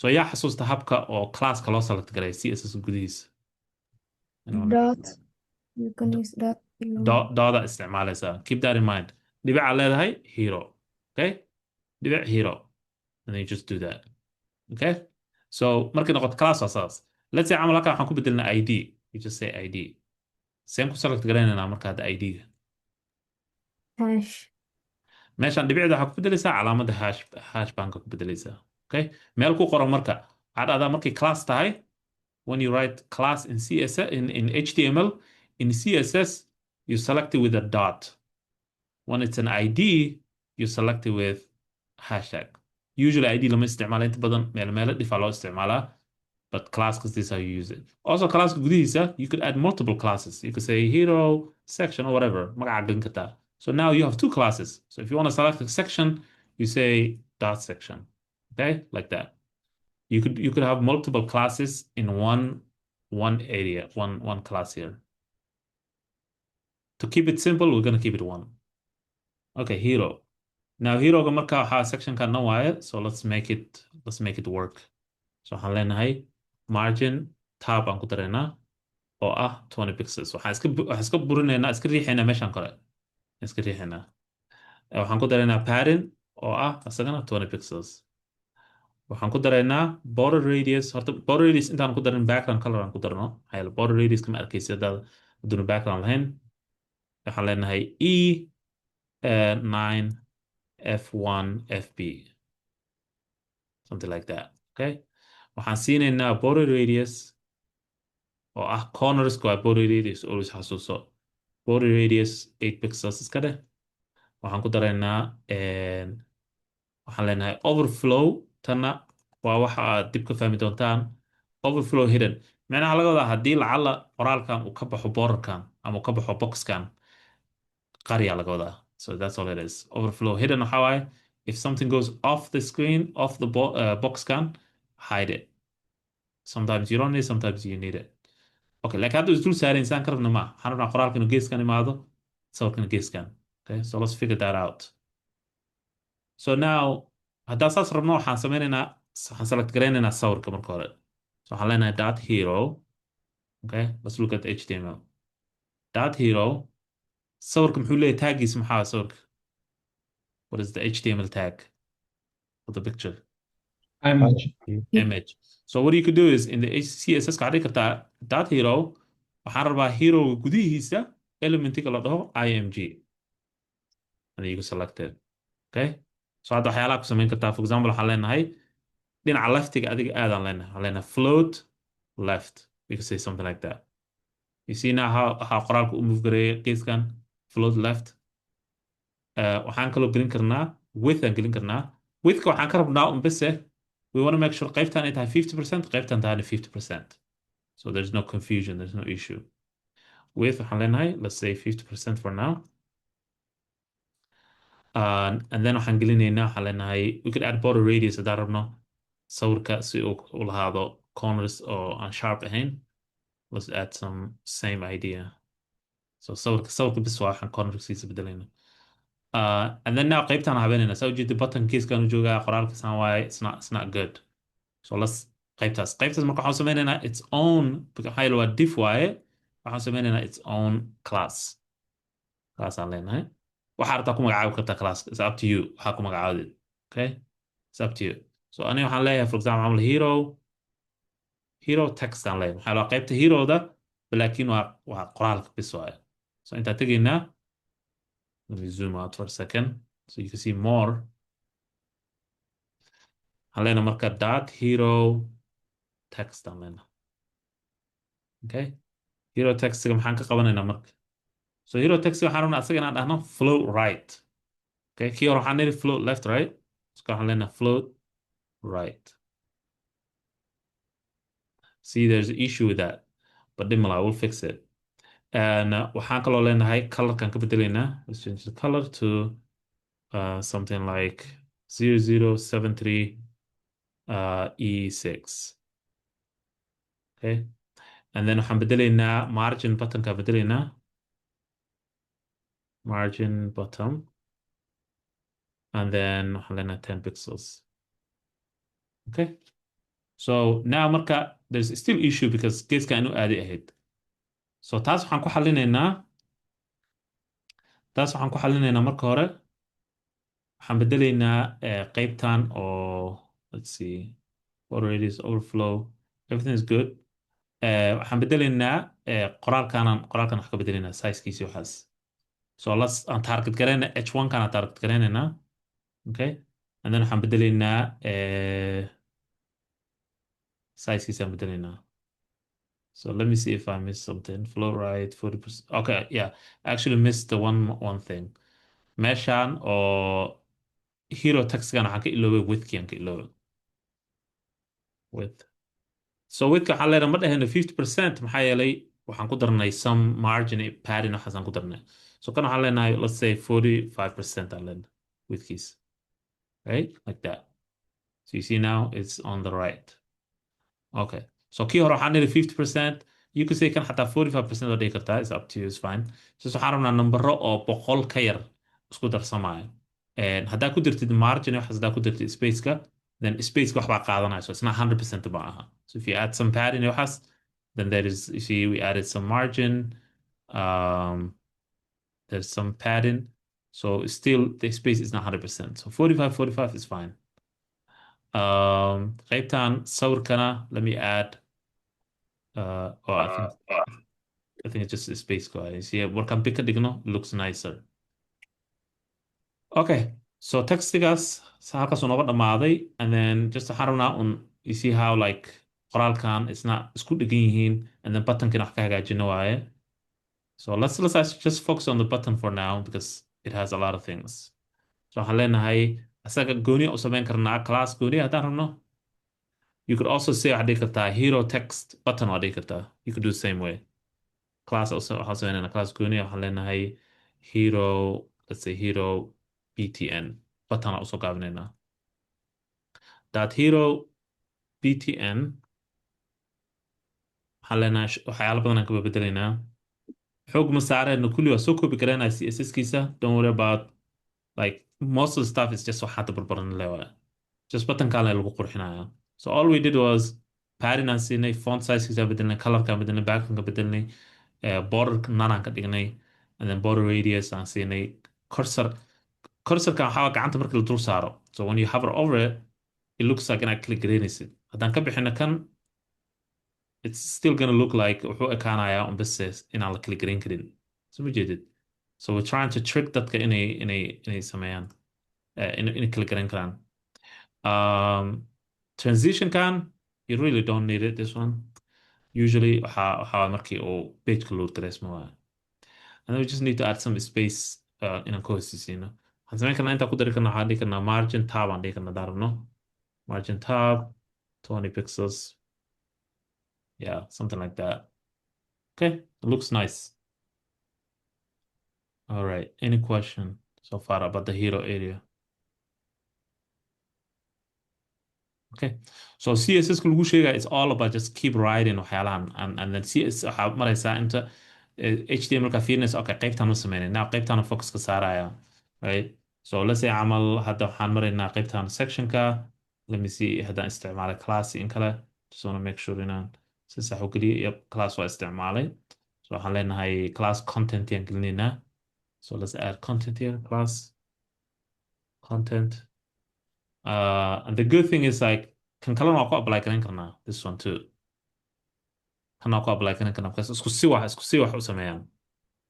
So yaa xasuusta habka oo classka loo select gareeyo CSS gudihiisa. dot you can use dot dooda isticmaalaysaa. Keep that in mind. Dhibicaa leedahay hero. Okay? Dhibic hero. And then you just do that. Okay? so markay noqoto class waa saas. Let's say camal halkan waxaan ku bedelnaa ID. You just say ID. Same ku select garaynaynaa marka hadda ID-ga. hash meeshaan dhibicda waxaa ku bedelaysaa calaamadda hash banka ku bedelaysaa. Okay, meel ku qoran marka waxaad dhahdaa markay class tahay. When you write class in CSS in HTML, in CSS you select it with a dot. When it's an ID, you select it with hashtag. Usually ID lama isticmaalo inta badan meelo dhifaa loo isticmaalaa, but class because this is how you use it. Also class gudihiisa you could add multiple classes. You could say hero section or whatever magaca gelin kartaa. So now you have two classes. So if you want to select a section, you say dot section. Okay, like that. You could have multiple classes in one area, one class here. To keep it simple, we're gonna keep it one. Okay, hero. Now hero ga marka waxaa section kan waaye, so let's make it work. So waxaan leenahay margin tab aan ku dareynaa oo ah 20 pixels. Waxaan iska burinaynaa, iska riixaynaa meeshaan kore. Iska riixaynaa. Waxaan ku dareynaa padding oo ah asagana 20 pixels. Waxaan ku dareynaa border radius. Horta border radius intaan ku darin background color aan ku darno. Maxaa yeelay border radius kama arkaysi hadduuna background lahayn. Waxaan leenahay E9 F1 FB. Something like that. Okay. Waxaan siinaynaa border radius oo ah corners waa border radius always xasuuso. Border radius 8 pixels iska dheh. Waxaan ku dareynaa waxaan leenahay overflow. Tanna waa waxa aad dib ka fahmi doontaan. Overflow hidden macnaha laga wadaa haddii lacala qoraalkan uu ka baxo borderkan ama uu ka baxo boxkan qarya laga wadaa. So that's all it is. Overflow hidden waxa waaye if something goes off the screen, off the box can, hide it. Sometimes you don't need, sometimes you need it. Okay, like hadda isdul saaray insaan ka rabna ma. Waxaan rabnaa qoraalka inuu geeskan imaado, sawirkana geeskan. Okay, so let's figure that out. So now, haddaan saas rabno waxaan select garaynaynaa sawirka marka hore. So waxaan leenahay dot hero. Okay, let's look at the HTML. Dot hero. Sawirka muxuu leeyahay taggiisa maxaa sawirka? What is the HTML tag for the picture? Image. So what you could do is in the CSS ka dhigi kartaa dot hero. Waxaan rabaa hero gudihiisa elementiga la dhaho img. And you can select it. Okay. So hadda waxyaalaha ku samayn kartaa. For example, waxaan leenahay dhinaca leftiga adiga aadaan leenahay. Waxaan leenahay float left. We can say something like that. You see now how qoraalku u move gareeya geeskan float left. Waxaan kaloo gelin karnaa width aan gelin karnaa. Widthka waxaan ka rabnaa un bese we want to make sure qaybtan ay tahay 50%, qaybtan tahayna 50%. So there's no confusion, there's no issue. Width waxaan leenahay, let's say 50% for now. And then waxaan gelinaynaa waxaan leenahay we could add border radius haddaan rabno sawirka si uu u lahaado corners oo aan sharp ahayn. Let's add some same idea. So sawirka bis waa waxaan cornersiisa bedelayna. And then now qaybtaan habeynayna saa ujeeda button keyskan u joogaa qoraalka saan waaye it's not good. So let's qaybtaas marka waxaan sameynaynaa its own maxaa yeele waa diff waaye waxaan sameynaynaa its own class aan leenahay. waxaa rabtaa ku magacaabi kartaa class. It's up to you waxaa ku magacaabid. Okay, it's up to you. So aniga waxaan leeyahay for example camal hero text aan leeyahay maxaa yeele qaybta heroda laakiin waa qoraalka bis waaye. So intaa tegaynaa. Let me zoom out for a second so you can see more. Halena marka dot hero text halena. Okay. Hero text maxaan ka qabanaynaa marka? So hero text waxaan rabnaa asaga inaan dhahno float right. Okay. Kii hore waxaan niri float left right. So waxaan leenahay float right. See, there's an issue with that. But dimala, we'll fix it. And waxaan kaloo leenahay color kan ka bedelaynaa. Let's change the color to something like 0073 E6. Okay. And then waxaan bedelaynaa margin button ka bedelaynaa. Margin bottom. And then waxaan leenahay 10 pixels. Okay. So now marka there's still issue because geeska inu aadi ahayd. So taas waxaan ku xalinaynaa marka hore. Waxaan bedelaynaa qaybtan oo let's see border radius, overflow, everything is good. waxaan bedelaynaa qoraalkan wax ka bedelaynaa sizekiisi waxaas. So let's aan target garayna h1 kana target garaynaynaa. Okay, and then waxaan bedelaynaa sizekiisi aan bedelaynaa. So let me see if I missed something. Flow right 40%. Okay, yeah, I actually missed the one thing. Meeshaan oo hero textgan waxaan ka iloobay widthki aan ka iloobay. Width. So widthka waxaan leenahay ma dhahayno 50% maxaa yeelay waxaan ku darnay some margin padding waxaasaan ku darnay. So kan waxaan leenahay let's say 45% aan leenahay widthkiis. Right? Like that. So you see now it's on the right. Okay. So kii hore waxaan nidhi 50%. You could say kan xataa 45% oo dhigi kartaa. It's up to you, it's fine. So waxaan rabnaa nambaro oo boqol ka yar isku darsamaayo. haddaa ku dirtid margin waxaas haddaa ku dirtid spaceka, then spaceka waxbaa qaadanaya. So it's not 100% ma aha. So if you add some padding waxaas, then there is, you see we added some margin, um, there's some padding. So still the space is not 100%. So 45 is fine. qaybtan sawirkana, let me add, oh, I think it's just a space guys. Yeah, markaan pick ka dhigno, it looks nicer. Okay, so textigaas halkaas uu nooga dhamaaday, and then just waxaan rabnaa you see how like qoraalkan isna isku dhegan yihiin, and then buttonkan wax ka hagaajino waaye. So let's just focus on the button for now because it has a lot of things. So waxaan leenahay asaga gooni u samayn karnaa class gooni haddaan rabno. You could also say waxaad dhigi kartaa hero text button waad dhigi kartaa. You could do the same way. Class also waxaan samaynaa class gooni waxaan leenahay hero, let's say hero btn button usoo gaabinaynaa. That hero btn waxaan leenahay waxyaalo badan aan ka bedelaynaa. xoog ma saarayno kulli waa soo koobi karaynaa CSS kiisa. Don't worry about like most of the stuff is just waxaad barbaran leewaay. Just button kale lagu qurxinaya. So all we did was padding aan siinay, font size kiisa bedelnay, colorka bedelnay, background ka bedelnay, border none aan ka dhignay, and then border radius aan siinay. Cursorka waxaa gacanta marka la dul saaro. So when you hover over it, it looks like inaad click garaynaysid. Haddaan ka bixino kan, it's still gonna look like wuxuu ekaanayaa un base inaan la click garayn karin. So ma jeedid? So we're trying to trick dadka inay sameeyaan, inay click garayn karaan. Transition kan, you really don't need it, this one. Usually waxaa markii uu page-ka load garaysmo waaye. And then we just need to add some space inaan ku hoosisiino. waxaan samayn karnaa intaan ku dari karna waxaan dhigi karnaa margin tab aan dhigi karnaa daarabno. Margin tab 20 pixels. Yeah, something like that. Okay, it looks nice. All right, any question so far about the hero area? Okay, so CSS ku lagu sheegaya it's all about just keep writing waxyaalahan, and then CSS waxaa maraysaa inta HTML ka fiirinaysa. Okay, qaybtaan ma sameynay, now qaybtaan focus ka saaraya, right? So let's say camal hadda waxaan maraynaa qaybtaan sectionka. Let me see haddaan isticmaalay class in kale. Just want to make sure inaan si sax u geliyo. Yep, class waa isticmaalay. So waxaan leenahay class content yaan gelinaynaa. So let's add content here, class content. And the good thing is like kan kalena waa ku apply garan karnaa, this one too. Kan waa ku apply garan karnaa because isku si wax u sameeyaan.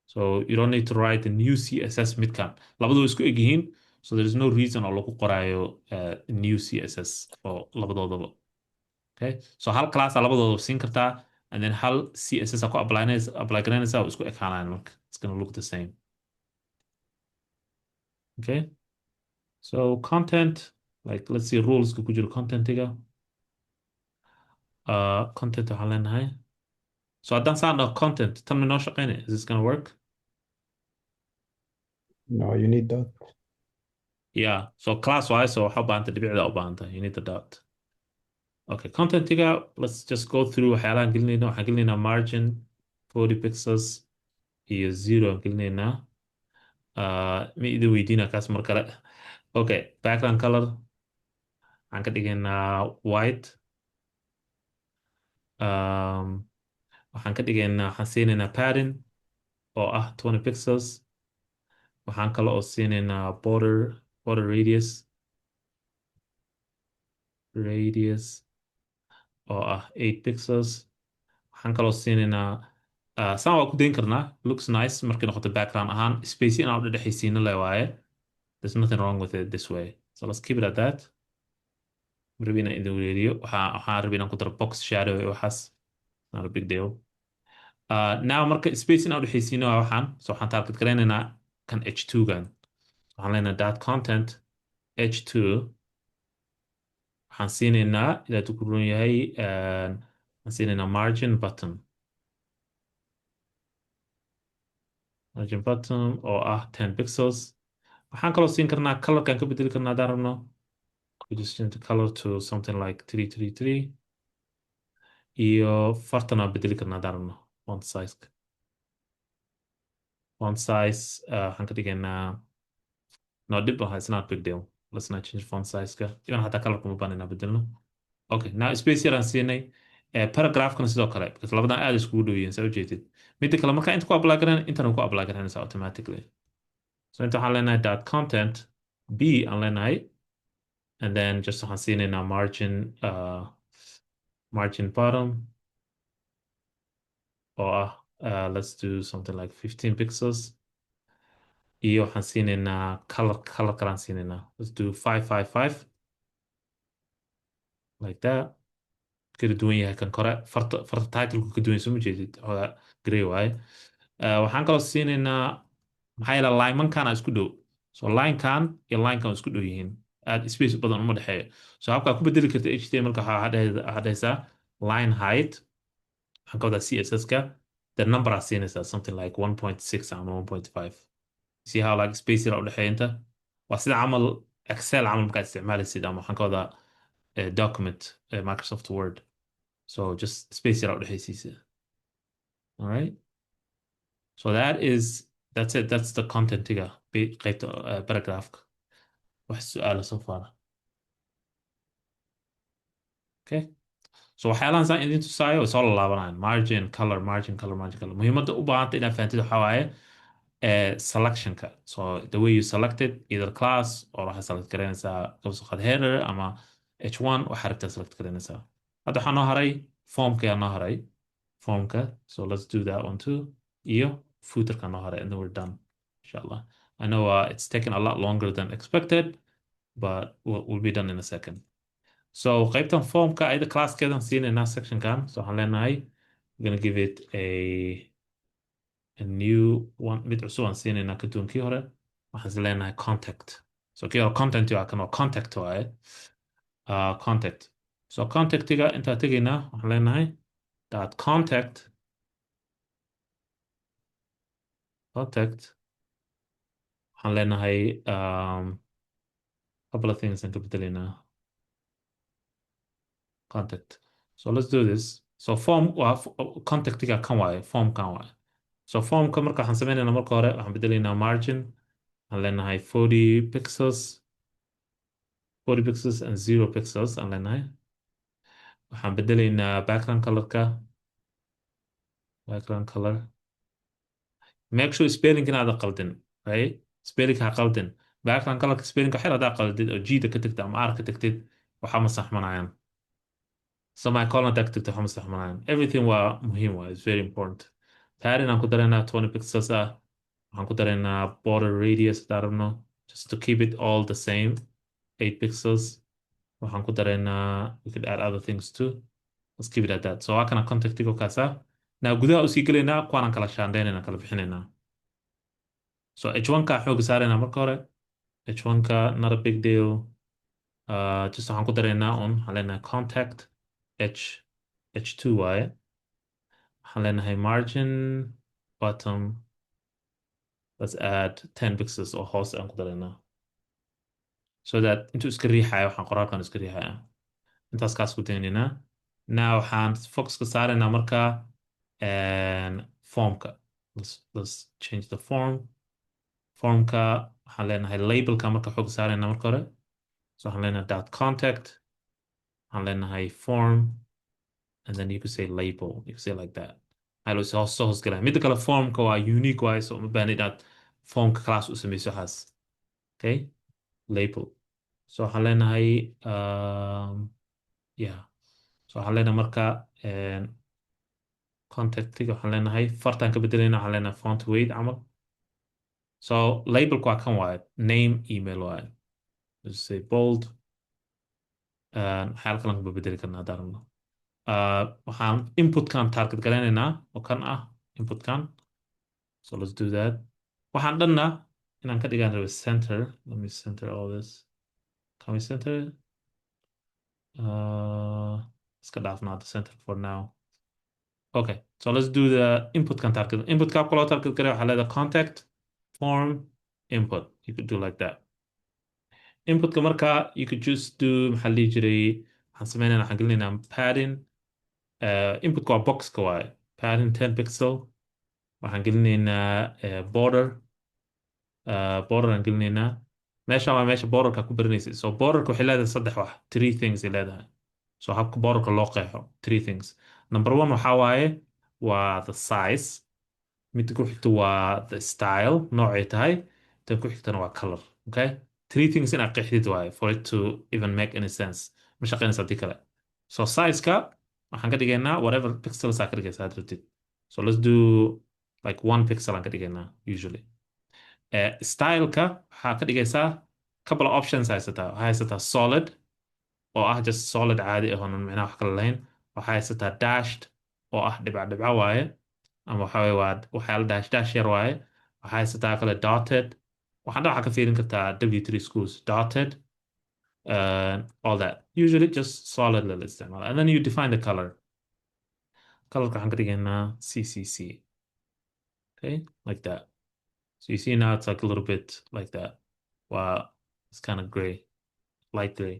So you don't need to write the new CSS midkan. Labadooda isku eg yihiin. So there's no reason oo lagu qoraayo new CSS for labadoodaba. Okay, so hal class labadooda siin kartaa, and then hal CSS ku apply garanaysa oo isku ekaanayaan marka. It's gonna look the same. Okay, so content, like let's see rules ku jiro contentiga. Content waxaan leenahay. So haddaan saan dhaho content, tan ma noo shaqeynaya? Is this gonna work? No, you need that. Yeah, so class wise, so waxaa u baahanta dhibicda u baahanta. You need the dot. Okay, contentiga, let's just go through waxyaalahan gelinayna. Waxaan gelinaynaa margin 40 pixels iyo 0 aan gelinaynaa. ma idin weydiina kaas mar kale. Okay, background color waxaan ka dhigaynaa white. waxaan ka dhigaynaa, waxaan siinaynaa padding oo ah 20 pixels. waxaan kale oo siinaynaa border radius. oo ah 8 pixels. waxaan kaloo siinaynaa saan waa ku dayn karnaa looks nice markay noqoto background ahaan space inaan u dhexaysiino le waaye. There's nothing wrong with it this way. So let's keep it at that. Rabi inaan idin weeriyo waxaan rabi inaan ku daro box shadow iyo waxaas. Not a big deal. Now marka space inaan u dhexaysiino waa waxaan. So waxaan target garaynaynaa kan h2 gan. waxaan leenahay dot content h2 waxaan siinaynaa ilaa uu ku run yahay waxaan siinaynaa margin button oo ah 10 pixels. waxaan kaloo siin karnaa colorkaan ka bedeli karnaa haddaan rabno. We just change the color to something like 333 iyo fartan aan bedeli karnaa haddaan rabno font size. Font size waxaan ka dhigaynaa no dib it's not big deal. Let's not change font size-ka iban hataa colorka ma baan inaan bedelno. Okay, now space yaraan siinay. Paragraphkana sidoo kale because labadan aad iskugu dhow yihiin saa ujeedid. midda kale markaa inta ku apply garan intana ku apply garanaysa automatically. So inta waxaan leenahay dot content b aan leenahay and then just waxaan siinaynaa margin bottom oo ah let's do something like 15 pixels iyo waxaan siinaynaa color kalaan siinaynaa. Let's do 555 like that. kala duwan yahay kan kore farta title-ku ka duwan soo ma jeedid xoogaa grey waaye. waxaan kaloo siinaynaa maxaa yeele linemankan isku dhow. So linekan iyo linekan waa isku dhow yihiin aad space badan uma dhexeeyo. So habkaa ku bedeli karta html-ka waxaa dhahaysaa line height waxaan ka wadaa css-ka the number aa siinaysaa something like 1.6 ama 1.5. see how like space yar u dhexeeya inta waa sida camal excel camal markaad isticmaalaysid ama waxaan ka wadaa document Microsoft Word. So just space yar u dhexaysiisa. All right. So that's it. That's the content-iga qaybta paragraphka. wax su'aala so far. Okay. So waxyaalahan saan idin tusaayo way soo laalaabanayaan margin color margin color margin color. muhiimadda u baahanta inaad fahantid waxaa waaye selectionka. So the way you selected either class or waxaad select garanaysaa qabsaqad header ama h1 waxaa rabtaa select garanaysaa. hadda waxaa noo haray formka ayaa noo haray formka. So let's do that one too. iyo footerka noo haray and then we're done inshallah. I know it's taken a lot longer than expected but we'll be done in a second. So qaybtan formka ayada classkeedan siinaynaa sectionkan. So waxaan leenahay we're gonna give it a new one mid cusub aan siinaynaa ka duwan kii hore. waxaan leenahay contact. So kii hore content waa kan oo contact waaye. Contact. So contactiga intaa tegaynaa waxaan leenahay dot contact waxaan leenahay couple of things aan ka bedelaynaa contact. So let's do this. So form waa contactiga kan waaye form kan waaye. So formka marka waxaan sameynaynaa marka hore waxaan bedelaynaa margin waxaan leenahay 40 pixels and 0 pixels aan leenahay. waxaan bedelaynaa background color. make sure spelling inaada qaldin right spelling ha qaldin. background colorka spelling xir hadaa qaldid oo g-da ka tagtid ama r ka tagtid waxaa ma saxmanayaan. semicolon hadaa ka tagtid waxaa ma saxmanayaan. everything waa muhiim waa it's very important. padding aan ku daraynaa 20 pixels ah. waxaan ku daraynaa border radius hadaa rabno just to keep it all the same 8 pixels. waxaan ku daraynaa we could add other things too. let's keep it at that. So waa kana contactigo kaasa. now gudaha usii gelaynaa kuwaan aan kala shaandaynaynaa kala bixinaynaa. So h1ka xooga saaraynaa marka hore. h1ka not a big deal. just waxaan ku daraynaa waxaan leenahay contact h2 waaye. waxaan leenahay margin bottom let's add 10 pixels oo hoos aan ku daraynaa so that intuu iska riixayo waxaan qoraalkan iska riixaya intaas kaas ku daynaynaa. now waxaan focuska saaraynaa marka formka. let's change the formka waxaan leenahay labelka marka xoog saaraynaa marka hore. so waxaan leenahay dot contact waxaan leenahay form and then you could say label. You could say like that. soo hoosgalaya midda kale formka waa unique waaye so uma baahna inaad formka class u samayso waxaas. Okay label. so waxaan leenahay yeah. So waxaan leenahay marka contactiga waxaan leenahay fartaan ka bedelayna waxaan leenahay font weight camal. So labelku waa kan waaye name email waaye. Let's say bold. waxyaala kalan kuma bedeli karnaa haddaan rabno. waxaan inputkan target garaynaynaa oo kan ah inputkan. So let's do that. waxaan dhanna inaan ka dhigaan rabo center. Let me center all this. Can we center? Iska dhaafnaa the center for now. Okay, so let's do the input kan target. Input ka kaloo target garay waxaa leedahay contact form input. You could do like that. Inputka marka you could just do maxaa la dhihi jiray waxaan sameynayna waxaan gelinaynaa padding. Inputka waa boxka waaye padding 10 pixel. waxaan gelinaynaa border. border aan gelinaynaa meesha waa meesha borderka ku baranaysa. So borderka waxay leedahay saddex wax 3 things ay leedahay. So habka borderka loo qeexo 3 things. Number 1 waxaa waaye waa the size. midda ku xigta waa the style noocay tahay. tan ku xigtana waa color. Okay, 3 things in a qeexdid waaye for it to even make any sense. ma shaqeynaysa haddii kale. So size-ka waxaan ka dhigaynaa whatever pixels aa ka dhigaysa had rabtid. So let's do like 1 pixel aan ka dhigaynaa usually. style-ka waxaa ka dhigaysaa couple of options haysataa. waxaa haysataa solid oo ah just solid caadi ah oonan micnaha wax kale lahayn. waxaa haysataa dashed oo ah dhibca dhibca waaye ama waxa waaye waa waxyaala dash dash yar waaye. waxaa haysataa kale dotted. waxaa ka fiirin kartaa W3 schools dotted. all that usually just solid la isticmaala. And then you define the color. colorka waxaan ka dhigaynaa CCC. Okay, like that. So you see now it's like a little bit like that. Wow, it's kind of gray, light gray.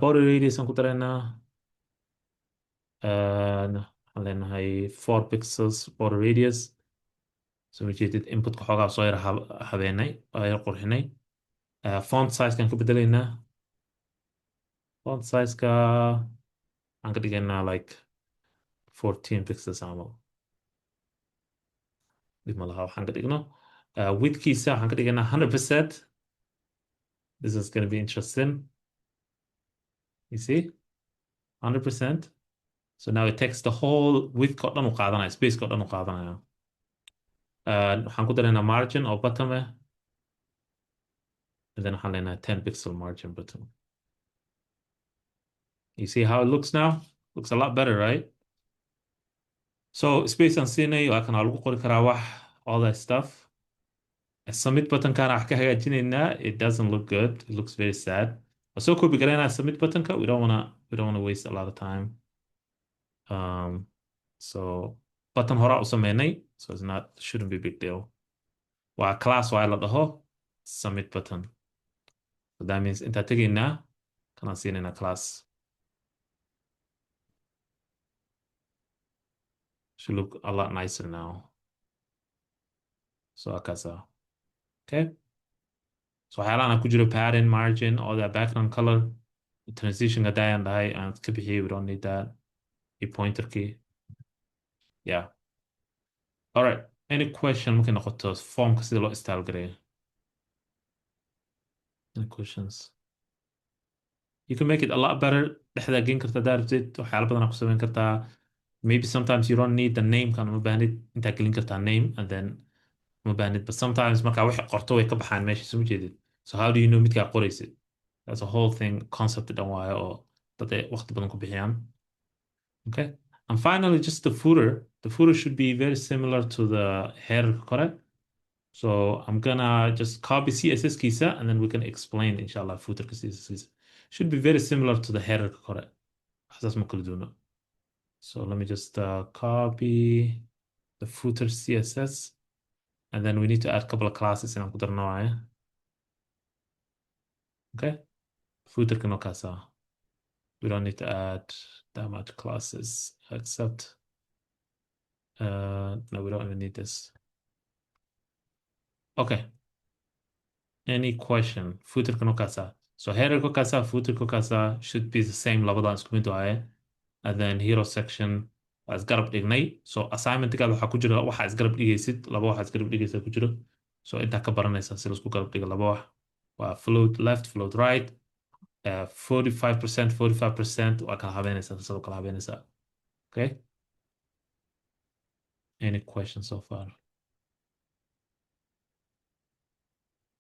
Border radius aan ku daraynaa waxaan leenahay 4 pixels border radius. So we jeedid inputka xoogaa soo yar habeenay oo yar qurxinay. font size-kan ka bedelaynaa. font size-ka aan ka dhigaynaa like 14 pixels camal. dib ma laha waxaan ka dhigno. widthkiisa waxaan ka dhigaynaa 100%. This is going to be interesting. You see? 100%. So now it takes the whole width oo dhan u qaadanaya, space oo dhan u qaadanaya. waxaan ku daraynaa margin oo bottom ah. And then waxaan leenahay 10 pixel margin bottom. You see how it looks now? Looks a lot better, right? So space aan siinay waa kan lagu qori karaa wax all that stuff. Submit button kana wax ka hagaajinaynaa. It doesn't look good. It looks very sad. soo copy garaynaa submit button ka. We don't want to waste a lot of time. So button hore u sameynay. So it's not shouldn't be a big deal. waa class waa la dhaho submit button. So that means inta tegaynaa kana siinayna class. Should look a lot nicer now. So akasa. Okay. So waxyaalahan ku jiro pattern, margin, all that background color, transition ga dayan dahay and ka bixiyo. We don't need that. A pointer key. Yeah. All right. Any question mungkin noqoto form ka sida loo style gareeyo. Any questions? You can make it a lot better. dhexda gelin kartaa daarabtid waxyaala badan ku samayn kartaa. Maybe sometimes you don't need the name kan uma baahnid intaa gelin kartaa name and then uma baahnid. But sometimes markaa wixii qorto way ka baxaan meesha soo jeedid. So how do you know midkaa qoraysid? That's a whole thing concept dhan waayo oo dad ay waqti badan ku bixiyaan. Okay. And finally, just the footer. The footer should be very similar to the header, correct? So I'm gonna just copy CSS kisa and then we can explain inshallah footer CSS kisa. Should be very similar to the header, correct? So let me just copy the footer CSS and then we need to add a couple of classes in our. Okay. Footer kanokasa. We don't need to add that much classes except no, we don't even need this. Okay. Any question? Footer kanokasa. So header kokasa, footer kokasa should be the same labadan isku mid waaye. And then hero section waa isgarab dhignay. So assignment-gaada waxaa ku jira waxa isgarab dhigaysid, laba waxa isgarab dhigaysa ku jiro. So intaa ka baranaysa si la isku garab dhigo laba wax. Waa float left, float right. 45%, 45% waa kala habeynaysaa, sidoo kala habeynaysaa. Okay? Any questions so far?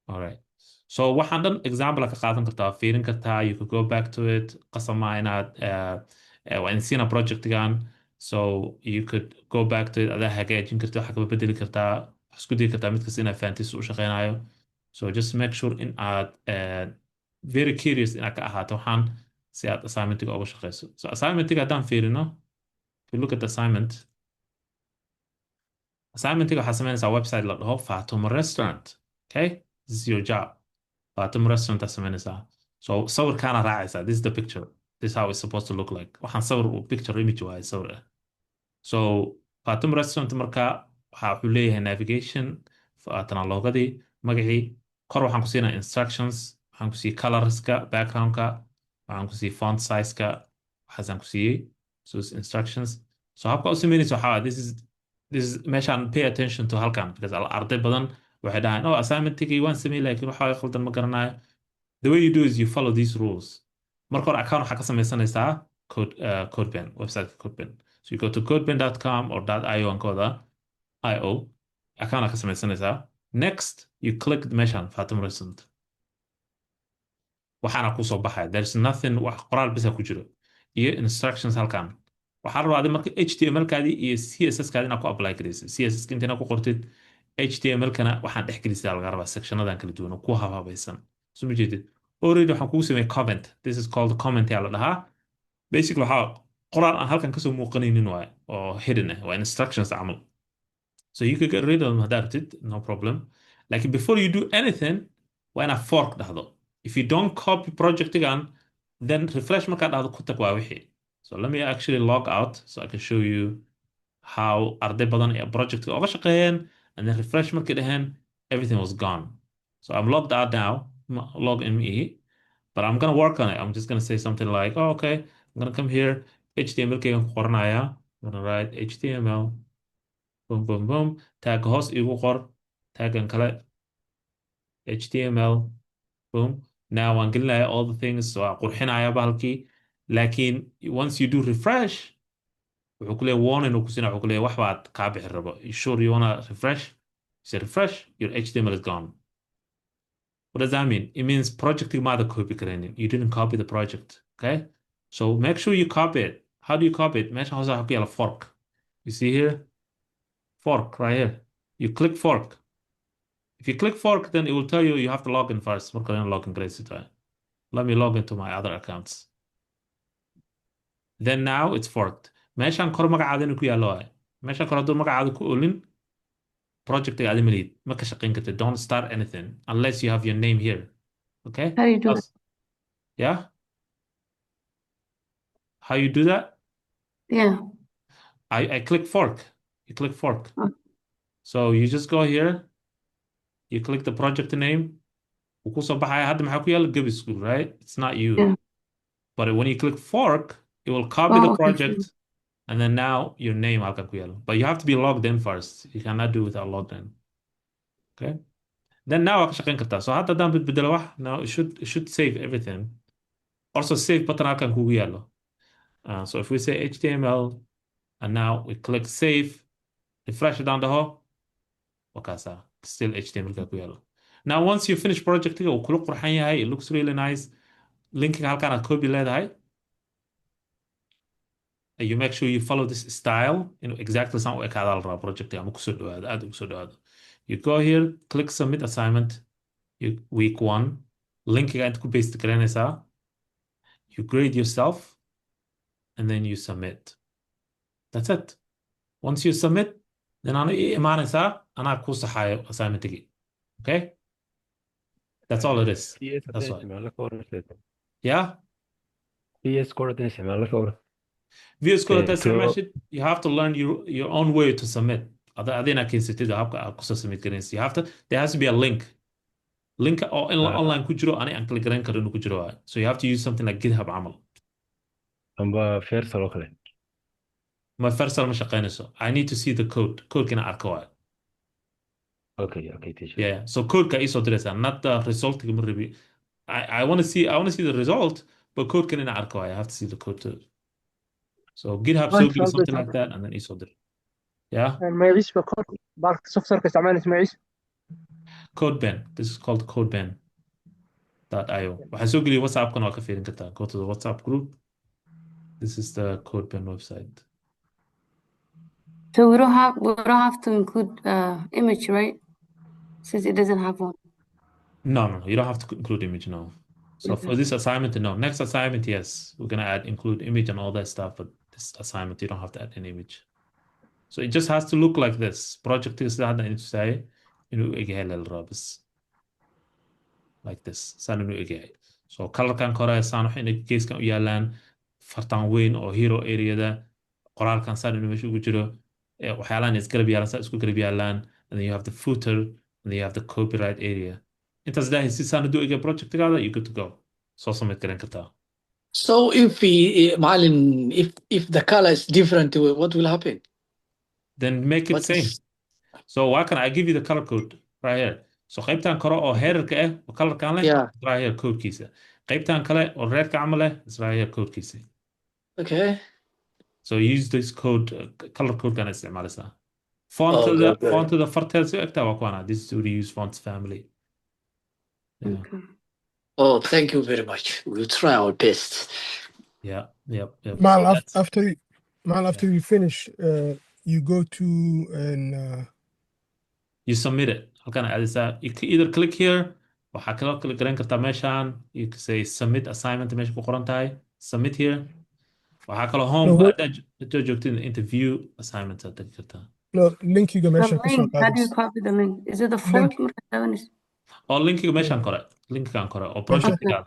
All right. So waxaan dhan example ka qaadan kartaa, fiirin kartaa, you could go back to it, qasama inaad waa insina projectgan, so you could go back to it, adaa hagaajin karta, waxa kaba bedeli kartaa, wax isku dayi kartaa mid kasta inaad fahantiisa u shaqeynayo. So just make sure in aad very curious inaad ka ahaato waxaan si aad assignmentiga uga shaqeyso. So assignmentiga haddaan fiirino, if you look at the assignmentiga waxaa sameynaysaa website la dhaho Fatuma Restaurant. Okay? This is your job. Fatuma Restaurant aad sameynaysaa. So sawirkaana raacaysaa. This is the picture. This is how it's supposed to look like. Waxaan sawir picture image waaye sawir ah. So Fatuma Restaurant marka wuxuu leeyahay navigation, faatana loogadii, magacii, kor waxaan ku siinaa instructions, waxaan ku siiyey colorska, backgroundka, waxaan ku siiyey font sizeka, waxaasaan ku siiyey. So it's instructions. So habka u sameynaysa waxaa this is meeshaan pay attention to halkan because arday badan waxay dhahaan oh assignmentigii waan sameeyey laakiin waxa khaldan ma garanayo. The way you do is you follow these rules. Marka hore account waxaa ka sameysanaysaa CodePen, website CodePen. So you go to codepen.com or .io ankooda, .io, account ka sameysanaysaa. Next, you click meeshaan Fatuma Restaurant. Waxaana ku soo baxaya. There's nothing, wax qoraal bisa ku jiro. Iyo instructions halkan. Waxaa rabaa marka HTML-kaadii iyo CSS-kaadii inaad ku apply garaysid. CSS-ka inta inaad ku qortid, HTML-kana waxaan dhex gelisaa laga rabaa sectionadan kala duwan oo ku habaysan. So ma jeedid. Already waxaan kugu sameeyay comment. This is called comment yaa la dhahaa. Basically waxaa qoraal aan halkan kasoo muuqanaynin waay oo hidden ah, waa instructions camal. So you could get rid of them haddaad rabtid, no problem. Like before you do anything, waa inaad fork dhahdo. If you don't copy project-gan, then refresh markaad dhahdo ku tag waa wixii. So let me actually log out so I can show you how arday badan ee project oga shaqeeyeen, and then refresh markay dhaheen, everything was gone. So I'm logged out now, log in me, but I'm gonna work on it. I'm just gonna say something like, oh, okay, I'm gonna come here, HTML kaygan ku qoranaya, I'm gonna write HTML, boom, boom, boom, tag hoos igu qor, taggan kale, HTML, boom. Now I'm gelinaya all the things, so aan qurxinaya bahalkii, laakiin once you do refresh, wuxuu ku leeyahay warning uu ku siinaa, wuxuu ku leeyahay wax baad kaa bixi rabo. You sure you wanna refresh? You say refresh, your HTML is gone. What does that mean? It means project maada copy karaynin. You didn't copy the project. Okay? So make sure you copy it. How do you copy it? Meesha hoose waxaa ku yaala fork. You see here? Fork right here. You click fork. If you click fork, then it will tell you you have to log in first. Marka in log in garaysid waay. Let me log into my other accounts. Then now it's forked. Meeshaan kor magacaada inuu ku yaallo waay. Meeshaan kor hadduu magacaada ku olin, project aad malid ma ka shaqeyn kartid. Don't start anything unless you have your name here. Okay? How do you do that? Yeah? How you do that? Yeah. I click fork. You click fork. Oh. So you just go here. You click the project name. Wuu ku soo baxaya hadda maxaa ku yaala Gabi School, right? It's not you. Yeah. But when you click fork, it will copy the Oh, okay. project, and then now your name halkan ku yaala. But you have to be logged in first. You cannot do without logged in. Okay? Then now waa ka shaqeyn kartaa. So hadda haddaan bedbedelo wax, now it should save everything. Also save button halkan kugu yaalo. So if we say HTML, and now we click save, refresh down the hole, wakaasa, still HTML ka ku yaalo. Now once you finish project uu kula qurxan yahay, it looks really nice. Linkiga halkan aad copy leedahay. And you make sure you follow this style, exactly saan u ekaada la rabaa project ama kusoo dhawaado, aad ugu soo dhawaado. You go here, click submit assignment, week 1, linkiga inta ku paste garanaysaa. You grade yourself, and then you submit. That's it. Once you submit, then ana ii imaanaysaa, anaa kuu saxaayo assignmentigii. Okay? That's all it is. That's all. Yeah? VS Code isticmaalo ka waran. VS Code haddaad isticmaashid, you have to learn your own way to submit. Adina keensatid habka aad kusoo submit garanaysa. There has to be a link. Link oo online ku jiro, ani aan kala garan karin inuu ku jiro waay. So you have to use something like GitHub camal. Amba Fersal oo kale. Ma Fersal ma shaqeynayso. I need to see the code. Code-kina arko waay. Okay, teacher. Yeah. So code-ka ii soo diraysaa, not the result-ga ma rabi. I want to see the result, but code can ina arko. I have to see the code too. So GitHub so ماشي give سؤال something بس. like that and then ISO dir. Yeah, ما يعيش بكون بارك سوفت وير كاستعمال اسمه يعيش. CodeBen. This is called CodeBen.io. waxaa soo geliya WhatsApp-kan waa ka fiirin kartaa. Go to the WhatsApp group. This is the CodeBen website. So we don't have to include image, right? Since it doesn't have one. No, you don't have to include image, no. So Okay. for this assignment, no. Next assignment, yes, we're gonna include image and all that stuff, but this assignment, you don't have to add an image. So it just has to look like this. Project is that I need to say, like this. Saan inuu egyahay. So colorkan kore saan wax inay geeskan u yaalaan fartaan weyn oo hero areada qoraalkan saan inuu meesha ugu jiro waxyaalaan isgarab yaalaan saan isku garab yaalaan and then you have the footer and then you have the copyright area intaas dahay si saan haduu egya projectgaada you good to go soo submit garan kartaa. So if Malin, if the color is different, what will happen? Then make it What same. is So why can I give you the color code right here? So qaybtan kore oo heerarka ah oo colorkan leh yeah, right here codekiisa. Qaybtan kale oo reerka camal leh is right here codekiisa. okay. So use this code color code kan isticmaalaysaa. Okay, good. Fontada farteeda si egtaa waa kuwana. This is to use fonts family. Yeah. Okay. Oh, thank you very much. We'll try our best. Yep. Mal, So that's- after you finish, you go to and you submit it. Halkan aadaysaa. You can either click here. Waxaa kaloo click garan kartaa meeshaan. You can say submit assignment meesha ku qoran tahay. Submit here. waxaa kaloo home No, what- haddaad joogtid interview assignment aad tagi kartaa. no, linkiga The meesha ka soo link, how do you qaadaysa. copy the link? Is it the fourth one? oo linkiga meeshaan kore linkigan kore oo projectgaada.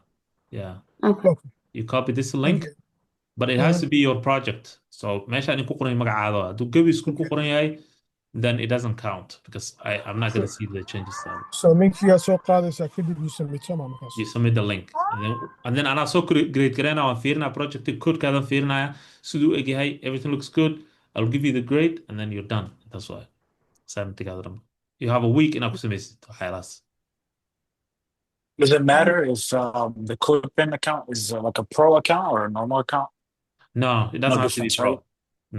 Yeah. Okay. Okay. You copy this link. Okay. But it has to be your project. So meeshaan in ku qoran magacaada hadduu gebi school ku qoran yahay then it doesn't count because I'm not going to see the changes. So linkiga soo qaadaysa kadib you submit sama markaas. You submit the link and then anaa soo grade gareynaa waan fiirinaa project codekaadan fiirinaya siduu u egyahay everything looks good I'll give you the grade and then you're done. That's why assignmentigaada dhan you have a week inaad ku samaysid waxyaalahaas. Does it matter if the CodePen account is like a pro account or a normal account? No, it doesn't No have to be difference, pro. right?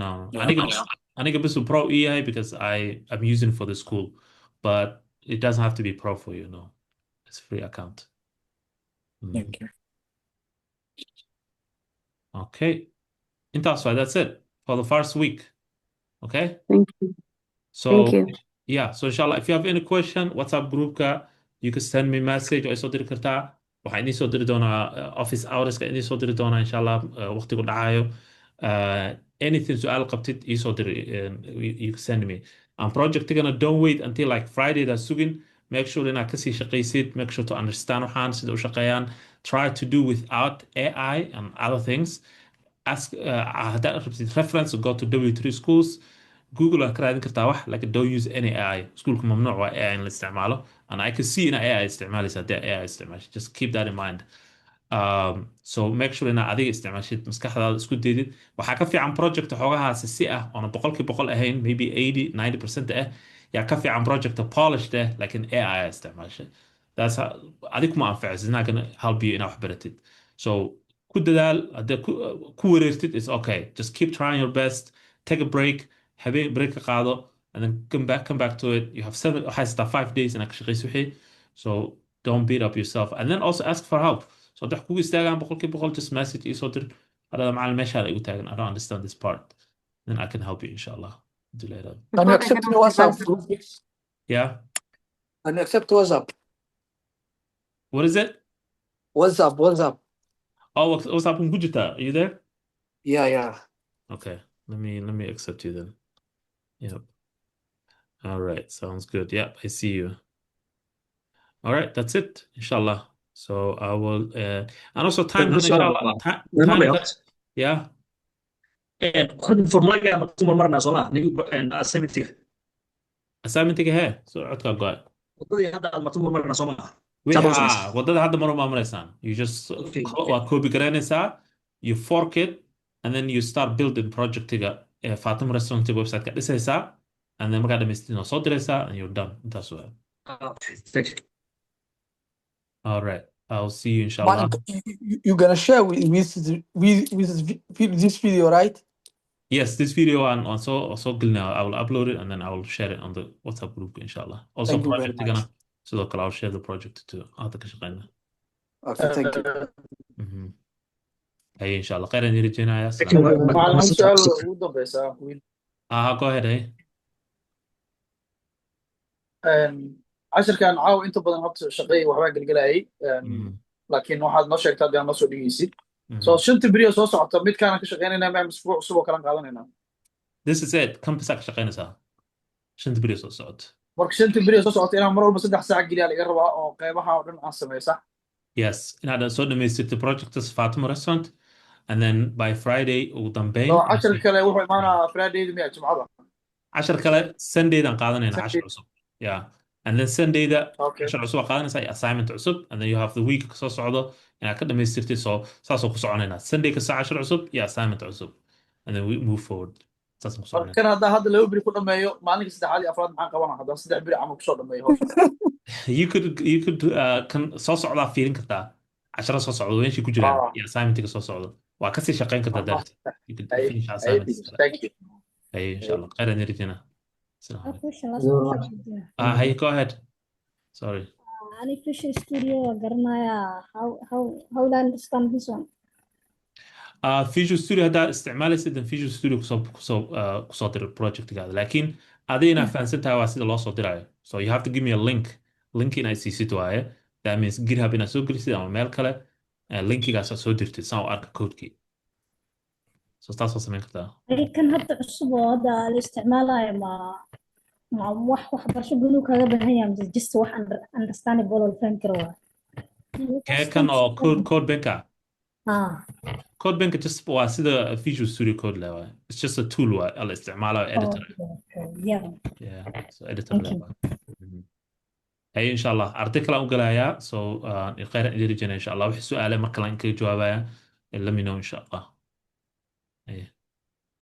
No, Yeah. aniga bisu pro yahay because I'm using for the school, but it doesn't have to be pro for you. No, it's a free account. Thank you. Okay, that's it for the first week. Okay. Thank you. So Thank you. yeah, so inshallah, if you have any question, WhatsApp group you can send me message or isoo diri kartaa. Waxaan idiin soo diri doonaa office hours ka idiin soo diri doonaa inshallah waqtigu dhacayo. Anything su'aal qabtid isoo diri you can send me. And projectigana don't wait until like Friday da sugin. Make sure inaad kasii shaqaysid. Make sure to understand waxaan sida u shaqeeyaan. Try to do without AI and other things. Ask haddaad rabtid reference go to W3 schools. Google aad ka raadin kartaa wax like don't use any AI. Schoolka mamnuuc waa AI in la isticmaalo. And I can see in AI isticmaalaysa haddii AI isticmaashid. Just keep that in mind. So make sure inaad adiga isticmaashid maskaxdaada isku daydid. Waxaa ka fiican project xoogahaasi si ah oona boqolkiiba boqol ahayn maybe 80-90% ah yaa ka fiican project polished ah laakiin AI isticmaashay. That's adiga kuma anfacis. It's not gonna help you inaad wax baratid. So ku dadaal haddaad ku wareertid it's okay. Just keep trying your best. Take a break. Habeen break ka qaado and then come back to it. You have 5 days inaad ka shaqayso wixii. So don't beat up yourself and then also ask for help. So hadda kugu istaagaan boqolkiiba boqol just message isoo dir hadada macallin meeshaan igu taagan I don't understand this part then I can help you inshallah. Do later. Can you accept the WhatsApp group? Yeah. Can you accept WhatsApp? What is it? WhatsApp. Oh, what's up in Gujita? Are you there? Yeah. Okay. Let me accept you then. Yep. All right. Sounds good. Yep. I see you. All right. That's it. Inshallah. So I will, and also time, inshallah. Time, yeah. assignmentiga hee soo codkaa go-ay wadada hadda mar uma maraysaan you just waa copy garaynaysaa you fork it and then you start building projectiga Fatima restaurant website-ka dhisaysaa and then markaa dhamaystiin oo soo diraysaa and you're done intaas waa all right I'll see you insha But Allah. you're gonna share with this video, right? Yes, this video on so good now. I will upload it and then I will share it on the WhatsApp group inshallah. Also Thank you very project much. gonna so look I'll share the project to other كشغلنا. Okay, thank you. Hey inshallah. خير نيجي جينا Thank you. السلام. Macallin, hal su'aal ugu dambeysa wiil. Go ahead. Hey. Casharkan caawa inta badan horta shaqeey waxbaa gelgelayay laakiin waxaad noo sheegtaa hadii aan noo soo dhigeysid so shantii beri oo soo socota midkaana ka shaqeynayna ma isbuuc cusub oo kalan qaadanayna This is it. Come بساك شقينسا. شنت بريس صوت. marka shantii beri oo soo socota inaan mar walba 3 saac geliya laga rabaa oo qaybaha oo dhan aan sameeyo sax Yes. In هذا صوت لما يصير the project is Fatima restaurant and then by Friday ودنبين. so cashar kale wuxuu imaanaa Friday miya jumcada 10 كلا Sunday دان قادنا 10 عصب. Yeah. And then Sunday ده okay 10 عصب قادنا ساي assignment عصب and then you have the week كسر صعدة يعني كده ما يصير تسو ساسو كسرعنا Sunday كساعة 10 عصب يا assignment عصب and then we move forward. ساسو كسرعنا. marka hadda laba beri ku dhameeyo maalinka saddexaad iyo afraad maxaan qabanaa hadda 3 beri ama ku soo dhameeyo hawsha you could كان soo socdaa fiirin kartaa 10 soo socdo weynshi ku jiraan iyo assignment-ka soo socdo waa kasii shaqeyn kartaa darti you could finish assignments thank you hey inshallah khayr nirjina A question, last question. hey go ahead sorry Any Visual Studio garanaya how do I understand this one? Visual Studio هذا استعمالي Visual Studio كصو dir project هذا لكن أدينا فانسنتها واسيد الله صو دراي so you have to give me a link in ICC to آيه that means GitHub in أسوق لسيد أو ميل كله link كاس أسوق درتي ساو أرك كود كي so تاسو سمين كده كان هذا عصب هذا الاستعمال مع wax barasho guud kaga baahan yahay just wax understandable oo fahmi karo كان أو code banker code banker just waa sida Visual Studio code لا it's just a tool waa la استعماله editor yeah so editor لا هي إن شاء الله أرتكل أو قلايا so الخير إدري جنا إن شاء الله وحسوا على مركلا إنك جوابها let me know إن شاء الله.